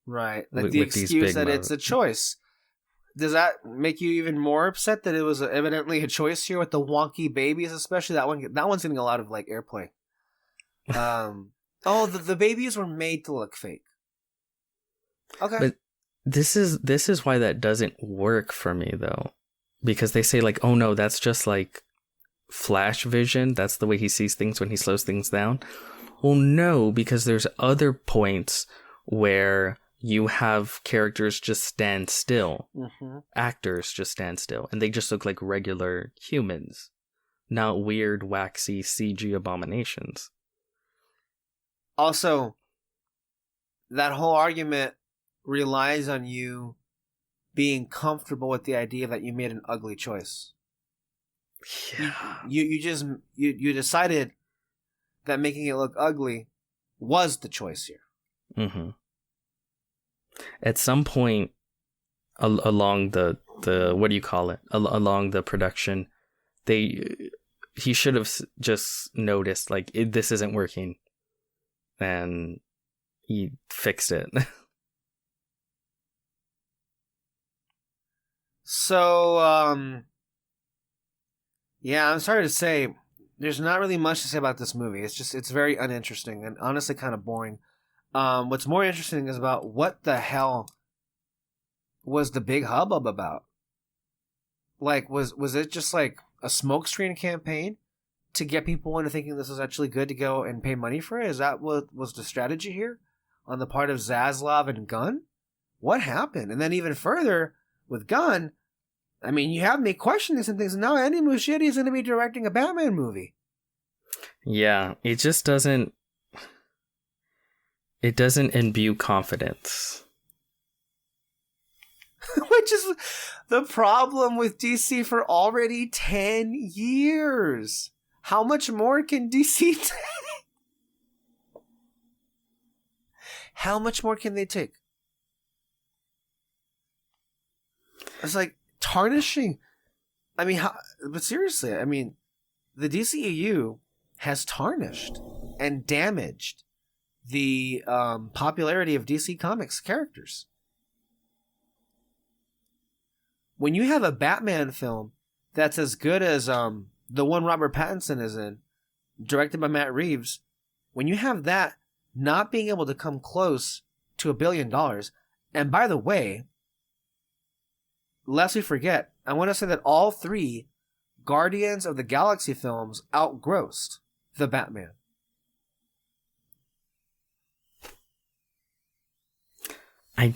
Right. Like the excuse that it's a choice. Does that make you even more upset that it was evidently a choice here with the wonky babies, especially that one? That one's getting a lot of like airplay. The babies were made to look fake. Okay. But this is why that doesn't work for me though, because they say like, oh no, that's just like flash vision. That's the way he sees things when he slows things down. Well, no, because there's other points where you have characters just stand still. Mm-hmm. Actors just stand still. And they just look like regular humans. Not weird, waxy CG abominations. Also, that whole argument relies on you being comfortable with the idea that you made an ugly choice. Yeah. You decided that making it look ugly was the choice here. Mm-hmm. At some point along the what do you call it? Along the production, he should have just noticed like this isn't working, and he fixed it. So, yeah, I'm sorry to say, there's not really much to say about this movie. It's very uninteresting and honestly kind of boring. What's more interesting is about what the hell was the big hubbub about? Like, was it just like a smokescreen campaign to get people into thinking this was actually good to go and pay money for it? Is that what was the strategy here on the part of Zaslav and Gunn? What happened? And then even further with Gunn, I mean, you have me questioning some things. Now Andy Muschietti is going to be directing a Batman movie. Yeah, it just doesn't. It doesn't imbue confidence. Which is the problem with DC for already 10 years. How much more can DC take? How much more can they take? It's like tarnishing. I mean, but seriously, I mean, the DCEU has tarnished and damaged the popularity of DC Comics characters. When you have a Batman film that's as good as the one Robert Pattinson is in, directed by Matt Reeves, when you have that not being able to come close to $1 billion, and by the way, lest we forget, I want to say that all 3 Guardians of the Galaxy films outgrossed the Batman. I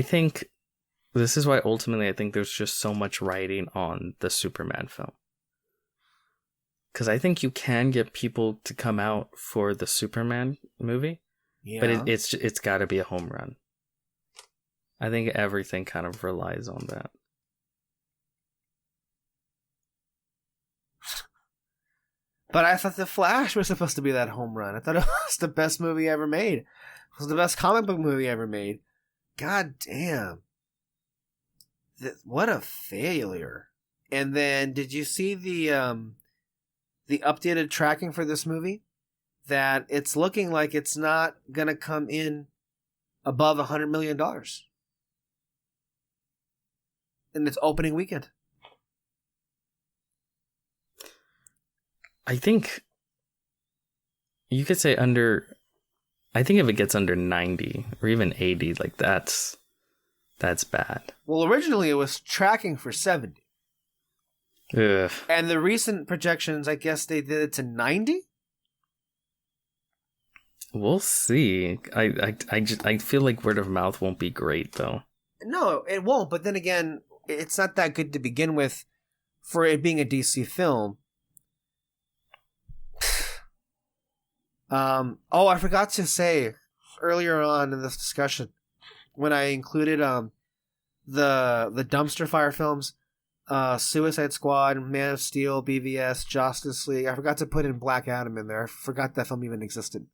think this is why ultimately I think there's just so much riding on the Superman film. Because I think you can get people to come out for the Superman movie, but it's got to be a home run. I think everything kind of relies on that. But I thought The Flash was supposed to be that home run. I thought it was the best movie ever made. It was the best comic book movie ever made. God damn. What a failure. And then, did you see the updated tracking for this movie? That it's looking like it's not going to come in above $100 million in its opening weekend. I think you could say under. I think if it gets under 90 or even 80, like that's bad. Well, originally it was tracking for 70. Ugh. And the recent projections, I guess they did it to 90? We'll see. I feel like word of mouth won't be great though. No, it won't. But then again, it's not that good to begin with for it being a DC film. I forgot to say earlier on in this discussion when I included the dumpster fire films, Suicide Squad, Man of Steel, BVS, Justice League. I forgot to put in Black Adam in there. I forgot that film even existed.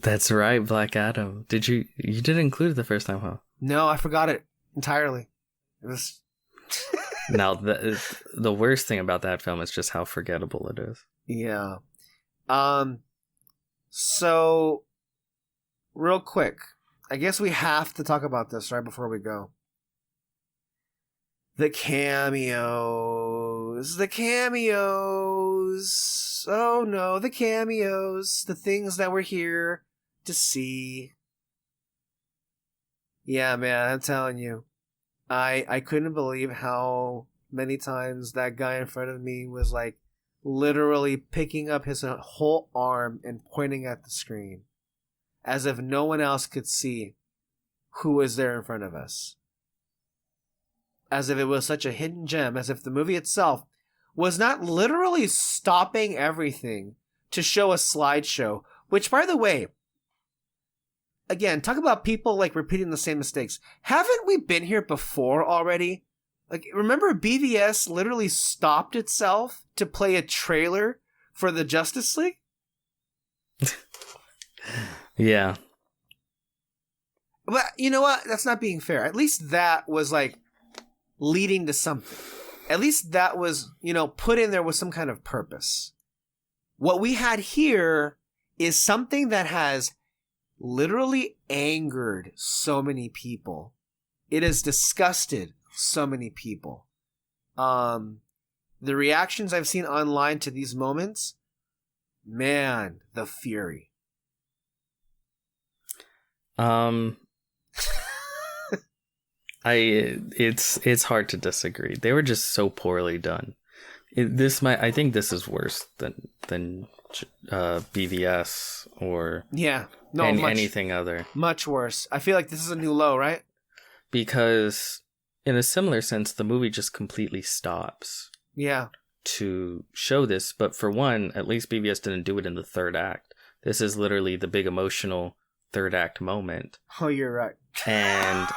That's right, Black Adam. You didn't include it the first time, huh? No, I forgot it entirely. It was... Now, the worst thing about that film is just how forgettable it is. Yeah. So, real quick, I guess we have to talk about this right before we go. The cameos. The cameos. Oh no, the cameos. The things that we're here to see. Yeah, man, I'm telling you. I couldn't believe how many times that guy in front of me was like literally picking up his whole arm and pointing at the screen as if no one else could see who was there in front of us. As if it was such a hidden gem, as if the movie itself was not literally stopping everything to show a slideshow, which, by the way, again, talk about people like repeating the same mistakes. Haven't we been here before already? Like, remember BVS literally stopped itself to play a trailer for the Justice League? Yeah. But you know what? That's not being fair. At least that was like leading to something. At least that was, put in there with some kind of purpose. What we had here is something that has literally angered so many people. It has disgusted so many people. The reactions I've seen online to these moments, man, the fury. It's hard to disagree. They were just so poorly done. I think this is worse than BVS or anything other. Much worse. I feel like this is a new low, right? Because in a similar sense, the movie just completely stops. Yeah. To show this, but for one, at least BVS didn't do it in the third act. This is literally the big emotional third act moment. Oh, you're right. And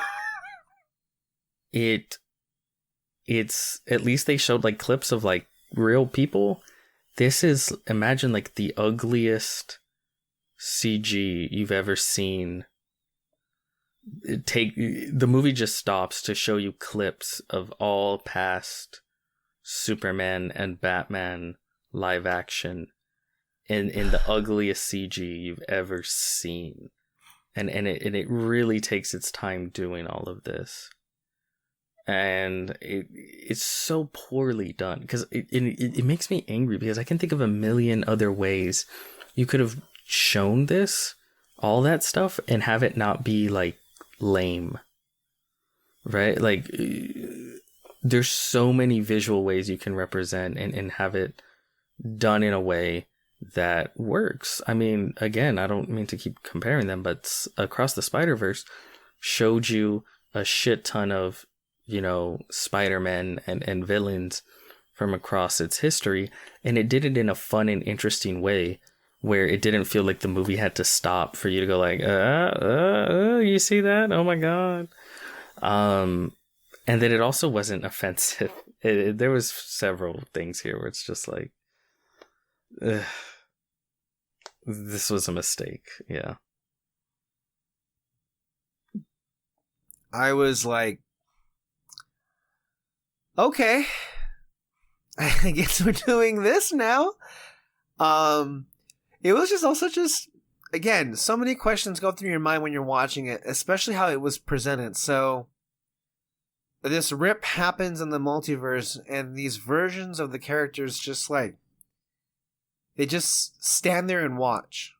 it's at least they showed like clips of like real people. This is, imagine like the ugliest CG you've ever seen. The movie just stops to show you clips of all past Superman and Batman live action in the ugliest CG you've ever seen. And it really takes its time doing all of this. And it's so poorly done because it makes me angry because I can think of a million other ways you could have shown this, all that stuff, and have it not be like lame, right? Like there's so many visual ways you can represent and have it done in a way that works. I mean, again, I don't mean to keep comparing them, but Across the Spider-Verse showed you a shit ton of Spider-Man and villains from across its history, and it did it in a fun and interesting way where it didn't feel like the movie had to stop for you to go like, you see that? Oh my god. And then it also wasn't offensive. There was several things here where it's just like, this was a mistake. Yeah. I was like, okay, I guess we're doing this now. It was just also again, so many questions go through your mind when you're watching it, especially how it was presented. So this rip happens in the multiverse, and these versions of the characters just like, they just stand there and watch.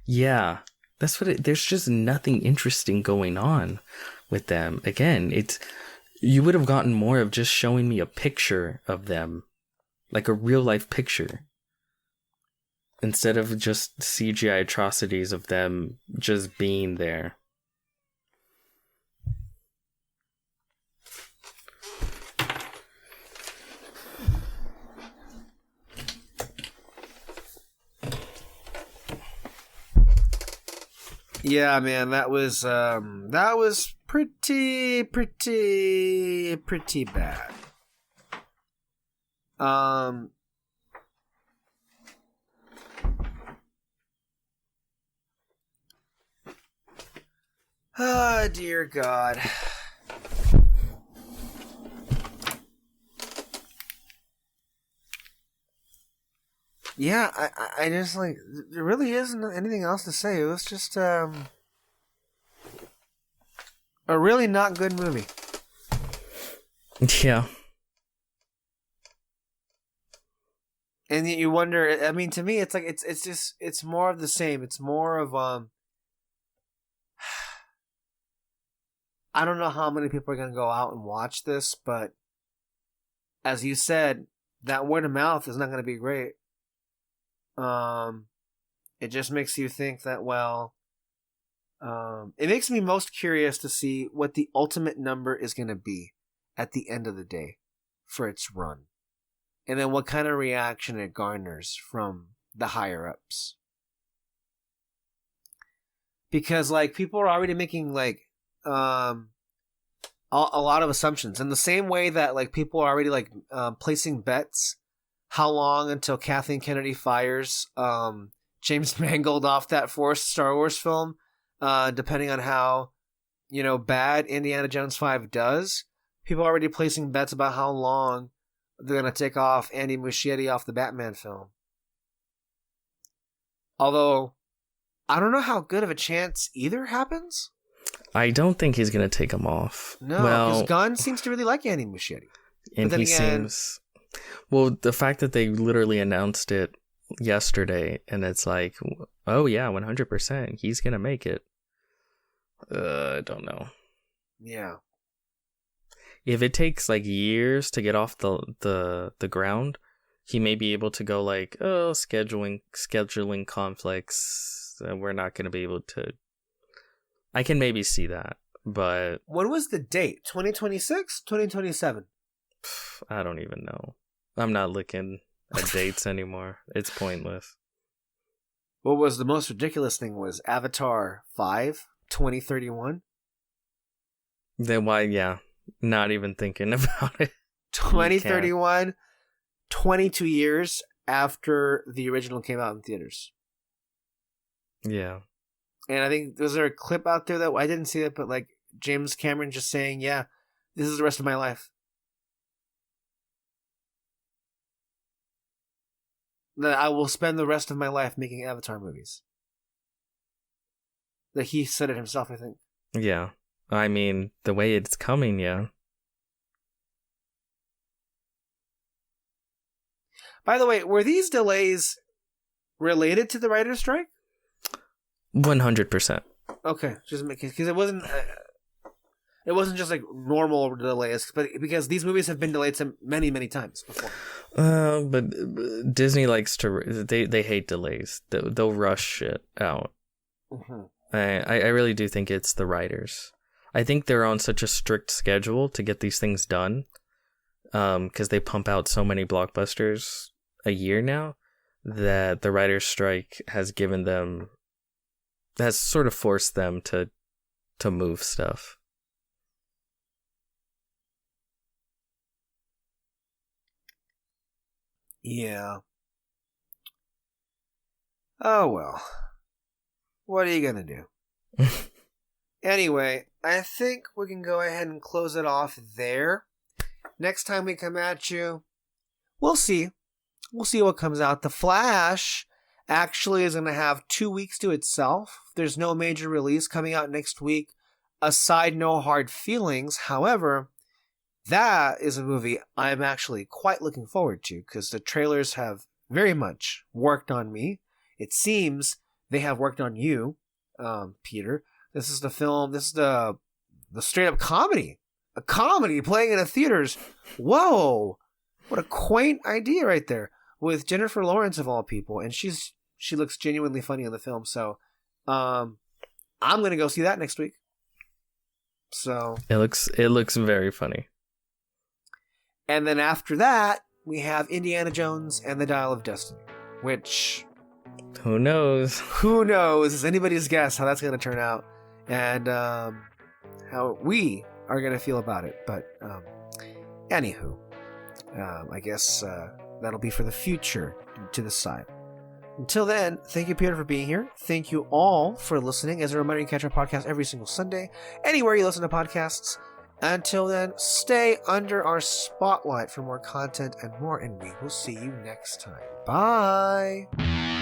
Yeah, that's there's just nothing interesting going on with them. Again, you would have gotten more of just showing me a picture of them, like a real life picture, instead of just CGI atrocities of them just being there. Yeah, man, that was pretty bad. Ah, dear God. Yeah, I just like there really isn't anything else to say. It was just a really not good movie. Yeah. And you wonder. I mean, to me, it's like it's more of the same. It's more of I don't know how many people are gonna go out and watch this, but as you said, that word of mouth is not gonna be great. It just makes you think that, well, it makes me most curious to see what the ultimate number is going to be at the end of the day for its run. And then what kind of reaction it garners from the higher ups. Because, like, people are already making, like, a lot of assumptions. In the same way that, like, people are already, like, placing bets how long until Kathleen Kennedy fires James Mangold off that fourth Star Wars film, depending on how, bad Indiana Jones 5 does. People are already placing bets about how long they're going to take off Andy Muschietti off the Batman film. Although, I don't know how good of a chance either happens. I don't think he's going to take him off. No, because Gunn seems to really like Andy Muschietti. And he seems... Well, the fact that they literally announced it yesterday, and it's like, oh yeah, 100%, he's gonna make it. I don't know. Yeah. If it takes like years to get off the ground, he may be able to go like, oh, scheduling conflicts. We're not gonna be able to. I can maybe see that, but when was the date? 2026, 2027? I don't even know. I'm not looking at dates anymore. It's pointless. What was the most ridiculous thing was Avatar 5, 2031? Then why, yeah, not even thinking about it. 2031, 22 years after the original came out in theaters. Yeah. And I think, was there a clip out there that, I didn't see it, but like James Cameron just saying, yeah, this is the rest of my life. That I will spend the rest of my life making Avatar movies. That he said it himself, I think. Yeah. I mean, the way it's coming, yeah. By the way, were these delays related to the writer's strike? 100%. Okay, just because it wasn't just like normal delays, but because these movies have been delayed many, many times before. But Disney likes to. They hate delays. They'll rush shit out. Mm-hmm. I really do think it's the writers. I think they're on such a strict schedule to get these things done, because they pump out so many blockbusters a year now, that the writers' strike has sort of forced them to move stuff. Yeah. Oh well. What are you gonna do? Anyway, I think we can go ahead and close it off there. Next time we come at you, we'll see. We'll see what comes out. The Flash actually is going to have 2 weeks to itself. There's no major release coming out next week, aside No Hard Feelings. However, that is a movie I'm actually quite looking forward to, because the trailers have very much worked on me. It seems they have worked on you, Peter. This is the film. This is the straight up comedy. A comedy playing in the theaters. Whoa! What a quaint idea right there, with Jennifer Lawrence of all people, and she looks genuinely funny in the film. So, I'm gonna go see that next week. So it looks very funny. And then after that, we have Indiana Jones and the Dial of Destiny, which... Who knows? Who knows? It's anybody's guess how that's going to turn out, and how we are going to feel about it. But anywho, I guess that'll be for the future to decide. Until then, thank you, Peter, for being here. Thank you all for listening. As a reminder, you can catch our podcast every single Sunday, anywhere you listen to podcasts. Until then, stay under our spotlight for more content and more, and we will see you next time. Bye!